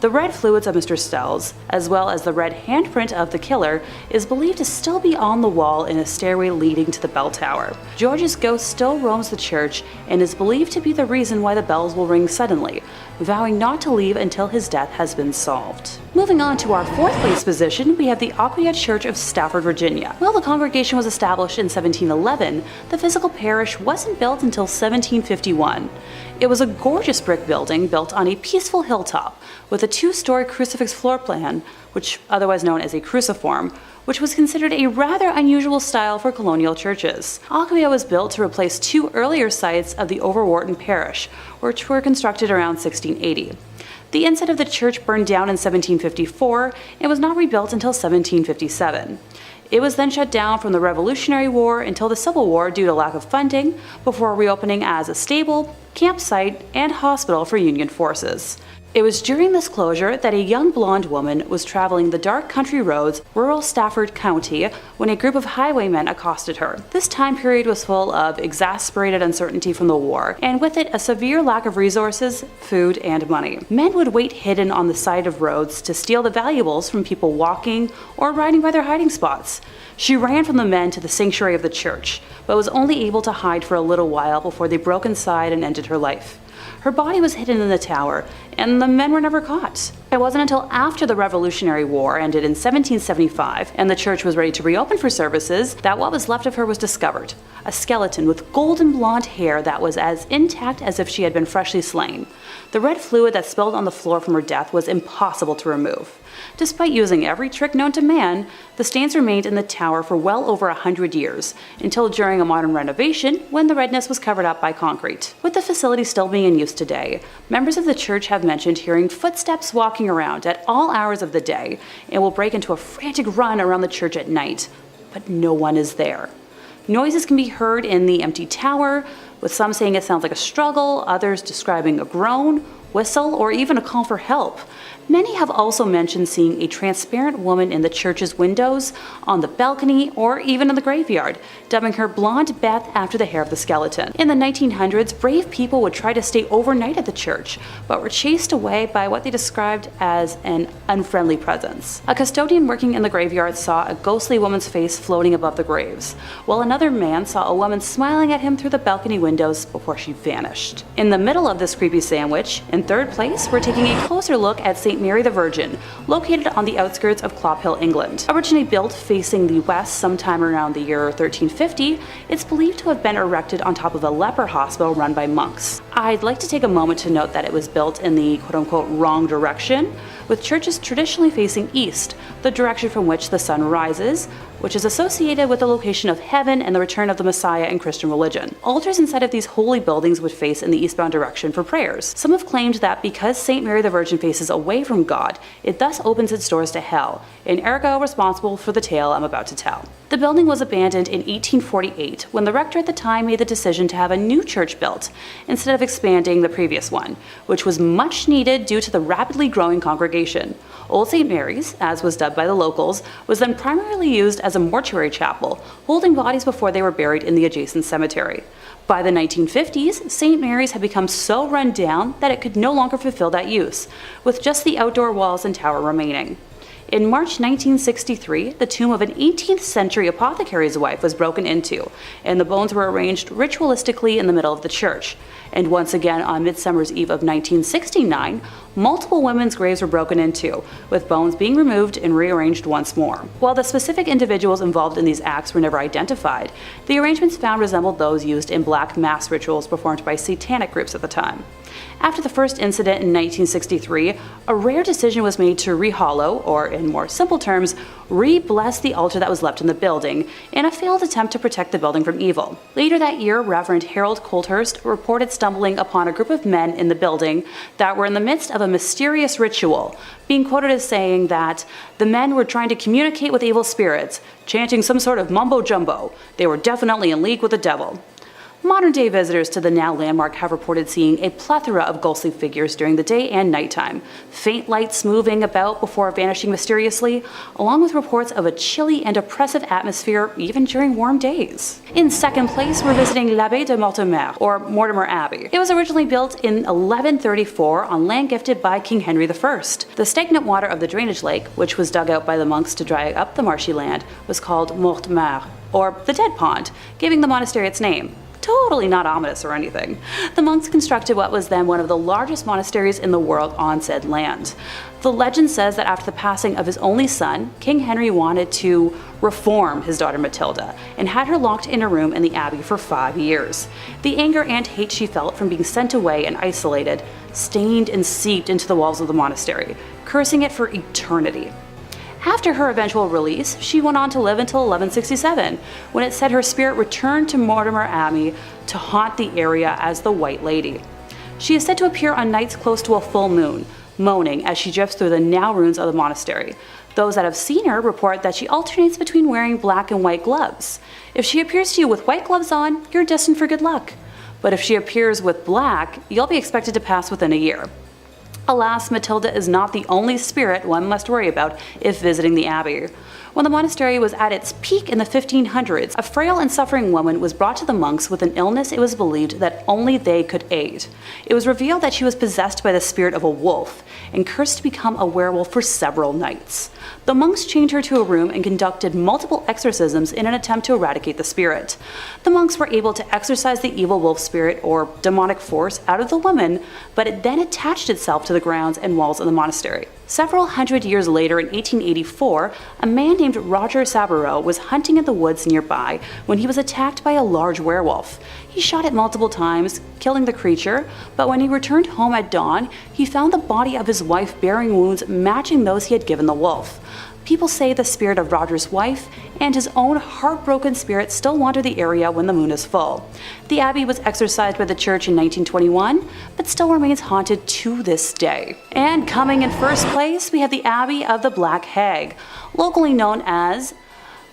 The red fluids of Mr. Stell's, as well as the red handprint of the killer, is believed to still be on the wall in a stairway leading to the bell tower. George's ghost still roams the church and is believed to be the reason why the bells will ring suddenly, vowing not to leave until his death has been solved. Moving on to our fourth place position, we have the Aquia Church of Stafford, Virginia. While the congregation was established in 1711, the physical parish wasn't built until 1751. It was a gorgeous brick building built on a peaceful hilltop with a two-story crucifix floor plan, which otherwise known as a cruciform, which was considered a rather unusual style for colonial churches. Aquia was built to replace two earlier sites of the Overwharton parish, which were constructed around 1680. The inside of the church burned down in 1754 and was not rebuilt until 1757. It was then shut down from the Revolutionary War until the Civil War due to lack of funding, before reopening as a stable, campsite, and hospital for Union forces. It was during this closure that a young blonde woman was traveling the dark country roads, rural Stafford County, when a group of highwaymen accosted her. This time period was full of exasperated uncertainty from the war, and with it a severe lack of resources, food, and money. Men would wait hidden on the side of roads to steal the valuables from people walking or riding by their hiding spots. She ran from the men to the sanctuary of the church, but was only able to hide for a little while before they broke inside and ended her life. Her body was hidden in the tower, and the men were never caught. It wasn't until after the Revolutionary War ended in 1775 and the church was ready to reopen for services that what was left of her was discovered. A skeleton with golden blonde hair that was as intact as if she had been freshly slain. The red fluid that spilled on the floor from her death was impossible to remove. Despite using every trick known to man, the stains remained in the tower for well over 100 years, until during a modern renovation when the redness was covered up by concrete. With the facility still being in use today, members of the church have mentioned hearing footsteps walking around at all hours of the day and will break into a frantic run around the church at night, but no one is there. Noises can be heard in the empty tower, with some saying it sounds like a struggle, others describing a groan, whistle, or even a call for help. Many have also mentioned seeing a transparent woman in the church's windows, on the balcony, or even in the graveyard, dubbing her Blonde Beth after the hair of the skeleton. In the 1900s, brave people would try to stay overnight at the church, but were chased away by what they described as an unfriendly presence. A custodian working in the graveyard saw a ghostly woman's face floating above the graves, while another man saw a woman smiling at him through the balcony windows before she vanished. In the middle of this creepy sandwich, in third place, we're taking a closer look at St. Mary the Virgin, located on the outskirts of Clophill, England. Originally built facing the west sometime around the year 1350, it's believed to have been erected on top of a leper hospital run by monks. I'd like to take a moment to note that it was built in the quote-unquote wrong direction, with churches traditionally facing east, the direction from which the sun rises, which is associated with the location of heaven and the return of the Messiah in Christian religion. Altars inside of these holy buildings would face in the eastbound direction for prayers. Some have claimed that because St. Mary the Virgin faces away from God, it thus opens its doors to hell, and ergo responsible for the tale I'm about to tell. The building was abandoned in 1848 when the rector at the time made the decision to have a new church built instead of expanding the previous one, which was much needed due to the rapidly growing congregation. Old St. Mary's, as was dubbed by the locals, was then primarily used as a mortuary chapel, holding bodies before they were buried in the adjacent cemetery. By the 1950s, St. Mary's had become so run down that it could no longer fulfill that use, with just the outdoor walls and tower remaining. In March 1963, the tomb of an 18th century apothecary's wife was broken into, and the bones were arranged ritualistically in the middle of the church. And once again on Midsummer's Eve of 1969, multiple women's graves were broken into, with bones being removed and rearranged once more. While the specific individuals involved in these acts were never identified, the arrangements found resembled those used in black mass rituals performed by satanic groups at the time. After the first incident in 1963, a rare decision was made to rehollow, or in more simple terms, re-bless the altar that was left in the building, in a failed attempt to protect the building from evil. Later that year, Reverend Harold Colthurst reported stumbling upon a group of men in the building that were in the midst of a mysterious ritual, being quoted as saying that the men were trying to communicate with evil spirits, chanting some sort of mumbo-jumbo. They were definitely in league with the devil. Modern-day visitors to the now landmark have reported seeing a plethora of ghostly figures during the day and nighttime, faint lights moving about before vanishing mysteriously, along with reports of a chilly and oppressive atmosphere even during warm days. In second place, we're visiting l'Abbaye de Mortemere, or Mortimer Abbey. It was originally built in 1134 on land gifted by King Henry I. The stagnant water of the drainage lake, which was dug out by the monks to dry up the marshy land, was called Mortemere, or the Dead Pond, giving the monastery its name. Totally not ominous or anything. The monks constructed what was then one of the largest monasteries in the world on said land. The legend says that after the passing of his only son, King Henry wanted to reform his daughter Matilda and had her locked in a room in the abbey for 5 years. The anger and hate she felt from being sent away and isolated stained and seeped into the walls of the monastery, cursing it for eternity. After her eventual release, she went on to live until 1167, when it said her spirit returned to Mortimer Abbey to haunt the area as the White Lady. She is said to appear on nights close to a full moon, moaning as she drifts through the now ruins of the monastery. Those that have seen her report that she alternates between wearing black and white gloves. If she appears to you with white gloves on, you're destined for good luck. But if she appears with black, you'll be expected to pass within a year. Alas, Matilda is not the only spirit one must worry about if visiting the abbey. When the monastery was at its peak in the 1500s, a frail and suffering woman was brought to the monks with an illness it was believed that only they could aid. It was revealed that she was possessed by the spirit of a wolf and cursed to become a werewolf for several nights. The monks chained her to a room and conducted multiple exorcisms in an attempt to eradicate the spirit. The monks were able to exorcise the evil wolf spirit or demonic force out of the woman, but it then attached itself to the grounds and walls of the monastery. Several hundred years later, in 1884, a man named Roger Saboureau was hunting in the woods nearby when he was attacked by a large werewolf. He shot it multiple times, killing the creature, but when he returned home at dawn, he found the body of his wife bearing wounds matching those he had given the wolf. People say the spirit of Roger's wife and his own heartbroken spirit still wander the area when the moon is full. The abbey was exorcised by the church in 1921, but still remains haunted to this day. And coming in first place, we have the Abbey of the Black Hag, locally known as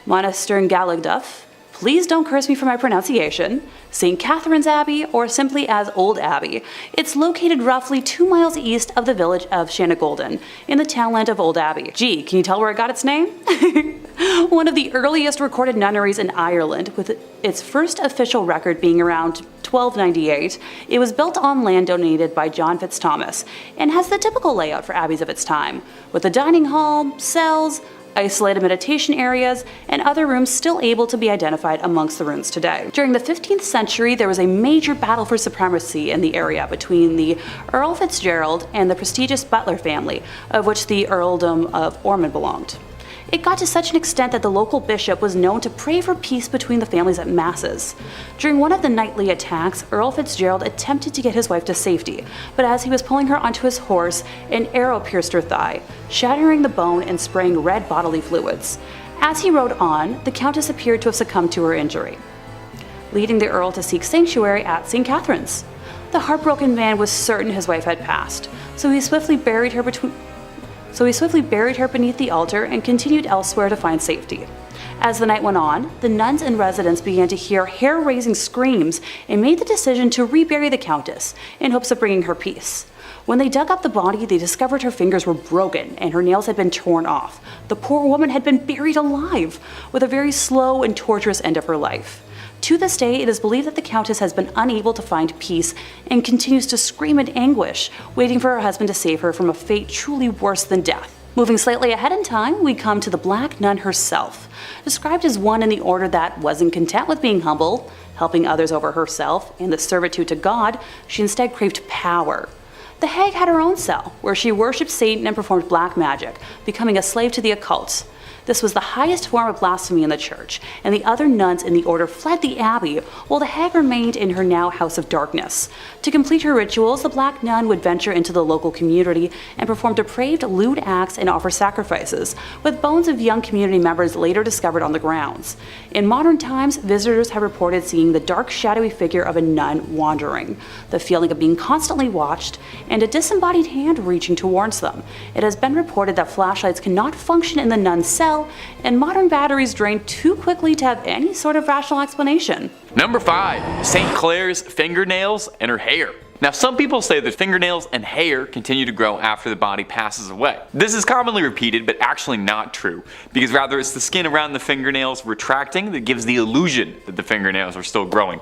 Monasterngalagduff. Please don't curse me for my pronunciation, St. Catherine's Abbey, or simply as Old Abbey. It's located roughly 2 miles east of the village of Shanagolden, in the townland of Old Abbey. Gee, can you tell where it got its name? One of the earliest recorded nunneries in Ireland, with its first official record being around 1298, it was built on land donated by John Fitzthomas, and has the typical layout for abbeys of its time, with a dining hall, cells, isolated meditation areas, and other rooms still able to be identified amongst the ruins today. During the 15th century, there was a major battle for supremacy in the area between the Earl Fitzgerald and the prestigious Butler family, of which the Earldom of Ormond belonged. It got to such an extent that the local bishop was known to pray for peace between the families at masses. During one of the nightly attacks, Earl Fitzgerald attempted to get his wife to safety, but as he was pulling her onto his horse, an arrow pierced her thigh, shattering the bone and spraying red bodily fluids. As he rode on, the Countess appeared to have succumbed to her injury, leading the Earl to seek sanctuary at St. Catherine's. The heartbroken man was certain his wife had passed, so he swiftly buried her beneath the altar and continued elsewhere to find safety. As the night went on, the nuns and residents began to hear hair-raising screams and made the decision to rebury the Countess in hopes of bringing her peace. When they dug up the body, they discovered her fingers were broken and her nails had been torn off. The poor woman had been buried alive, with a very slow and torturous end of her life. To this day, it is believed that the Countess has been unable to find peace and continues to scream in anguish, waiting for her husband to save her from a fate truly worse than death. Moving slightly ahead in time, we come to the Black Nun herself. Described as one in the order that wasn't content with being humble, helping others over herself, and the servitude to God, she instead craved power. The hag had her own cell, where she worshipped Satan and performed black magic, becoming a slave to the occult. This was the highest form of blasphemy in the church, and the other nuns in the order fled the abbey, while the hag remained in her now house of darkness. To complete her rituals, the Black Nun would venture into the local community and perform depraved, lewd acts and offer sacrifices, with bones of young community members later discovered on the grounds. In modern times, visitors have reported seeing the dark, shadowy figure of a nun wandering, the feeling of being constantly watched, and a disembodied hand reaching towards them. It has been reported that flashlights cannot function in the nun's cell, and modern batteries drain too quickly to have any sort of rational explanation. Number 5. St. Clair's fingernails and her hair. Now, some people say that fingernails and hair continue to grow after the body passes away. This is commonly repeated, but actually not true, because rather it's the skin around the fingernails retracting that gives the illusion that the fingernails are still growing.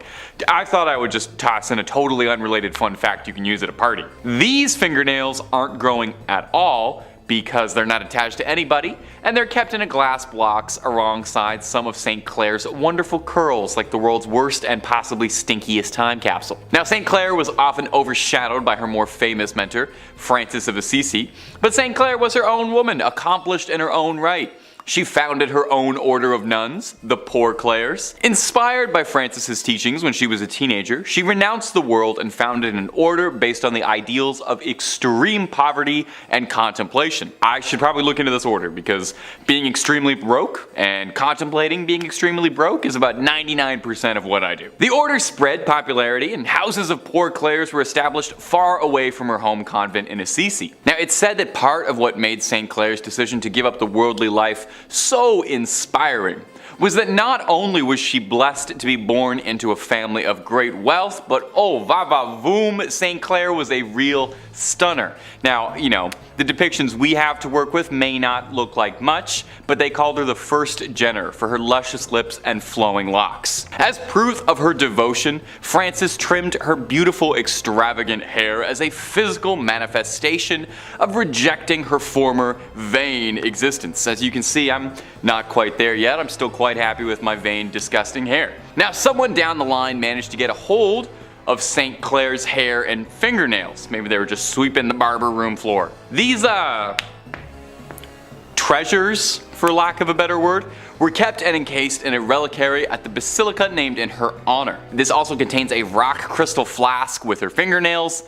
I thought I would just toss in a totally unrelated fun fact you can use at a party. These fingernails aren't growing at all, because they're not attached to anybody, and they're kept in a glass box alongside some of St. Clair's wonderful curls, like the world's worst and possibly stinkiest time capsule. Now, St. Clair was often overshadowed by her more famous mentor, Francis of Assisi, but St. Clair was her own woman, accomplished in her own right. She founded her own order of nuns, the Poor Clares. Inspired by Francis's teachings when she was a teenager, she renounced the world and founded an order based on the ideals of extreme poverty and contemplation. I should probably look into this order because being extremely broke and contemplating being extremely broke is about 99% of what I do. The order spread popularity and houses of Poor Clares were established far away from her home convent in Assisi. Now, it's said that part of what made St. Clair's decision to give up the worldly life so inspiring was that not only was she blessed to be born into a family of great wealth, but oh va-va-voom, St. Clair was a real stunner. Now, you know, the depictions we have to work with may not look like much, but they called her the first Jenner for her luscious lips and flowing locks. As proof of her devotion, Frances trimmed her beautiful, extravagant hair as a physical manifestation of rejecting her former vain existence. As you can see, I'm not quite there yet. I'm still quite happy with my vain, disgusting hair. Now, someone down the line managed to get a hold of St. Clair's hair and fingernails. Maybe they were just sweeping the barber room floor. These treasures, for lack of a better word, were kept and encased in a reliquary at the basilica named in her honor. This also contains a rock crystal flask with her fingernails.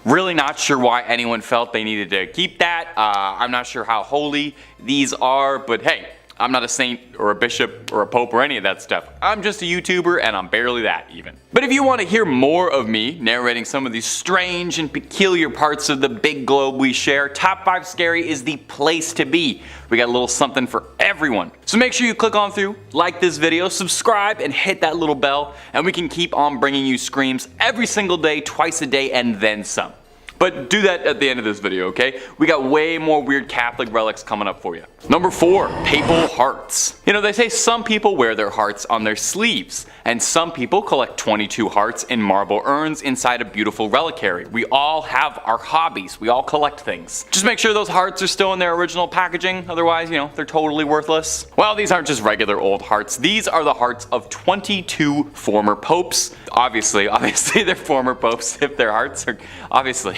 Really not sure why anyone felt they needed to keep that. I'm not sure how holy these are, but hey, I'm not a saint or a bishop or a pope or any of that stuff. I'm just a YouTuber and I'm barely that even. But if you want to hear more of me narrating some of these strange and peculiar parts of the big globe we share, Top 5 Scary is the place to be. We got a little something for everyone. So make sure you click on through, like this video, subscribe, and hit that little bell, and we can keep on bringing you screams every single day, twice a day, and then some. But do that at the end of this video, okay? We got way more weird Catholic relics coming up for you. Number 4, Papal Hearts. You know, they say some people wear their hearts on their sleeves, and some people collect 22 hearts in marble urns inside a beautiful reliquary. We all have our hobbies. We all collect things. Just make sure those hearts are still in their original packaging, otherwise, you know, they're totally worthless. Well, these aren't just regular old hearts. These are the hearts of 22 former popes. Obviously they're former popes if their hearts are, obviously.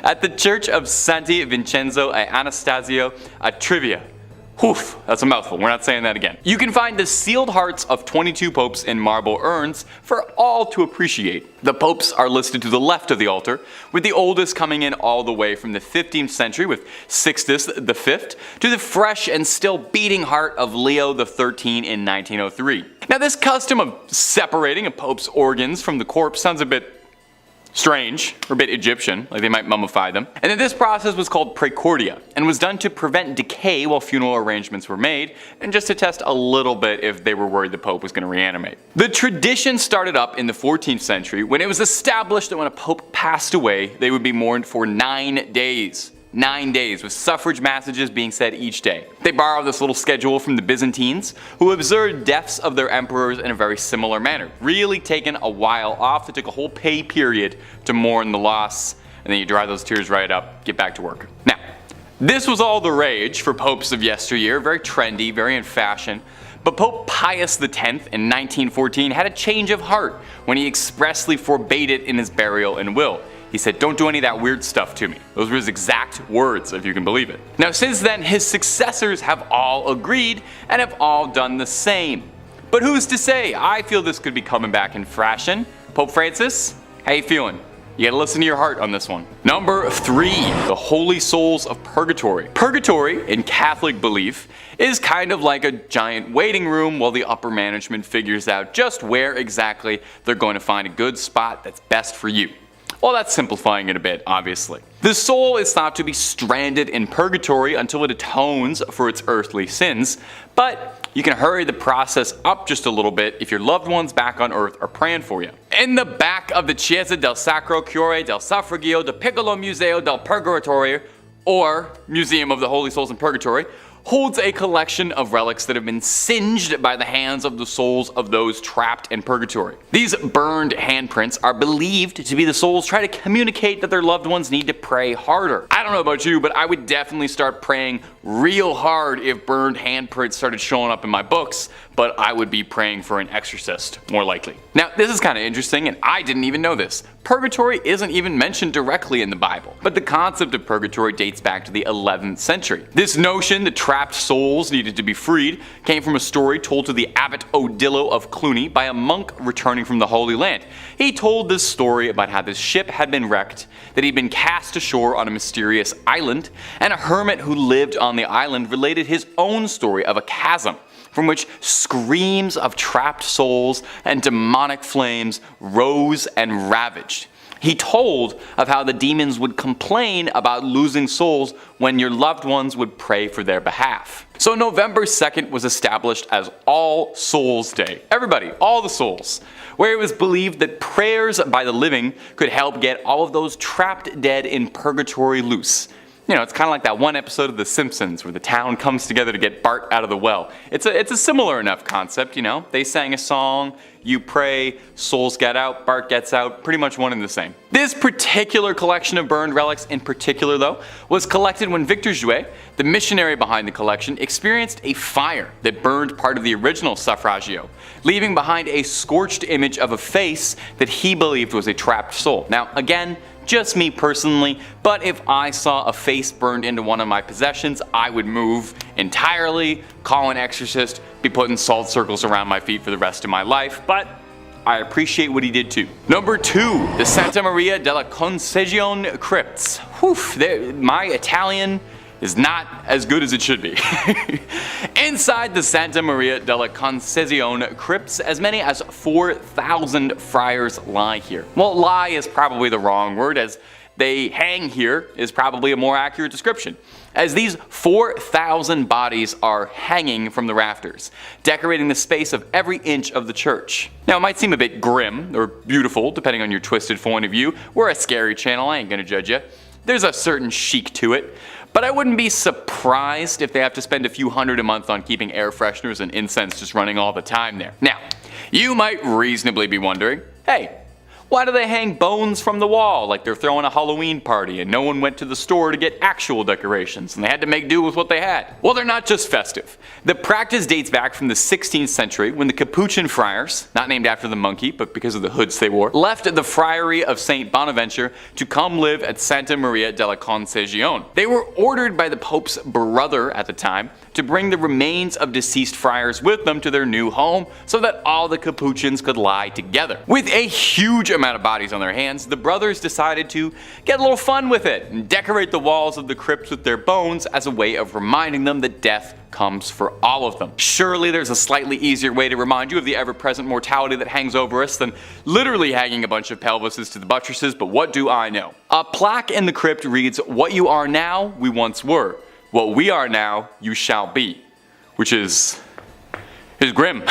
At the Church of Santi Vincenzo e Anastasio a Trivia. Whew, that's a mouthful, we're not saying that again. You can find the sealed hearts of 22 popes in marble urns for all to appreciate. The popes are listed to the left of the altar, with the oldest coming in all the way from the 15th century with Sixtus V to the fresh and still beating heart of Leo XIII in 1903. Now this custom of separating a pope's organs from the corpse sounds a bit strange, or a bit Egyptian, like they might mummify them. And then this process was called praecordia, and was done to prevent decay while funeral arrangements were made, and just to test a little bit if they were worried the Pope was going to reanimate. The tradition started up in the 14th century when it was established that when a Pope passed away, they would be mourned for 9 days. 9 days, with suffrage massages being said each day. They borrowed this little schedule from the Byzantines, who observed deaths of their emperors in a very similar manner, really taking a while off. They took a whole pay period to mourn the loss, and then you dry those tears right up, get back to work. Now, this was all the rage for popes of yesteryear, very trendy, very in fashion. But Pope Pius X in 1914 had a change of heart when he expressly forbade it in his burial and will. He said, "Don't do any of that weird stuff to me." Those were his exact words, if you can believe it. Now since then, his successors have all agreed and have all done the same. But who's to say? I feel this could be coming back in fashion. Pope Francis, how you feeling? You gotta listen to your heart on this one. Number 3, the holy souls of purgatory. Purgatory, in Catholic belief, is kind of like a giant waiting room while the upper management figures out just where exactly they're going to find a good spot that's best for you. Well, that's simplifying it a bit, obviously. The soul is thought to be stranded in purgatory until it atones for its earthly sins, but you can hurry the process up just a little bit if your loved ones back on earth are praying for you. In the back of the Chiesa del Sacro Cuore del Suffragio del Piccolo Museo del Purgatorio, or Museum of the Holy Souls in Purgatory, holds a collection of relics that have been singed by the hands of the souls of those trapped in purgatory. These burned handprints are believed to be the souls trying to communicate that their loved ones need to pray harder. I don't know about you, but I would definitely start praying real hard if burned handprints started showing up in my books, but I would be praying for an exorcist, more likely. Now, this is kind of interesting, and I didn't even know this. Purgatory isn't even mentioned directly in the Bible, but the concept of purgatory dates back to the 11th century. This notion that trapped souls needed to be freed came from a story told to the Abbot Odilo of Cluny by a monk returning from the Holy Land. He told this story about how this ship had been wrecked, that he'd been cast ashore on a mysterious island, and a hermit who lived on the island related his own story of a chasm from which screams of trapped souls and demonic flames rose and ravaged. He told of how the demons would complain about losing souls when your loved ones would pray for their behalf. So November 2nd was established as All Souls Day. Everybody, all the souls. Where it was believed that prayers by the living could help get all of those trapped dead in purgatory loose. You know, it's kind of like that one episode of The Simpsons where the town comes together to get Bart out of the well. It's a similar enough concept, you know. They sang a song, you pray, souls get out, Bart gets out, pretty much one and the same. This particular collection of burned relics in particular, though, was collected when Victor Jouet, the missionary behind the collection, experienced a fire that burned part of the original suffragio, leaving behind a scorched image of a face that he believed was a trapped soul. Now, again, just me personally, but if I saw a face burned into one of my possessions, I would move entirely, call an exorcist, be putting salt circles around my feet for the rest of my life, but I appreciate what he did too. Number 2, the Santa Maria della Concesione crypts. Whew, my Italian is not as good as it should be. Inside the Santa Maria della Concesione crypts, as many as 4,000 friars lie here. Well, lie is probably the wrong word, as they hang here is probably a more accurate description, as these 4,000 bodies are hanging from the rafters, decorating the space of every inch of the church. Now, it might seem a bit grim or beautiful, depending on your twisted point of view. We're a scary channel, I ain't gonna judge you. There's a certain chic to it. But I wouldn't be surprised if they have to spend a few hundred a month on keeping air fresheners and incense just running all the time there. Now, you might reasonably be wondering, hey, Why do they hang bones from the wall like they're throwing a Halloween party and no one went to the store to get actual decorations and they had to make do with what they had? Well, they're not just festive. The practice dates back from the 16th century when the Capuchin friars, not named after the monkey but because of the hoods they wore, left the friary of St. Bonaventure to come live at Santa Maria della Concezione. They were ordered by the Pope's brother at the time to bring the remains of deceased friars with them to their new home so that all the Capuchins could lie together. With a huge amount of bodies on their hands, the brothers decided to get a little fun with it and decorate the walls of the crypts with their bones as a way of reminding them that death comes for all of them. Surely there's a slightly easier way to remind you of the ever-present mortality that hangs over us than literally hanging a bunch of pelvises to the buttresses, but what do I know? A plaque in the crypt reads, "What you are now, we once were. What we are now, you shall be." Which is grim.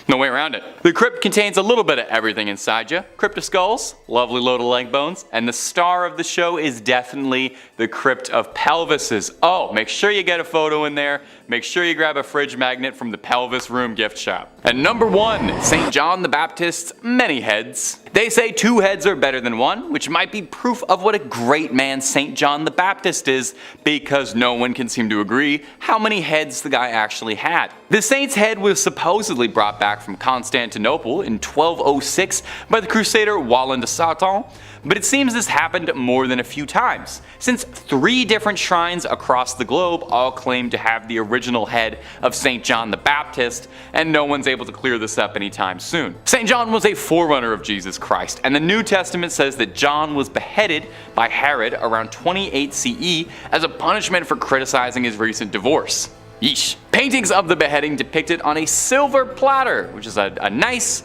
No way around it. The crypt contains a little bit of everything inside you. Crypt of skulls, lovely load of leg bones, and the star of the show is definitely the crypt of pelvises. Oh, make sure you get a photo in there. Make sure you grab a fridge magnet from the Pelvis Room gift shop. And number 1, St. John the Baptist's many heads. They say 2 heads are better than 1, which might be proof of what a great man St. John the Baptist is, because no one can seem to agree how many heads the guy actually had. The saint's head was supposedly brought back from Constantinople in 1206 by the crusader Wallen de Satan, but it seems this happened more than a few times, since 3 different shrines across the globe all claim to have the original head of St. John the Baptist, and no one's able to clear this up anytime soon. St. John was a forerunner of Jesus Christ, and the New Testament says that John was beheaded by Herod around 28 CE as a punishment for criticizing his recent divorce. Yeesh. Paintings of the beheading depicted on a silver platter, which is a nice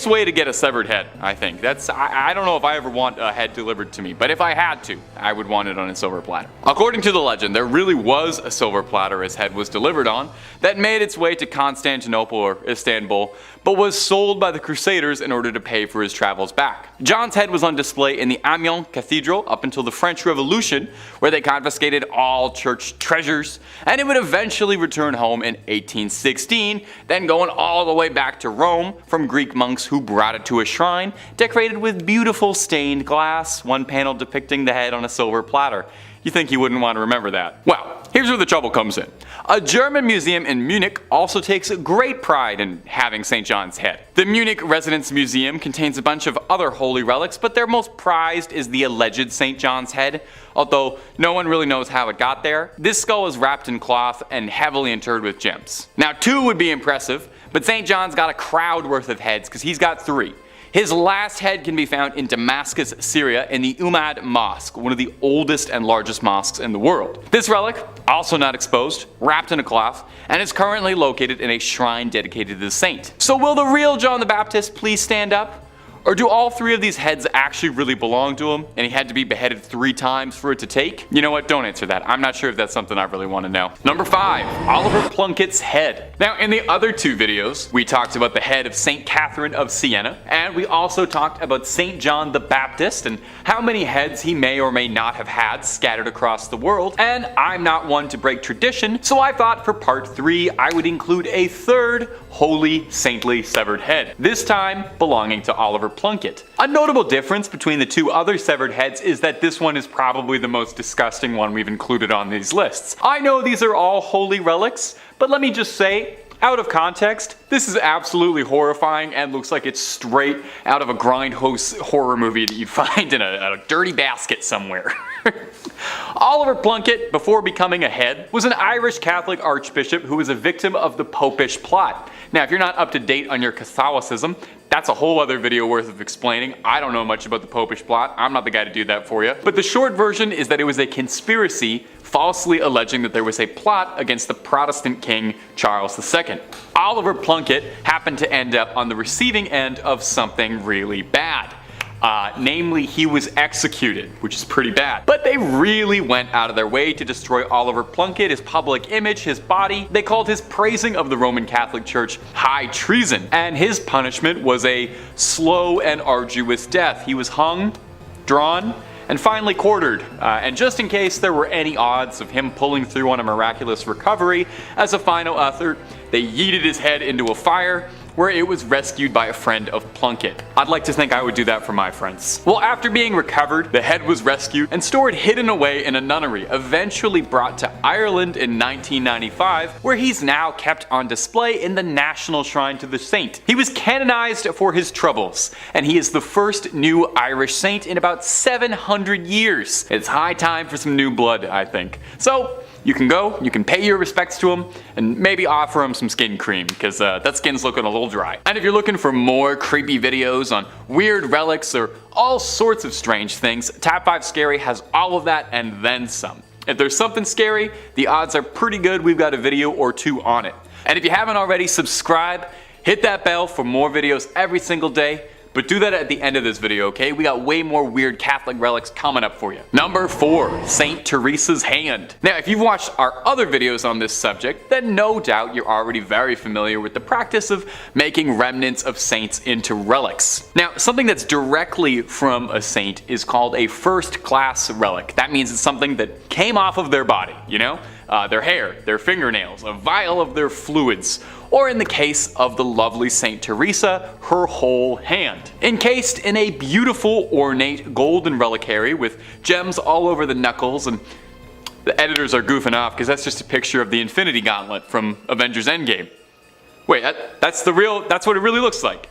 way to get a severed head, I think. I don't know if I ever want a head delivered to me, but if I had to, I would want it on a silver platter. According to the legend, there really was a silver platter his head was delivered on that made its way to Constantinople or Istanbul, but was sold by the Crusaders in order to pay for his travels back. John's head was on display in the Amiens Cathedral up until the French Revolution, where they confiscated all church treasures, and it would eventually return home in 1816, then going all the way back to Rome from Greek monks who brought it to a shrine decorated with beautiful stained glass, one panel depicting the head on a silver platter. You think you wouldn't want to remember that. Well, here's where the trouble comes in. A German museum in Munich also takes great pride in having St. John's head. The Munich Residence Museum contains a bunch of other holy relics, but their most prized is the alleged St. John's head, although no one really knows how it got there. This skull is wrapped in cloth and heavily interred with gems. Now 2 would be impressive, but St. John's got a crowd worth of heads because he's got 3. His last head can be found in Damascus, Syria in the Umayyad Mosque, one of the oldest and largest mosques in the world. This relic, also not exposed, wrapped in a cloth, and is currently located in a shrine dedicated to the saint. So will the real John the Baptist please stand up? Or do all 3 of these heads actually really belong to him, and he had to be beheaded 3 times for it to take? You know what, don't answer that. I'm not sure if that's something I really want to know. Number 5, Oliver Plunkett's head. Now in the other 2 videos, we talked about the head of St. Catherine of Siena, and we also talked about St. John the Baptist and how many heads he may or may not have had scattered across the world, and I'm not one to break tradition, so I thought for part 3 I would include a 3rd holy saintly severed head, this time belonging to Oliver Plunkett. A notable difference between the 2 other severed heads is that this one is probably the most disgusting one we've included on these lists. I know these are all holy relics, but let me just say, out of context, this is absolutely horrifying and looks like it's straight out of a grindhouse horror movie that you'd find in a dirty basket somewhere. Oliver Plunkett, before becoming a head, was an Irish Catholic archbishop who was a victim of the Popish plot. Now, if you're not up to date on your Catholicism, that's a whole other video worth of explaining. I don't know much about the Popish plot. I'm not the guy to do that for you. But the short version is that it was a conspiracy falsely alleging that there was a plot against the Protestant king Charles II. Oliver Plunkett happened to end up on the receiving end of something really bad. Namely, he was executed, which is pretty bad. But they really went out of their way to destroy Oliver Plunkett, his public image, his body. They called his praising of the Roman Catholic Church high treason, and his punishment was a slow and arduous death. He was hung, drawn, and finally quartered. And just in case there were any odds of him pulling through on a miraculous recovery, as a final effort, they yeeted his head into a fire, where it was rescued by a friend of Plunkett. I'd like to think I would do that for my friends. Well, after being recovered, the head was rescued and stored hidden away in a nunnery, eventually brought to Ireland in 1995, where he's now kept on display in the National Shrine to the Saint. He was canonized for his troubles, and he is the first new Irish saint in about 700 years. It's high time for some new blood, I think. So, you can go, you can pay your respects to him, and maybe offer him some skin cream, because that skin's looking a little dry. And if you're looking for more creepy videos on weird relics or all sorts of strange things, Top 5 Scary has all of that and then some. If there's something scary, the odds are pretty good we've got a video or two on it. And if you haven't already, subscribe, hit that bell for more videos every single day. But do that at the end of this video, okay? We got way more weird Catholic relics coming up for you. Number 4, St. Teresa's hand. Now, if you've watched our other videos on this subject, then no doubt you're already very familiar with the practice of making remnants of saints into relics. Now, something that's directly from a saint is called a first-class relic. That means it's something that came off of their body, you know? Their hair, their fingernails, a vial of their fluids, or in the case of the lovely St. Teresa, her whole hand. Encased in a beautiful, ornate golden reliquary with gems all over the knuckles, and the editors are goofing off because that's just a picture of the Infinity Gauntlet from Avengers Endgame. Wait, that's what it really looks like.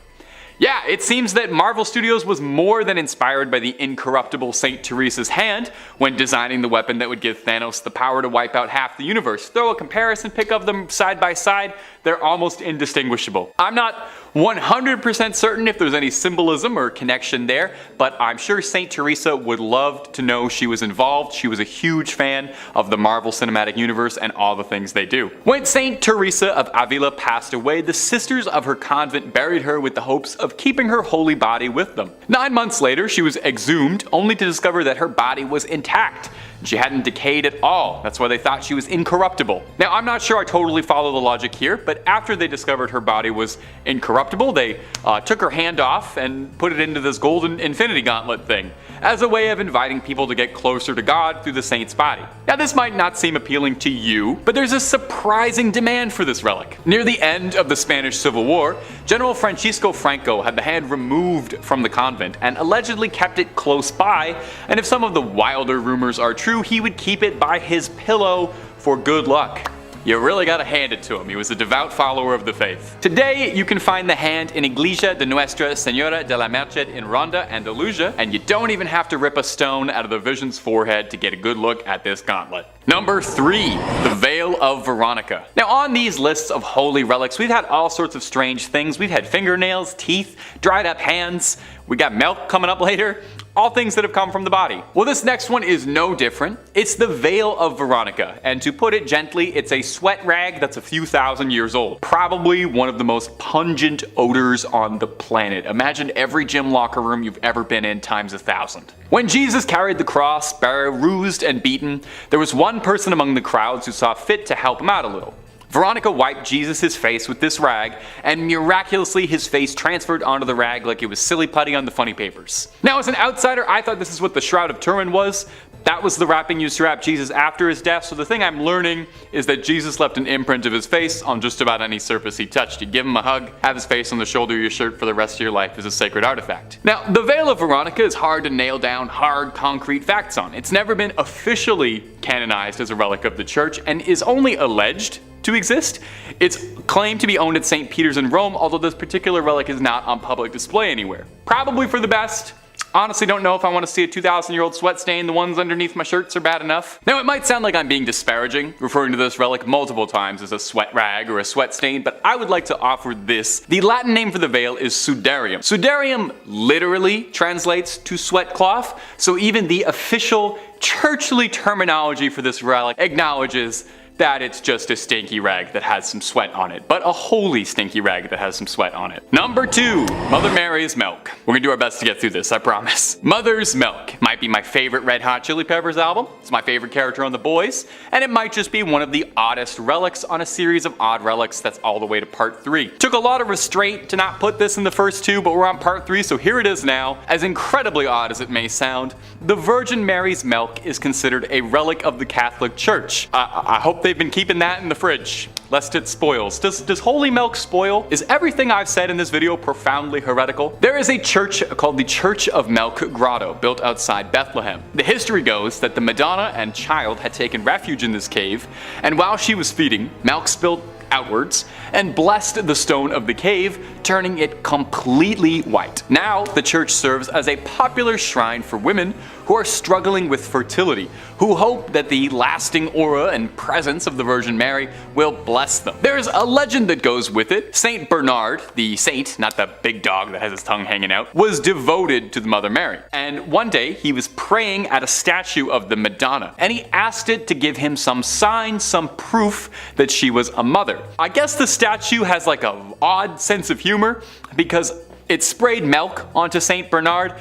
Yeah, it seems that Marvel Studios was more than inspired by the incorruptible St. Teresa's hand when designing the weapon that would give Thanos the power to wipe out half the universe. Throw a comparison pic of them side by side, they're almost indistinguishable. I'm not 100% certain if there's any symbolism or connection there, but I'm sure St. Teresa would love to know she was involved. She was a huge fan of the Marvel Cinematic Universe and all the things they do. When St. Teresa of Avila passed away, the sisters of her convent buried her with the hopes of keeping her holy body with them. 9 months later, she was exhumed, only to discover that her body was intact. She hadn't decayed at all. That's why they thought she was incorruptible. Now, I'm not sure I totally follow the logic here, but after they discovered her body was incorruptible, they took her hand off and put it into this golden Infinity Gauntlet thing, as a way of inviting people to get closer to God through the saint's body. Now, this might not seem appealing to you, but there's a surprising demand for this relic. Near the end of the Spanish Civil War, General Francisco Franco had the hand removed from the convent and allegedly kept it close by, and if some of the wilder rumors are true, he would keep it by his pillow for good luck. You really gotta hand it to him, he was a devout follower of the faith. Today, you can find the hand in Iglesia de Nuestra Señora de la Merced in Ronda, Andalusia, and you don't even have to rip a stone out of the Vision's forehead to get a good look at this gauntlet. Number 3, the Veil of Veronica. Now, on these lists of holy relics, we've had all sorts of strange things. We've had fingernails, teeth, dried up hands, we got milk coming up later. All things that have come from the body. Well, this next one is no different. It's the Veil of Veronica, and to put it gently, it's a sweat rag that's a few thousand years old. Probably one of the most pungent odors on the planet. Imagine every gym locker room you've ever been in times 1,000. When Jesus carried the cross, bruised and beaten, there was one person among the crowds who saw fit to help him out a little. Veronica wiped Jesus' face with this rag, and miraculously his face transferred onto the rag like it was silly putty on the funny papers. Now, as an outsider, I thought this is what the Shroud of Turin was. That was the wrapping used to wrap Jesus after his death, so the thing I'm learning is that Jesus left an imprint of his face on just about any surface he touched. You give him a hug, have his face on the shoulder of your shirt for the rest of your life as a sacred artifact. Now, the Veil of Veronica is hard to nail down hard, concrete facts on. It's never been officially canonized as a relic of the church, and is only alleged to exist. It's claimed to be owned at St. Peter's in Rome, although this particular relic is not on public display anywhere. Probably for the best. Honestly, don't know if I want to see a 2,000-year-old sweat stain. The ones underneath my shirts are bad enough. Now, it might sound like I'm being disparaging, referring to this relic multiple times as a sweat rag or a sweat stain, but I would like to offer this. The Latin name for the veil is sudarium. Sudarium literally translates to sweat cloth, so even the official churchly terminology for this relic acknowledges that it's just a stinky rag that has some sweat on it, but a holy stinky rag that has some sweat on it. Number 2, Mother Mary's milk. We're gonna do our best to get through this, I promise. Mother's Milk might be my favorite Red Hot Chili Peppers album, it's my favorite character on The Boys, and it might just be one of the oddest relics on a series of odd relics that's all the way to part 3. Took a lot of restraint to not put this in the first 2, but we're on part 3, so here it is now. As incredibly odd as it may sound, the Virgin Mary's milk is considered a relic of the Catholic Church. I hope they've been keeping that in the fridge. lest it spoils. Does holy milk spoil? Is everything I've said in this video profoundly heretical? There is a church called the Church of Milk Grotto, built outside Bethlehem. The history goes that the Madonna and child had taken refuge in this cave, and while she was feeding, milk spilled outwards and blessed the stone of the cave, turning it completely white. Now, the church serves as a popular shrine for women who are struggling with fertility, who hope that the lasting aura and presence of the Virgin Mary will bless them. There's a legend that goes with it. Saint Bernard, the saint, not the big dog that has his tongue hanging out, was devoted to the Mother Mary. And one day, he was praying at a statue of the Madonna, and he asked it to give him some sign, some proof that she was a mother. I guess the statue has like an odd sense of humor because it sprayed milk onto Saint Bernard.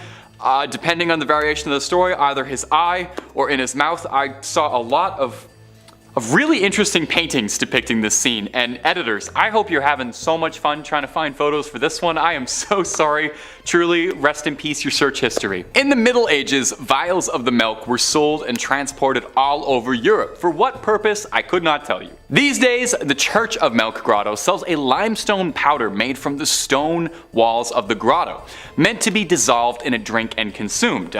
Depending on the variation of the story, either his eye or in his mouth. I saw a lot of really interesting paintings depicting this scene, and editors, I hope you're having so much fun trying to find photos for this one. I am so sorry. Truly, rest in peace your search history. In the Middle Ages, vials of the milk were sold and transported all over Europe. For what purpose, I could not tell you. These days, the Church of Milk Grotto sells a limestone powder made from the stone walls of the grotto, meant to be dissolved in a drink and consumed.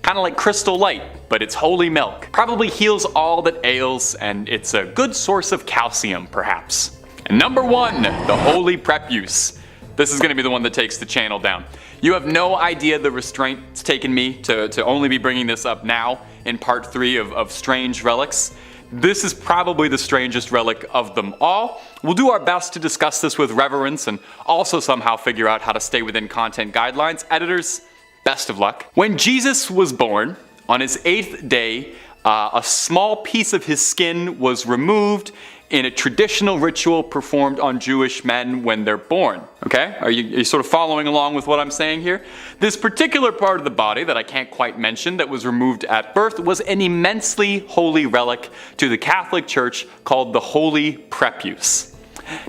Kind of like Crystal Light, but it's holy milk. Probably heals all that ails, and it's a good source of calcium, perhaps. And number 1, the holy prepuce. This is going to be the one that takes the channel down. You have no idea the restraint it's taken me to only be bringing this up now in part 3 of strange relics. This is probably the strangest relic of them all. We'll do our best to discuss this with reverence and also somehow figure out how to stay within content guidelines. Editors, best of luck. When Jesus was born, on his 8th day, a small piece of his skin was removed in a traditional ritual performed on Jewish men when they're born. Okay? Are you sort of following along with what I'm saying here? This particular part of the body that I can't quite mention that was removed at birth was an immensely holy relic to the Catholic Church called the holy prepuce.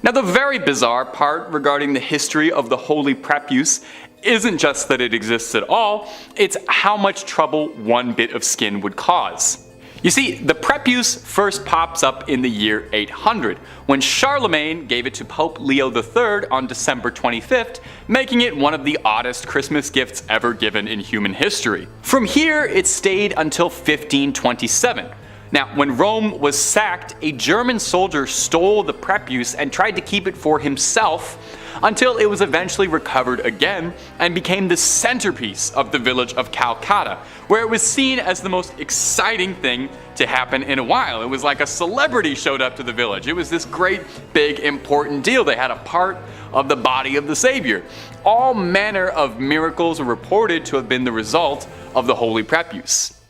Now, the very bizarre part regarding the history of the holy prepuce isn't just that it exists at all, it's how much trouble one bit of skin would cause. You see, the prepuce first pops up in the year 800, when Charlemagne gave it to Pope Leo III on December 25th, making it one of the oddest Christmas gifts ever given in human history. From here, it stayed until 1527. Now, when Rome was sacked, a German soldier stole the prepuce and tried to keep it for himself until it was eventually recovered again and became the centerpiece of the village of Calcutta, where it was seen as the most exciting thing to happen in a while. It was like a celebrity showed up to the village. It was this great, big, important deal. They had a part of the body of the Savior. All manner of miracles are reported to have been the result of the holy prepuce.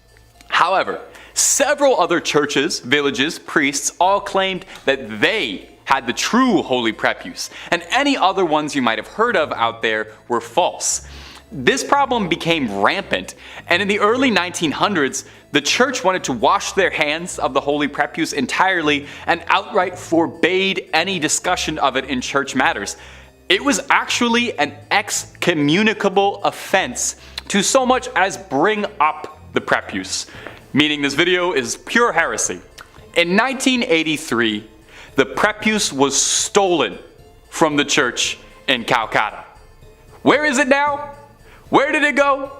However, several other churches, villages, priests all claimed that they had the true holy prepuce, and any other ones you might have heard of out there were false. This problem became rampant, and in the early 1900s, the church wanted to wash their hands of the holy prepuce entirely and outright forbade any discussion of it in church matters. It was actually an excommunicable offense to so much as bring up the prepuce, meaning this video is pure heresy. In 1983, the prepuce was stolen from the church in Calcutta. Where is it now? Where did it go?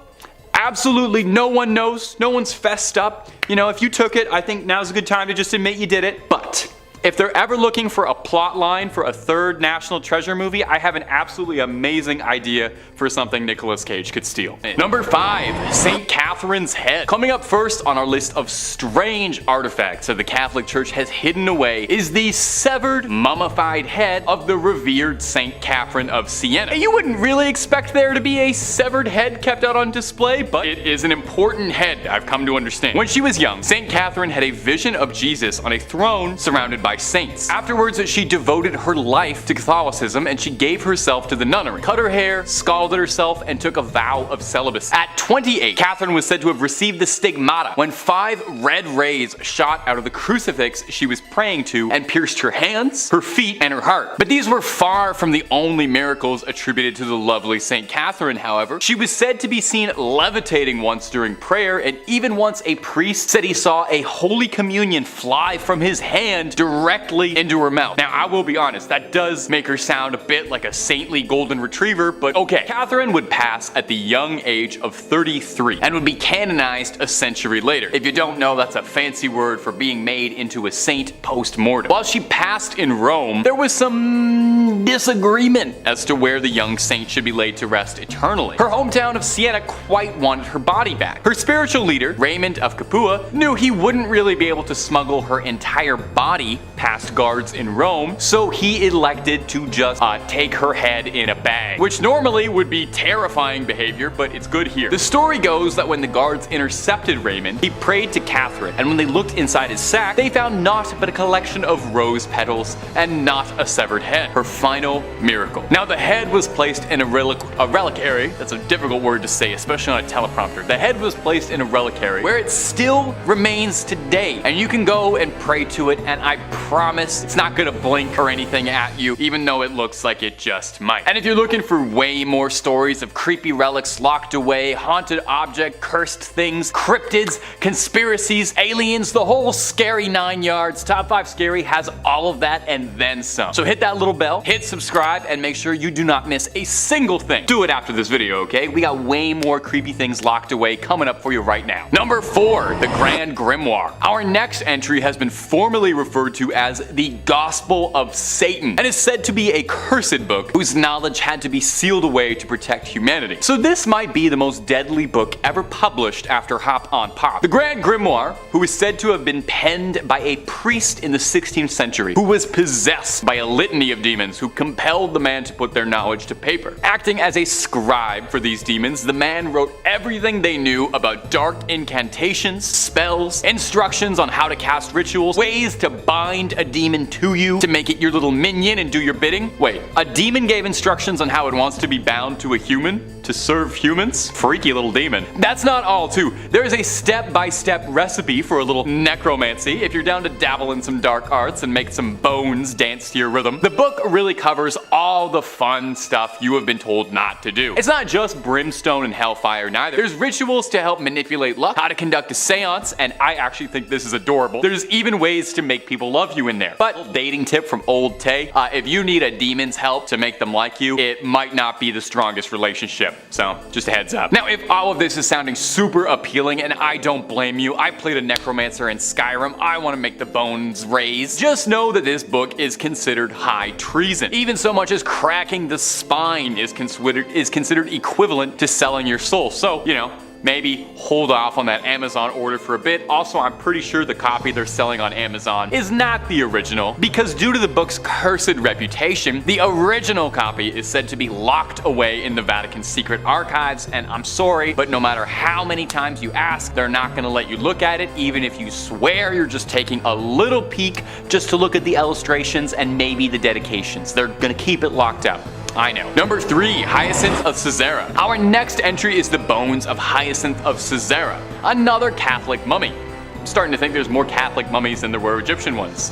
Absolutely no one knows. No one's fessed up. You know, if you took it, I think now's a good time to just admit you did it. But if they're ever looking for a plot line for a third National Treasure movie, I have an absolutely amazing idea for something Nicolas Cage could steal. Number 5, St. Catherine's head. Coming up first on our list of strange artifacts that the Catholic Church has hidden away is the severed, mummified head of the revered St. Catherine of Siena. You wouldn't really expect there to be a severed head kept out on display, but it is an important head, I've come to understand. When she was young, St. Catherine had a vision of Jesus on a throne surrounded by saints. Afterwards, she devoted her life to Catholicism and she gave herself to the nunnery, cut her hair, scalded herself, and took a vow of celibacy. At 28, Catherine was said to have received the stigmata when 5 red rays shot out of the crucifix she was praying to and pierced her hands, her feet, and her heart. But these were far from the only miracles attributed to the lovely St. Catherine, however. She was said to be seen levitating once during prayer, and even once a priest said he saw a Holy Communion fly from his hand directly directly into her mouth. Now, I will be honest, that does make her sound a bit like a saintly golden retriever, but okay. Catherine would pass at the young age of 33 and would be canonized a century later. If you don't know, that's a fancy word for being made into a saint post-mortem. While she passed in Rome, there was some disagreement as to where the young saint should be laid to rest eternally. Her hometown of Siena quite wanted her body back. Her spiritual leader, Raymond of Capua, knew he wouldn't really be able to smuggle her entire body past guards in Rome, so he elected to just take her head in a bag, which normally would be terrifying behavior, but it's good here. The story goes that when the guards intercepted Raymond, he prayed to Catherine, and when they looked inside his sack, they found naught but a collection of rose petals and not a severed head. Her final miracle. Now, the head was placed in a reliquary. That's a difficult word to say, especially on a teleprompter. The head was placed in a reliquary where it still remains today, and you can go and pray to it, and I promise it's not gonna blink or anything at you, even though it looks like it just might. And if you're looking for way more stories of creepy relics locked away, haunted object, cursed things, cryptids, conspiracies, aliens, the whole scary 9 yards, Top 5 Scary has all of that and then some. So hit that little bell, hit subscribe, and make sure you do not miss a single thing. Do it after this video, okay? We got way more creepy things locked away coming up for you right now. Number 4, the Grand Grimoire. Our next entry has been formally referred to as the Gospel of Satan and is said to be a cursed book whose knowledge had to be sealed away to protect humanity. So this might be the most deadly book ever published after Hop on Pop. The Grand Grimoire, who is said to have been penned by a priest in the 16th century who was possessed by a litany of demons who compelled the man to put their knowledge to paper. Acting as a scribe for these demons, the man wrote everything they knew about dark incantations, spells, instructions on how to cast rituals, ways to bind a demon to you to make it your little minion and do your bidding. Wait, a demon gave instructions on how it wants to be bound to a human? To serve humans? Freaky little demon. That's not all too. There is a step-by-step recipe for a little necromancy if you're down to dabble in some dark arts and make some bones dance to your rhythm. The book really covers all the fun stuff you have been told not to do. It's not just brimstone and hellfire neither. There's rituals to help manipulate luck, how to conduct a seance, and I actually think this is adorable. There's even ways to make people love you in there. But dating tip from old Tay, if you need a demon's help to make them like you, it might not be the strongest relationship. So, just a heads up. Now, if all of this is sounding super appealing, and I don't blame you, I played a necromancer in Skyrim, I want to make the bones raise, just know that this book is considered high treason. Even so much as cracking the spine is considered equivalent to selling your soul. So, you know, maybe hold off on that Amazon order for a bit. Also, I'm pretty sure the copy they're selling on Amazon is not the original, because due to the book's cursed reputation, the original copy is said to be locked away in the Vatican secret archives, and I'm sorry, but no matter how many times you ask, they're not gonna let you look at it, even if you swear you're just taking a little peek just to look at the illustrations and maybe the dedications. They're gonna keep it locked up. I know. Number 3, Hyacinth of Caesarea. Our next entry is the bones of Hyacinth of Caesarea, another Catholic mummy. I'm starting to think there's more Catholic mummies than there were Egyptian ones.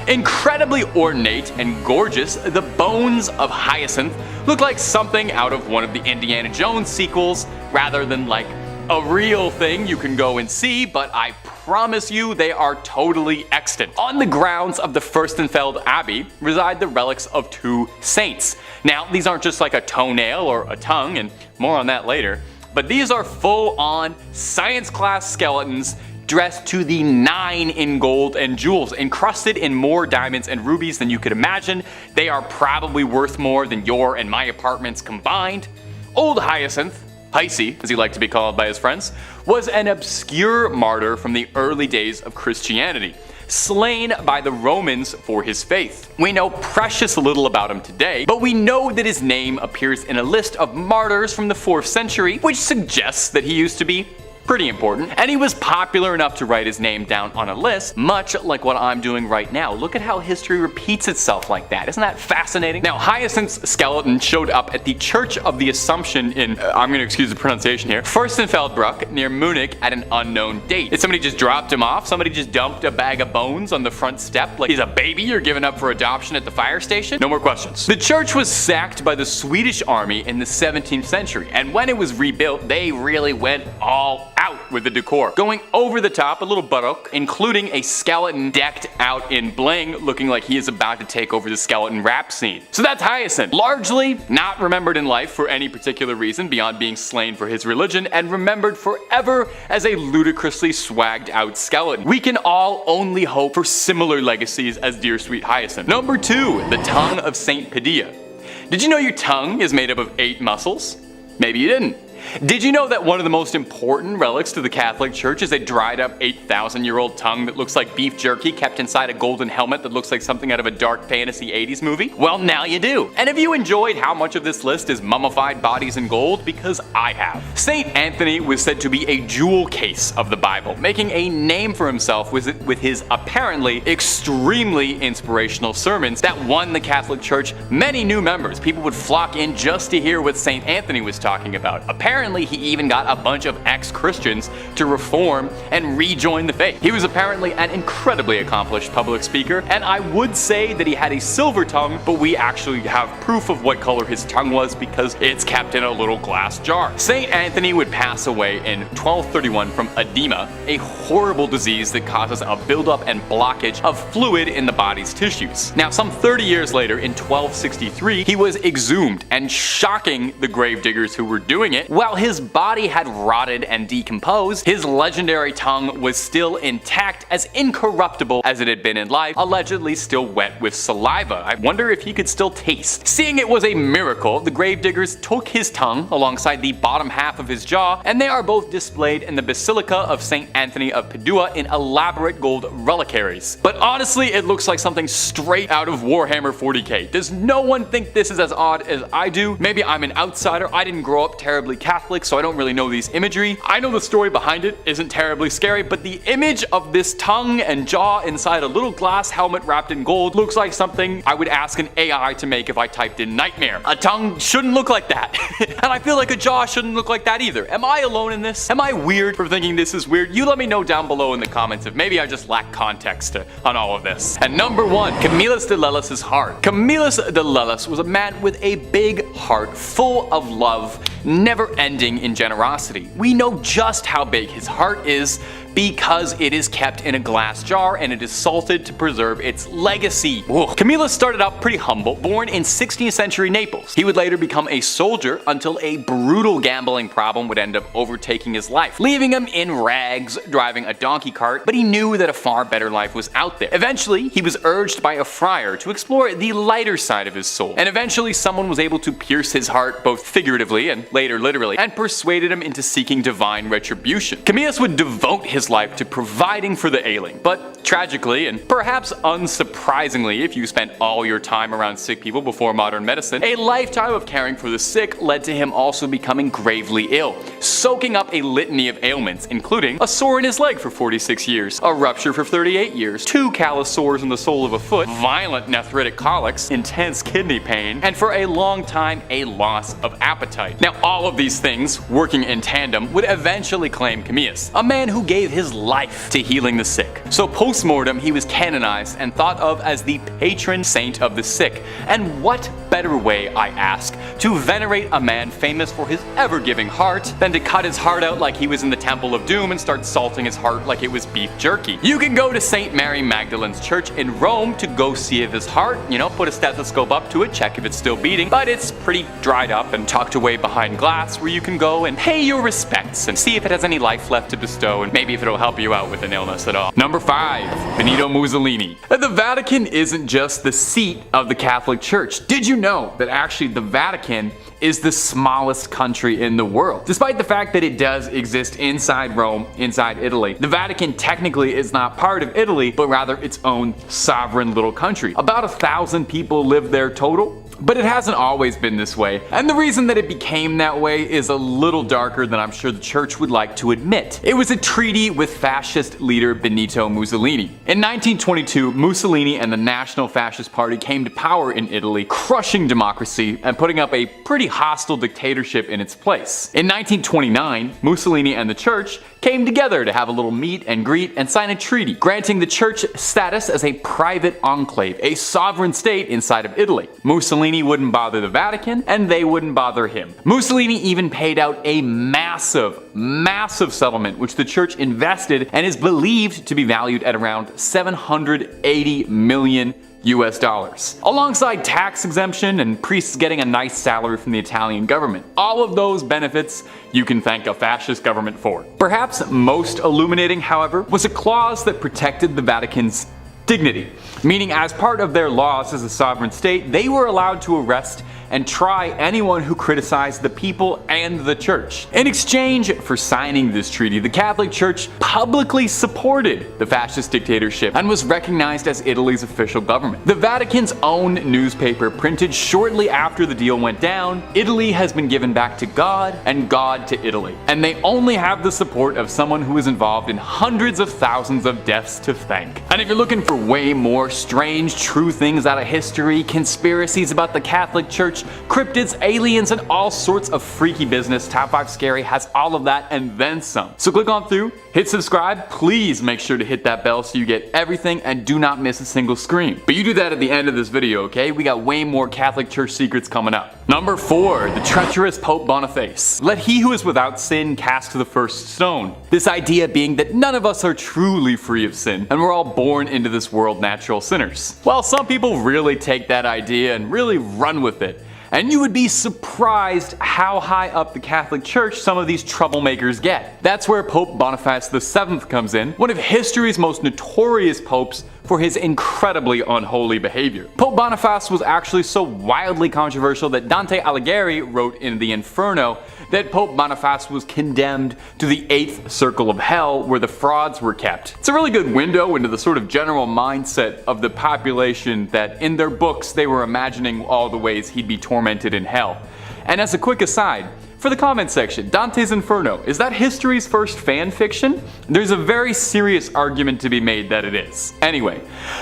Incredibly ornate and gorgeous, the bones of Hyacinth look like something out of one of the Indiana Jones sequels, rather than like a real thing you can go and see, but I promise you they are totally extant. On the grounds of the Fürstenfeld Abbey reside the relics of 2 saints. Now, these aren't just like a toenail or a tongue, and more on that later, but these are full-on science class skeletons dressed to the 9 in gold and jewels, encrusted in more diamonds and rubies than you could imagine. They are probably worth more than your and my apartments combined. Old Hyacinth, Hisey, as he liked to be called by his friends, was an obscure martyr from the early days of Christianity, slain by the Romans for his faith. We know precious little about him today, but we know that his name appears in a list of martyrs from the 4th century, which suggests that he used to be pretty important, and he was popular enough to write his name down on a list, much like what I'm doing right now. Look at how history repeats itself like that. Isn't that fascinating? Now, Hyacinth's skeleton showed up at the Church of the Assumption in, I'm gonna excuse the pronunciation here, Fürstenfeldbruck near Munich at an unknown date. Did somebody just dropped him off? Somebody just dumped a bag of bones on the front step like he's a baby you're giving up for adoption at the fire station? No more questions. The church was sacked by the Swedish army in the 17th century, and when it was rebuilt, they really went all out. out with the decor, going over the top a little buttock, including a skeleton decked out in bling, looking like he is about to take over the skeleton rap scene. So that's Hyacinth, largely not remembered in life for any particular reason beyond being slain for his religion, and remembered forever as a ludicrously swagged out skeleton. We can all only hope for similar legacies as dear sweet Hyacinth. Number 2, the tongue of Saint Padilla. Did you know your tongue is made up of 8 muscles? Maybe you didn't. Did you know that one of the most important relics to the Catholic Church is a dried up 8,000-year-old tongue that looks like beef jerky kept inside a golden helmet that looks like something out of a dark fantasy 80s movie? Well, now you do. And have you enjoyed how much of this list is mummified bodies in gold? Because I have. St. Anthony was said to be a jewel case of the Bible, making a name for himself with his apparently extremely inspirational sermons that won the Catholic Church many new members. People would flock in just to hear what St. Anthony was talking about. Apparently, he even got a bunch of ex-Christians to reform and rejoin the faith. He was apparently an incredibly accomplished public speaker, and I would say that he had a silver tongue, but we actually have proof of what color his tongue was because it's kept in a little glass jar. St. Anthony would pass away in 1231 from edema, a horrible disease that causes a buildup and blockage of fluid in the body's tissues. Now, some 30 years later, in 1263, he was exhumed, and shocking the gravediggers who were doing it, while his body had rotted and decomposed, his legendary tongue was still intact, as incorruptible as it had been in life, allegedly still wet with saliva. I wonder if he could still taste. Seeing it was a miracle, the gravediggers took his tongue alongside the bottom half of his jaw, and they are both displayed in the Basilica of St. Anthony of Padua in elaborate gold reliquaries. But honestly, it looks like something straight out of Warhammer 40k. Does no one think this is as odd as I do? Maybe I'm an outsider. I didn't grow up terribly Catholic, so I don't really know these imagery. I know the story behind it isn't terribly scary, but the image of this tongue and jaw inside a little glass helmet wrapped in gold looks like something I would ask an AI to make if I typed in nightmare. A tongue shouldn't look like that. And I feel like a jaw shouldn't look like that either. Am I alone in this? Am I weird for thinking this is weird? You let me know down below in the comments if maybe I just lack context on all of this. And number 1, Camillus de Lellus's heart. Camillus de Lellus was a man with a big heart full of love, never ending in generosity. We know just how big his heart is because it is kept in a glass jar and it is salted to preserve its legacy. Whoa. Camillus started out pretty humble, born in 16th century Naples. He would later become a soldier until a brutal gambling problem would end up overtaking his life, leaving him in rags driving a donkey cart, but he knew that a far better life was out there. Eventually, he was urged by a friar to explore the lighter side of his soul, and eventually someone was able to pierce his heart both figuratively and later literally, and persuaded him into seeking divine retribution. Camillus would devote his life to providing for the ailing, but tragically, and perhaps unsurprisingly if you spent all your time around sick people before modern medicine, a lifetime of caring for the sick led to him also becoming gravely ill, soaking up a litany of ailments, including a sore in his leg for 46 years, a rupture for 38 years, 2 callous sores in the sole of a foot, violent nephritic colics, intense kidney pain, and for a long time a loss of appetite. Now, all of these things, working in tandem, would eventually claim Camillus, a man who gave his life to healing the sick. So post-mortem, he was canonized and thought of as the patron saint of the sick. And what better way, I ask, to venerate a man famous for his ever-giving heart than to cut his heart out like he was in the Temple of Doom and start salting his heart like it was beef jerky. You can go to St. Mary Magdalene's Church in Rome to go see if his heart, put a stethoscope up to it, check if it's still beating, but it's pretty dried up and tucked away behind glass where you can go and pay your respects and see if it has any life left to bestow and maybe if it'll help you out with an illness at all. Number 5, Benito Mussolini. The Vatican isn't just the seat of the Catholic Church. Did you know that actually the Vatican is the smallest country in the world? Despite the fact that it does exist inside Rome, inside Italy, the Vatican technically is not part of Italy, but rather its own sovereign little country. About 1,000 people live there total. But it hasn't always been this way, and the reason that it became that way is a little darker than I'm sure the church would like to admit. It was a treaty be with fascist leader Benito Mussolini. In 1922, Mussolini and the National Fascist Party came to power in Italy, crushing democracy and putting up a pretty hostile dictatorship in its place. In 1929, Mussolini and the church came together to have a little meet and greet and sign a treaty, granting the church status as a private enclave, a sovereign state inside of Italy. Mussolini wouldn't bother the Vatican, and they wouldn't bother him. Mussolini even paid out a massive settlement, which the church invested and is believed to be valued at around $780 million. Alongside tax exemption and priests getting a nice salary from the Italian government. All of those benefits you can thank a fascist government for. Perhaps most illuminating, however, was a clause that protected the Vatican's dignity, meaning as part of their laws as a sovereign state, they were allowed to arrest and try anyone who criticized the people and the church. In exchange for signing this treaty, the Catholic Church publicly supported the fascist dictatorship and was recognized as Italy's official government. The Vatican's own newspaper printed shortly after the deal went down, "Italy has been given back to God and God to Italy." And they only have the support of someone who was involved in hundreds of thousands of deaths to thank. And if you're looking for way more strange, true things out of history, conspiracies about the Catholic Church, cryptids, aliens, and all sorts of freaky business, Top 5 Scary has all of that and then some. So click on through, hit subscribe, please make sure to hit that bell so you get everything and do not miss a single scream. But you do that at the end of this video, okay? We got way more Catholic Church secrets coming up. Number 4, the treacherous Pope Boniface. Let he who is without sin cast the first stone. This idea being that none of us are truly free of sin, and we're all born into this world natural sinners. Well, some people really take that idea and really run with it. And you would be surprised how high up the Catholic Church some of these troublemakers get. That's where Pope Boniface VII comes in, one of history's most notorious popes for his incredibly unholy behavior. Pope Boniface was actually so wildly controversial that Dante Alighieri wrote in the Inferno that Pope Boniface was condemned to the 8th circle of hell where the frauds were kept. It's a really good window into the sort of general mindset of the population that in their books they were imagining all the ways he'd be tormented in hell. And as a quick aside, for the comment section, Dante's Inferno, is that history's first fan fiction? There's a very serious argument to be made that it is. Anyway,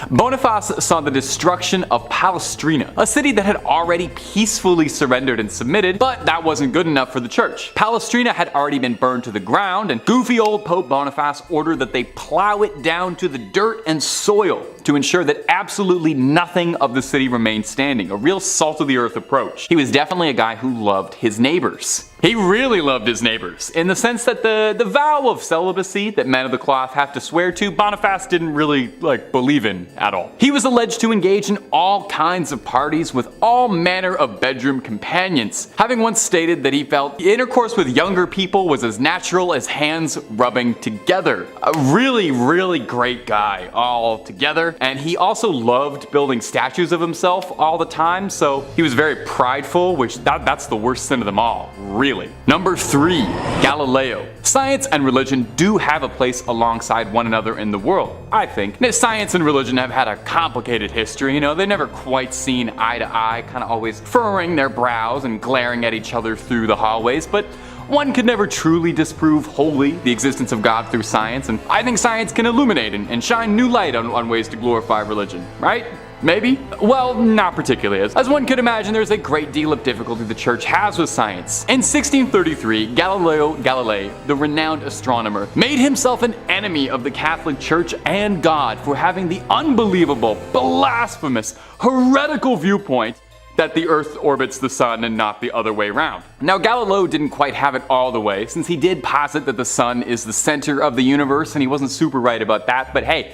Boniface saw the destruction of Palestrina, a city that had already peacefully surrendered and submitted, but that wasn't good enough for the church. Palestrina had already been burned to the ground, and goofy old Pope Boniface ordered that they plow it down to the dirt and soil to ensure that absolutely nothing of the city remained standing, a real salt-of-the-earth approach. He was definitely a guy who loved his neighbors. He really loved his neighbors, in the sense that the vow of celibacy that men of the cloth have to swear to, Boniface didn't really believe in at all. He was alleged to engage in all kinds of parties with all manner of bedroom companions, having once stated that he felt intercourse with younger people was as natural as hands rubbing together. A really, really great guy all together, and he also loved building statues of himself all the time, so he was very prideful, which that's the worst sin of them all, really. Number 3, Galileo. Science and religion do have a place alongside one another in the world, I think. Now, science and religion have had a complicated history, they've never quite seen eye to eye, kind of always furrowing their brows and glaring at each other through the hallways, but one could never truly disprove wholly the existence of God through science, and I think science can illuminate and shine new light on ways to glorify religion, right? Maybe? Well, not particularly. As one could imagine, there's a great deal of difficulty the church has with science. In 1633, Galileo Galilei, the renowned astronomer, made himself an enemy of the Catholic Church and God for having the unbelievable, blasphemous, heretical viewpoint that the Earth orbits the Sun and not the other way around. Now, Galileo didn't quite have it all the way, since he did posit that the Sun is the center of the universe, and he wasn't super right about that, but hey,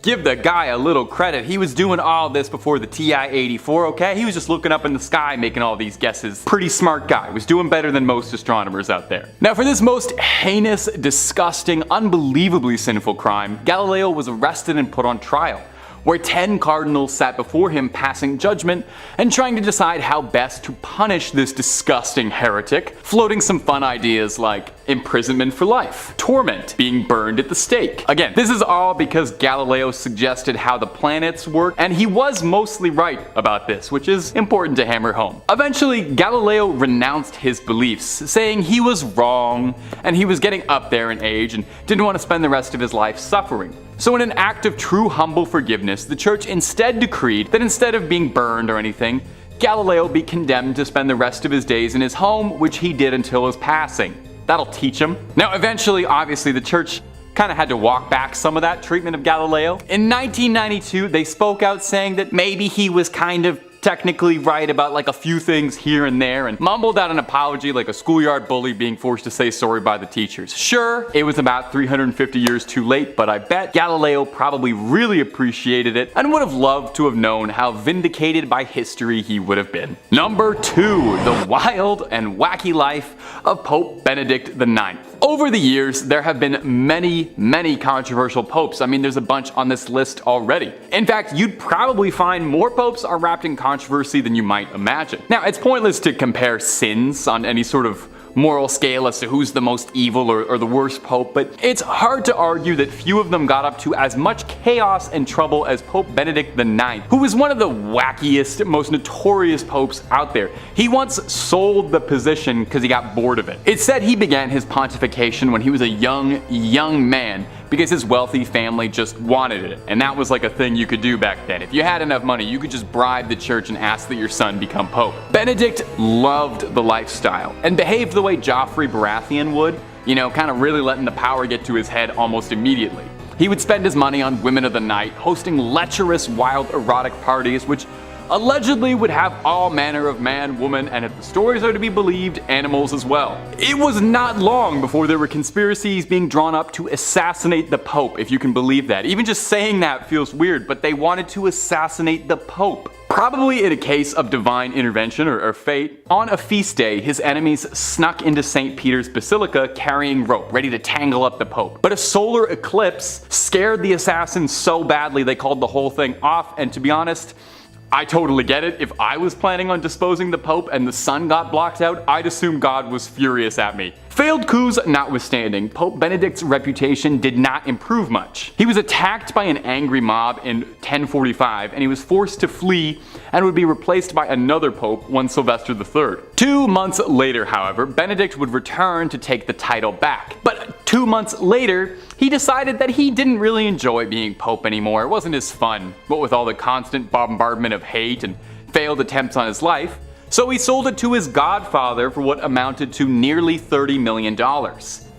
give the guy a little credit. He was doing all this before the TI-84, okay? He was just looking up in the sky making all these guesses. Pretty smart guy. Was doing better than most astronomers out there. Now, for this most heinous, disgusting, unbelievably sinful crime, Galileo was arrested and put on trial, where 10 cardinals sat before him passing judgment and trying to decide how best to punish this disgusting heretic, floating some fun ideas like imprisonment for life, torment, being burned at the stake. Again, this is all because Galileo suggested how the planets work, and he was mostly right about this, which is important to hammer home. Eventually, Galileo renounced his beliefs, saying he was wrong, and he was getting up there in age and didn't want to spend the rest of his life suffering. So in an act of true humble forgiveness, the church instead decreed that instead of being burned or anything, Galileo be condemned to spend the rest of his days in his home, which he did until his passing. That'll teach him. Now eventually, obviously, the church kind of had to walk back some of that treatment of Galileo. In 1992, they spoke out saying that maybe he was kind of technically right about like a few things here and there, and mumbled out an apology like a schoolyard bully being forced to say sorry by the teachers. Sure, it was about 350 years too late, but I bet Galileo probably really appreciated it and would have loved to have known how vindicated by history he would have been. Number 2, the wild and wacky life of Pope Benedict IX. Over the years, there have been many controversial popes. I mean, there's a bunch on this list already. In fact, you'd probably find more popes are wrapped in controversy than you might imagine. Now, it's pointless to compare sins on any sort of moral scale as to who's the most evil or the worst pope, but it's hard to argue that few of them got up to as much chaos and trouble as Pope Benedict IX, who was one of the wackiest, most notorious popes out there. He once sold the position because he got bored of it. It's said he began his pontification when he was a young man because his wealthy family just wanted it, and that was like a thing you could do back then. If you had enough money, you could just bribe the church and ask that your son become pope. Benedict loved the lifestyle and behaved the way Joffrey Baratheon would, you know, kind of really letting the power get to his head almost immediately. He would spend his money on women of the night, hosting lecherous, wild, erotic parties, which allegedly would have all manner of man, woman, and if the stories are to be believed, animals as well. It was not long before there were conspiracies being drawn up to assassinate the Pope, if you can believe that. Even just saying that feels weird, but they wanted to assassinate the Pope. Probably in a case of divine intervention or fate, on a feast day, his enemies snuck into St. Peter's Basilica carrying rope, ready to tangle up the Pope. But a solar eclipse scared the assassins so badly they called the whole thing off, and to be honest, I totally get it. If I was planning on disposing the Pope and the sun got blocked out, I'd assume God was furious at me. Failed coups notwithstanding, Pope Benedict's reputation did not improve much. He was attacked by an angry mob in 1045, and he was forced to flee and would be replaced by another pope, one Sylvester III. 2 months later, however, Benedict would return to take the title back. But 2 months later, he decided that he didn't really enjoy being pope anymore. It wasn't as fun, what with all the constant bombardment of hate and failed attempts on his life. So he sold it to his godfather for what amounted to nearly $30 million.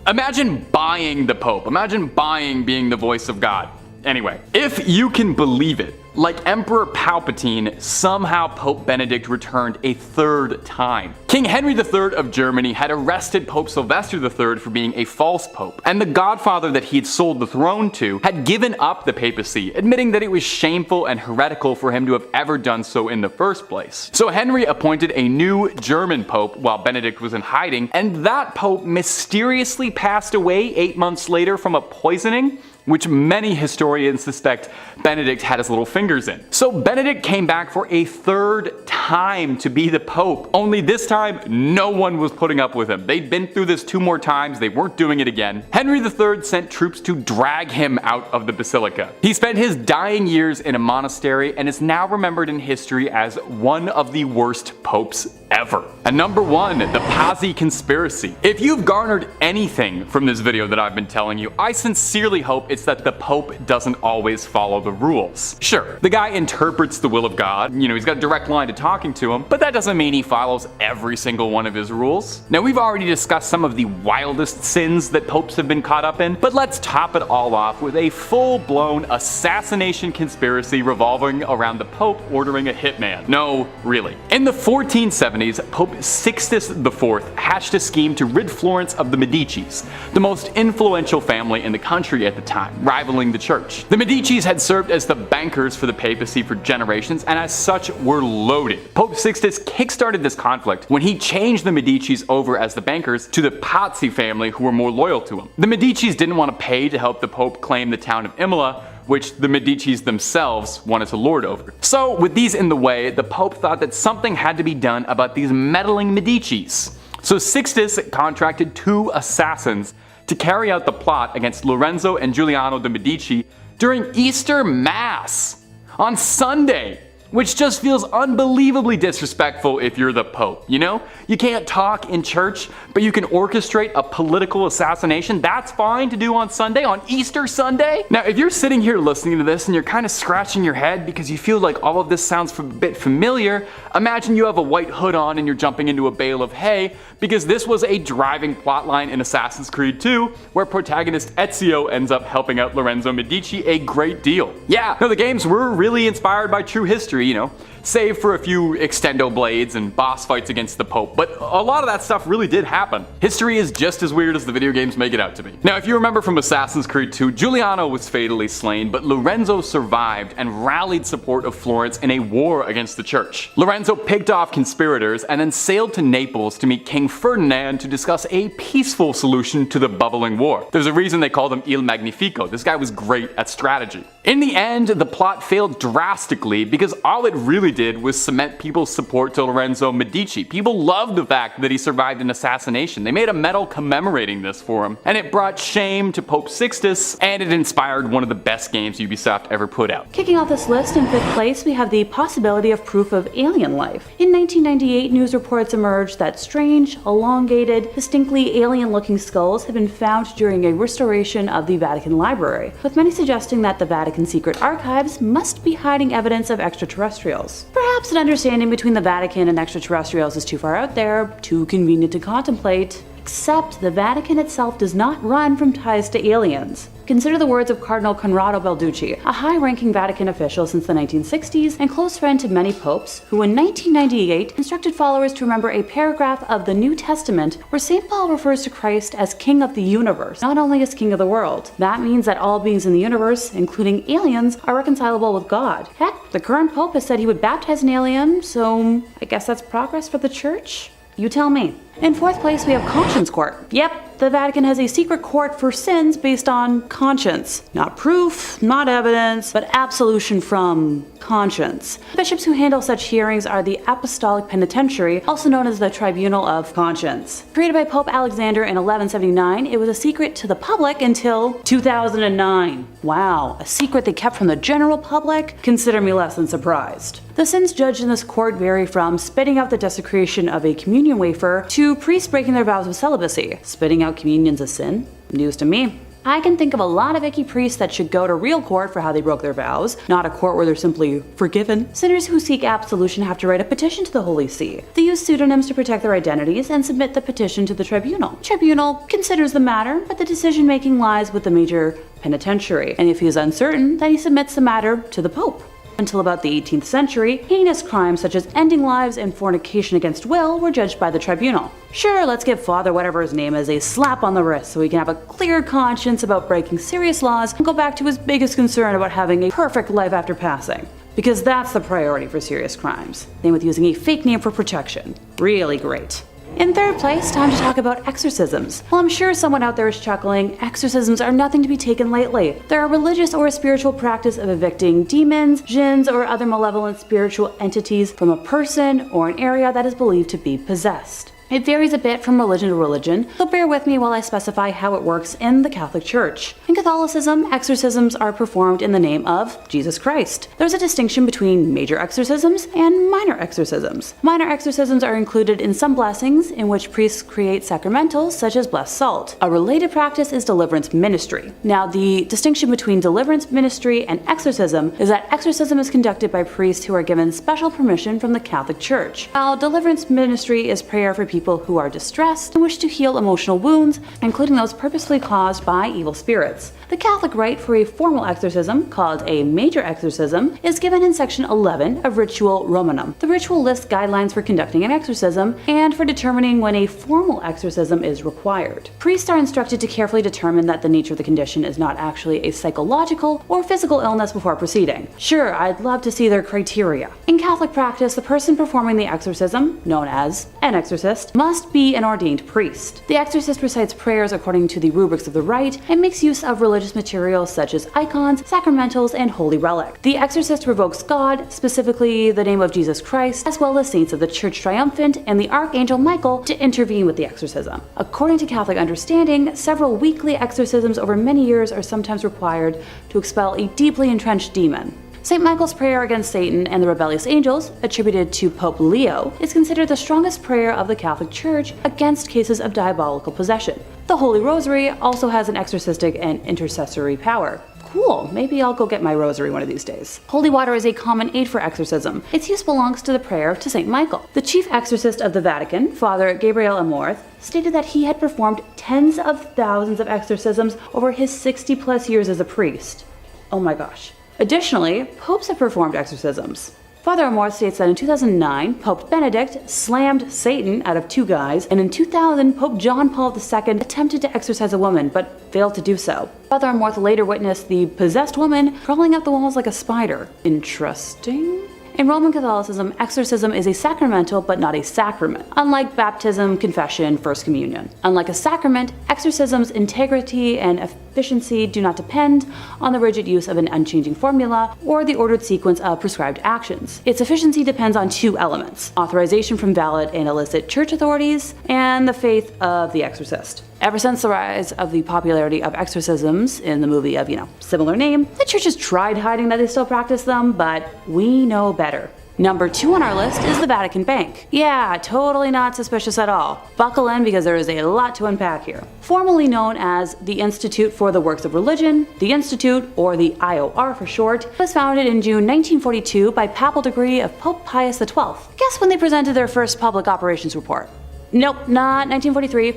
Imagine buying the Pope. Imagine buying being the voice of God. Anyway, if you can believe it, like Emperor Palpatine, somehow Pope Benedict returned a third time. King Henry III of Germany had arrested Pope Sylvester III for being a false pope, and the godfather that he had sold the throne to had given up the papacy, admitting that it was shameful and heretical for him to have ever done so in the first place. So Henry appointed a new German pope while Benedict was in hiding, and that pope mysteriously passed away 8 months later from a poisoning, which many historians suspect Benedict had his little fingers in. So Benedict came back for a third time to be the Pope, only this time no one was putting up with him. They'd been through this 2 more times, they weren't doing it again. Henry III sent troops to drag him out of the basilica. He spent his dying years in a monastery and is now remembered in history as one of the worst popes ever. And number 1, the Pazzi conspiracy. If you've garnered anything from this video that I've been telling you, I sincerely hope it's that the Pope doesn't always follow the rules. Sure, the guy interprets the will of God, you know, he's got a direct line to talking to him, but that doesn't mean he follows every single one of his rules. Now, we've already discussed some of the wildest sins that popes have been caught up in, but let's top it all off with a full-blown assassination conspiracy revolving around the Pope ordering a hitman. No, really. In the 1470s, Pope Sixtus IV hatched a scheme to rid Florence of the Medicis, the most influential family in the country at the time, rivaling the church. The Medicis had served as the bankers for the papacy for generations, and as such were loaded. Pope Sixtus kickstarted this conflict when he changed the Medicis over as the bankers to the Pazzi family, who were more loyal to him. The Medicis didn't want to pay to help the Pope claim the town of Imola, which the Medicis themselves wanted to lord over. So with these in the way, the Pope thought that something had to be done about these meddling Medicis. So Sixtus contracted 2 assassins to carry out the plot against Lorenzo and Giuliano de' Medici during Easter Mass on Sunday, which just feels unbelievably disrespectful if you're the Pope, you know? You can't talk in church, but you can orchestrate a political assassination. That's fine to do on Sunday, on Easter Sunday? Now, if you're sitting here listening to this and you're kind of scratching your head because you feel like all of this sounds a bit familiar, imagine you have a white hood on and you're jumping into a bale of hay, because this was a driving plotline in Assassin's Creed 2, where protagonist Ezio ends up helping out Lorenzo Medici a great deal. Yeah, no, the games were really inspired by true history, you know, save for a few extendo blades and boss fights against the Pope, but a lot of that stuff really did happen. History is just as weird as the video games make it out to be. Now, if you remember from Assassin's Creed 2, Giuliano was fatally slain, but Lorenzo survived and rallied support of Florence in a war against the church. Lorenzo picked off conspirators and then sailed to Naples to meet King Ferdinand to discuss a peaceful solution to the bubbling war. There's a reason they called him Il Magnifico. This guy was great at strategy. In the end, the plot failed drastically because all it really did was cement people's support to Lorenzo Medici. People loved the fact that he survived an assassination. They made a medal commemorating this for him, and it brought shame to Pope Sixtus, and it inspired one of the best games Ubisoft ever put out. Kicking off this list in 5th place, we have the possibility of proof of alien life. In 1998, news reports emerged that strange, elongated, distinctly alien-looking skulls had been found during a restoration of the Vatican Library, with many suggesting that the Vatican secret archives must be hiding evidence of extraterrestrials. Perhaps an understanding between the Vatican and extraterrestrials is too far out there, too convenient to contemplate. Except the Vatican itself does not run from ties to aliens. Consider the words of Cardinal Conrado Balducci, a high-ranking Vatican official since the 1960s and close friend to many popes, who in 1998 instructed followers to remember a paragraph of the New Testament where St. Paul refers to Christ as King of the universe, not only as King of the world. That means that all beings in the universe, including aliens, are reconcilable with God. Heck, the current pope has said he would baptize an alien, so I guess that's progress for the church? You tell me. In 4th place, we have Conscience Court. Yep, the Vatican has a secret court for sins based on conscience. Not proof, not evidence, but absolution from conscience. Bishops who handle such hearings are the Apostolic Penitentiary, also known as the Tribunal of Conscience. Created by Pope Alexander in 1179, it was a secret to the public until 2009. Wow, a secret they kept from the general public? Consider me less than surprised. The sins judged in this court vary from spitting out the desecration of a communion wafer to priests breaking their vows of celibacy. Spitting out communion's a sin? News to me. I can think of a lot of icky priests that should go to real court for how they broke their vows, not a court where they're simply forgiven. Sinners who seek absolution have to write a petition to the Holy See. They use pseudonyms to protect their identities and submit the petition to the tribunal. The tribunal considers the matter, but the decision-making lies with the major penitentiary, and if he is uncertain, then he submits the matter to the Pope. Until about the 18th century, heinous crimes such as ending lives and fornication against will were judged by the tribunal. Sure, let's give Father whatever his name is a slap on the wrist so he can have a clear conscience about breaking serious laws and go back to his biggest concern about having a perfect life after passing. Because that's the priority for serious crimes. Same with using a fake name for protection. Really great. In 3rd place, time to talk about exorcisms. While I'm sure someone out there is chuckling, exorcisms are nothing to be taken lightly. They're a religious or a spiritual practice of evicting demons, jinns, or other malevolent spiritual entities from a person or an area that is believed to be possessed. It varies a bit from religion to religion, so bear with me while I specify how it works in the Catholic Church. In Catholicism, exorcisms are performed in the name of Jesus Christ. There's a distinction between major exorcisms and minor exorcisms. Minor exorcisms are included in some blessings in which priests create sacramentals such as blessed salt. A related practice is deliverance ministry. Now, the distinction between deliverance ministry and exorcism is that exorcism is conducted by priests who are given special permission from the Catholic Church, while deliverance ministry is prayer for people who are distressed and wish to heal emotional wounds, including those purposefully caused by evil spirits. The Catholic rite for a formal exorcism, called a major exorcism, is given in section 11 of Ritual Romanum. The ritual lists guidelines for conducting an exorcism and for determining when a formal exorcism is required. Priests are instructed to carefully determine that the nature of the condition is not actually a psychological or physical illness before proceeding. Sure, I'd love to see their criteria. In Catholic practice, the person performing the exorcism, known as an exorcist, exorcist must be an ordained priest. The exorcist recites prayers according to the rubrics of the rite and makes use of religious materials such as icons, sacramentals, and holy relics. The exorcist revokes God, specifically the name of Jesus Christ, as well as saints of the Church Triumphant and the Archangel Michael, to intervene with the exorcism. According to Catholic understanding, several weekly exorcisms over many years are sometimes required to expel a deeply entrenched demon. St. Michael's prayer against Satan and the rebellious angels, attributed to Pope Leo, is considered the strongest prayer of the Catholic Church against cases of diabolical possession. The Holy Rosary also has an exorcistic and intercessory power. Cool, maybe I'll go get my rosary one of these days. Holy water is a common aid for exorcism. Its use belongs to the prayer to St. Michael. The chief exorcist of the Vatican, Father Gabriel Amorth, stated that he had performed tens of thousands of exorcisms over his 60+ years as a priest. Oh my gosh. Additionally, popes have performed exorcisms. Father Amorth states that in 2009, Pope Benedict slammed Satan out of 2 guys, and in 2000, Pope John Paul II attempted to exorcise a woman, but failed to do so. Father Amorth later witnessed the possessed woman crawling up the walls like a spider. Interesting. In Roman Catholicism, exorcism is a sacramental but not a sacrament, unlike baptism, confession, First Communion. Unlike a sacrament, exorcism's integrity and efficiency do not depend on the rigid use of an unchanging formula or the ordered sequence of prescribed actions. Its efficiency depends on 2 elements: authorization from valid and illicit church authorities, and the faith of the exorcist. Ever since the rise of the popularity of exorcisms in the movie of, similar name, the church has tried hiding that they still practice them, but we know better. Number 2 on our list is the Vatican Bank. Yeah, totally not suspicious at all. Buckle in because there is a lot to unpack here. Formerly known as the Institute for the Works of Religion, the Institute, or the IOR for short, was founded in June 1942 by papal decree of Pope Pius XII. Guess when they presented their first public operations report? Nope, not 1943.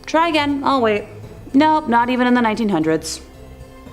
Try again, I'll wait. Nope, not even in the 1900s.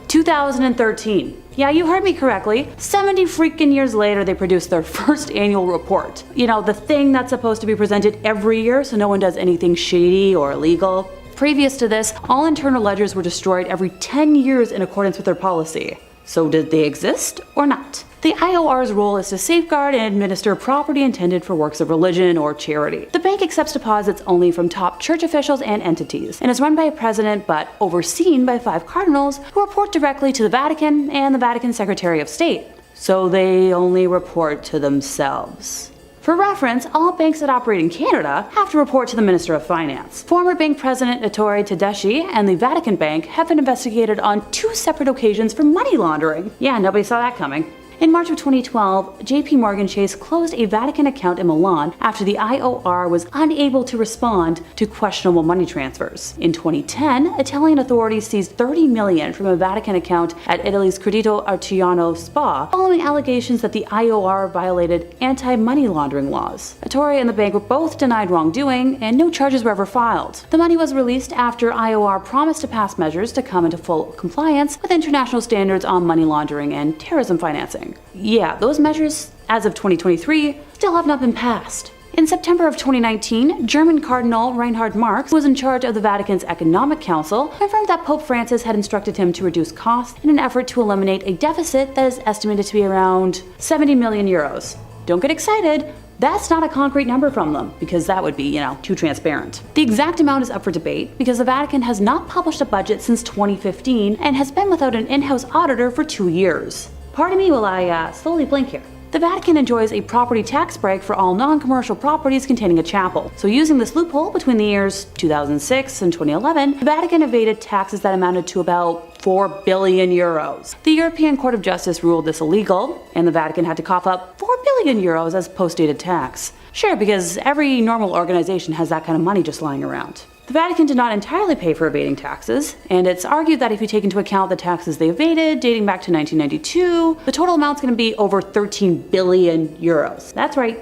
2013. Yeah, you heard me correctly. 70 freaking years later, they produced their first annual report. The thing that's supposed to be presented every year so no one does anything shady or illegal. Previous to this, all internal ledgers were destroyed every 10 years in accordance with their policy. So did they exist or not? The IOR's role is to safeguard and administer property intended for works of religion or charity. The bank accepts deposits only from top church officials and entities, and is run by a president but overseen by 5 cardinals who report directly to the Vatican and the Vatican Secretary of State. So they only report to themselves. For reference, all banks that operate in Canada have to report to the Minister of Finance. Former bank president Ettore Tedeschi and the Vatican Bank have been investigated on 2 separate occasions for money laundering. Yeah, nobody saw that coming. In March of 2012, JP Morgan Chase closed a Vatican account in Milan after the IOR was unable to respond to questionable money transfers. In 2010, Italian authorities seized $30 million from a Vatican account at Italy's Credito Arciano Spa following allegations that the IOR violated anti-money laundering laws. Ettore and the bank were both denied wrongdoing, and no charges were ever filed. The money was released after IOR promised to pass measures to come into full compliance with international standards on money laundering and terrorism financing. Yeah, those measures, as of 2023, still have not been passed. In September of 2019, German Cardinal Reinhard Marx, who was in charge of the Vatican's Economic Council, confirmed that Pope Francis had instructed him to reduce costs in an effort to eliminate a deficit that is estimated to be around 70 million euros. Don't get excited. That's not a concrete number from them, because that would be, too transparent. The exact amount is up for debate because the Vatican has not published a budget since 2015 and has been without an in-house auditor for 2 years. Pardon me while I slowly blink here. The Vatican enjoys a property tax break for all non-commercial properties containing a chapel. So using this loophole between the years 2006 and 2011, the Vatican evaded taxes that amounted to about 4 billion euros. The European Court of Justice ruled this illegal, and the Vatican had to cough up 4 billion euros as post-dated tax. Sure, because every normal organization has that kind of money just lying around. The Vatican did not entirely pay for evading taxes, and it's argued that if you take into account the taxes they evaded dating back to 1992, the total amount's going to be over 13 billion euros. That's right,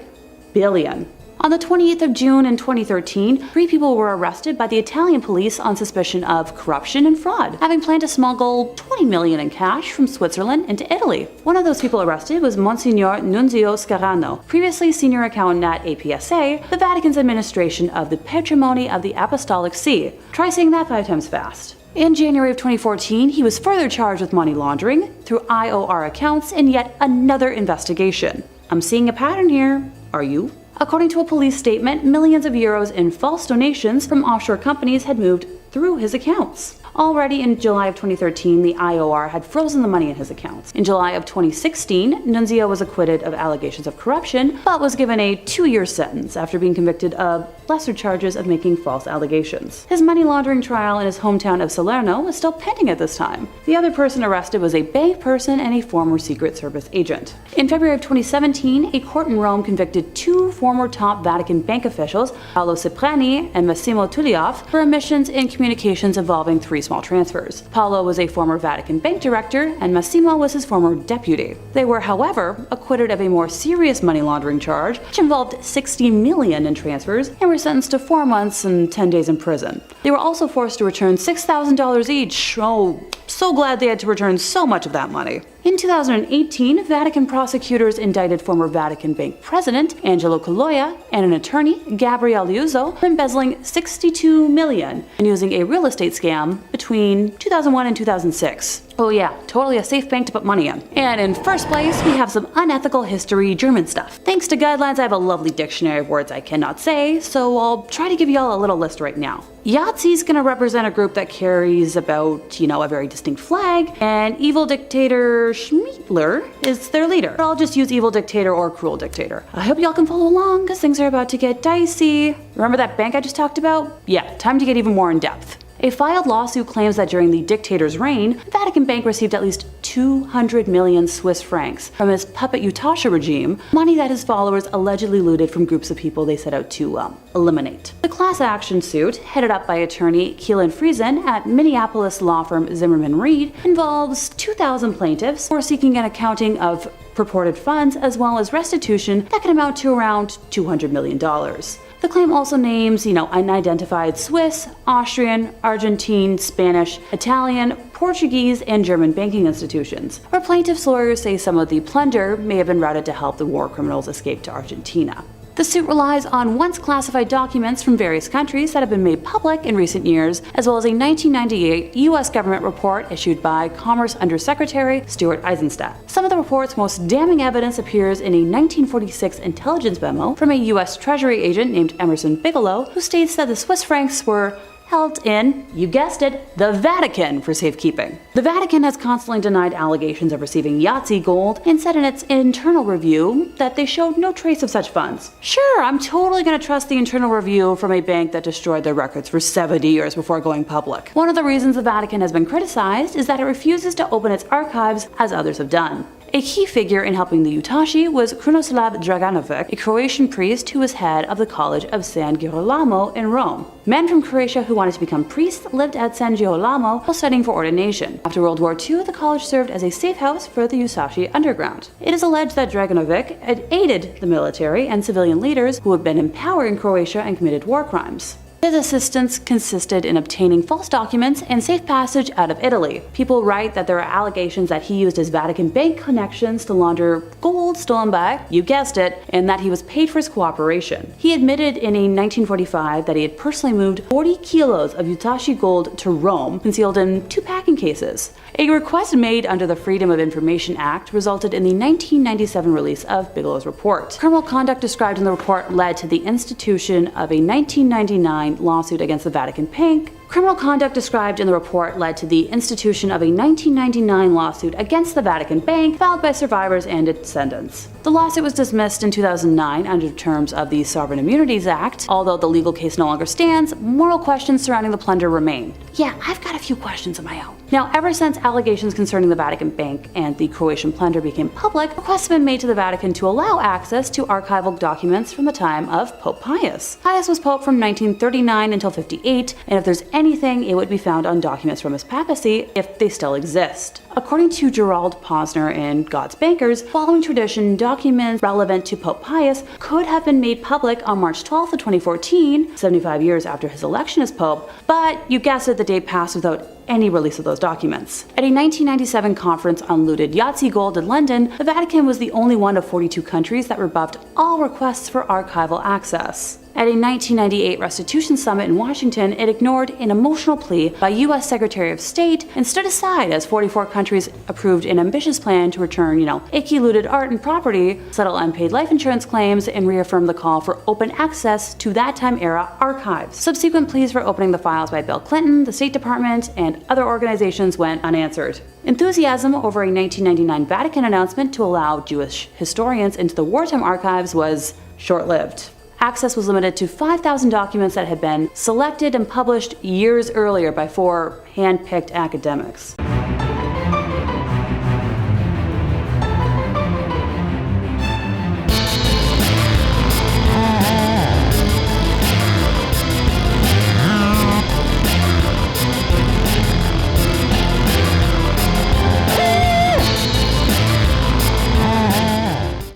billion. On the 28th of June in 2013, 3 people were arrested by the Italian police on suspicion of corruption and fraud, having planned to smuggle 20 million in cash from Switzerland into Italy. One of those people arrested was Monsignor Nunzio Scarano, previously senior accountant at APSA, the Vatican's administration of the Patrimony of the Apostolic See. Try saying that 5 times fast. In January of 2014, he was further charged with money laundering through IOR accounts in yet another investigation. I'm seeing a pattern here. Are you? According to a police statement, millions of euros in false donations from offshore companies had moved through his accounts. Already in July of 2013, the IOR had frozen the money in his accounts. In July of 2016, Nunzio was acquitted of allegations of corruption, but was given a 2-year sentence after being convicted of lesser charges of making false allegations. His money laundering trial in his hometown of Salerno was still pending at this time. The other person arrested was a bank person and a former Secret Service agent. In February of 2017, a court in Rome convicted 2 former top Vatican bank officials, Paolo Cipriani and Massimo Tullioff, for omissions in communications involving 3 small transfers. Paolo was a former Vatican bank director, and Massimo was his former deputy. They were, however, acquitted of a more serious money laundering charge, which involved $60 million in transfers, and were sentenced to 4 months and 10 days in prison. They were also forced to return $6,000 each. Oh, so glad they had to return so much of that money. In 2018, Vatican prosecutors indicted former Vatican Bank president Angelo Colloia and an attorney, Gabriele Liuzzo, for embezzling $62 million and using a real estate scam between 2001 and 2006. Oh yeah, totally a safe bank to put money in. And in first place, we have some unethical history German stuff. Thanks to guidelines, I have a lovely dictionary of words I cannot say, so I'll try to give y'all a little list right now. Yahtzee's gonna represent a group that carries about, a very distinct flag, and evil dictator Schmiedler is their leader. I'll just use evil dictator or cruel dictator. I hope y'all can follow along, because things are about to get dicey. Remember that bank I just talked about? Yeah, time to get even more in depth. A filed lawsuit claims that during the dictator's reign, the Vatican Bank received at least 200 million Swiss francs from his puppet Utasha regime, money that his followers allegedly looted from groups of people they set out to eliminate. The class action suit, headed up by attorney Keelan Friesen at Minneapolis law firm Zimmerman Reed, involves 2,000 plaintiffs who are seeking an accounting of purported funds as well as restitution that can amount to around $200 million. The claim also names, unidentified Swiss, Austrian, Argentine, Spanish, Italian, Portuguese, and German banking institutions, where plaintiffs' lawyers say some of the plunder may have been routed to help the war criminals escape to Argentina. The suit relies on once classified documents from various countries that have been made public in recent years, as well as a 1998 U.S. government report issued by Commerce Undersecretary Stuart Eizenstat. Some of the report's most damning evidence appears in a 1946 intelligence memo from a U.S. Treasury agent named Emerson Bigelow, who states that the Swiss francs were held in, you guessed it, the Vatican for safekeeping. The Vatican has constantly denied allegations of receiving Yahtzee gold and said in its internal review that they showed no trace of such funds. Sure, I'm totally gonna trust the internal review from a bank that destroyed their records for 70 years before going public. One of the reasons the Vatican has been criticized is that it refuses to open its archives as others have done. A key figure in helping the Utashi was Krunoslav Draganovic, a Croatian priest who was head of the College of San Girolamo in Rome. Men from Croatia who wanted to become priests lived at San Girolamo while studying for ordination. After World War II, the college served as a safe house for the Usashi underground. It is alleged that Draganovic had aided the military and civilian leaders who had been in power in Croatia and committed war crimes. His assistance consisted in obtaining false documents and safe passage out of Italy. People write that there are allegations that he used his Vatican Bank connections to launder gold stolen by, you guessed it, and that he was paid for his cooperation. He admitted in a 1945 that he had personally moved 40 kilos of Utashi gold to Rome, concealed in 2 packing cases. A request made under the Freedom of Information Act resulted in the 1997 release of Bigelow's report. Criminal conduct described in the report led to the institution of a 1999 lawsuit against the Vatican Bank. Criminal conduct described in the report led to the institution of a 1999 lawsuit against the Vatican Bank filed by survivors and descendants. The lawsuit was dismissed in 2009 under terms of the Sovereign Immunities Act. Although the legal case no longer stands, moral questions surrounding the plunder remain. Yeah, I've got a few questions of my own. Now, ever since allegations concerning the Vatican Bank and the Croatian plunder became public, requests have been made to the Vatican to allow access to archival documents from the time of Pope Pius. Pius was Pope from 1939 until 58, and if there's anything, it would be found on documents from his papacy, if they still exist. According to Gerald Posner in God's Bankers, following tradition, documents relevant to Pope Pius could have been made public on March 12th of 2014, 75 years after his election as Pope, but you guessed it, the date passed without any release of those documents. At a 1997 conference on looted Yahtzee gold in London, the Vatican was the only one of 42 countries that rebuffed all requests for archival access. At a 1998 restitution summit in Washington, it ignored an emotional plea by U.S. Secretary of State and stood aside as 44 countries approved an ambitious plan to return, icky looted art and property, settle unpaid life insurance claims, and reaffirm the call for open access to that time-era archives. Subsequent pleas for opening the files by Bill Clinton, the State Department, and other organizations went unanswered. Enthusiasm over a 1999 Vatican announcement to allow Jewish historians into the wartime archives was short-lived. Access was limited to 5,000 documents that had been selected and published years earlier by 4 hand-picked academics.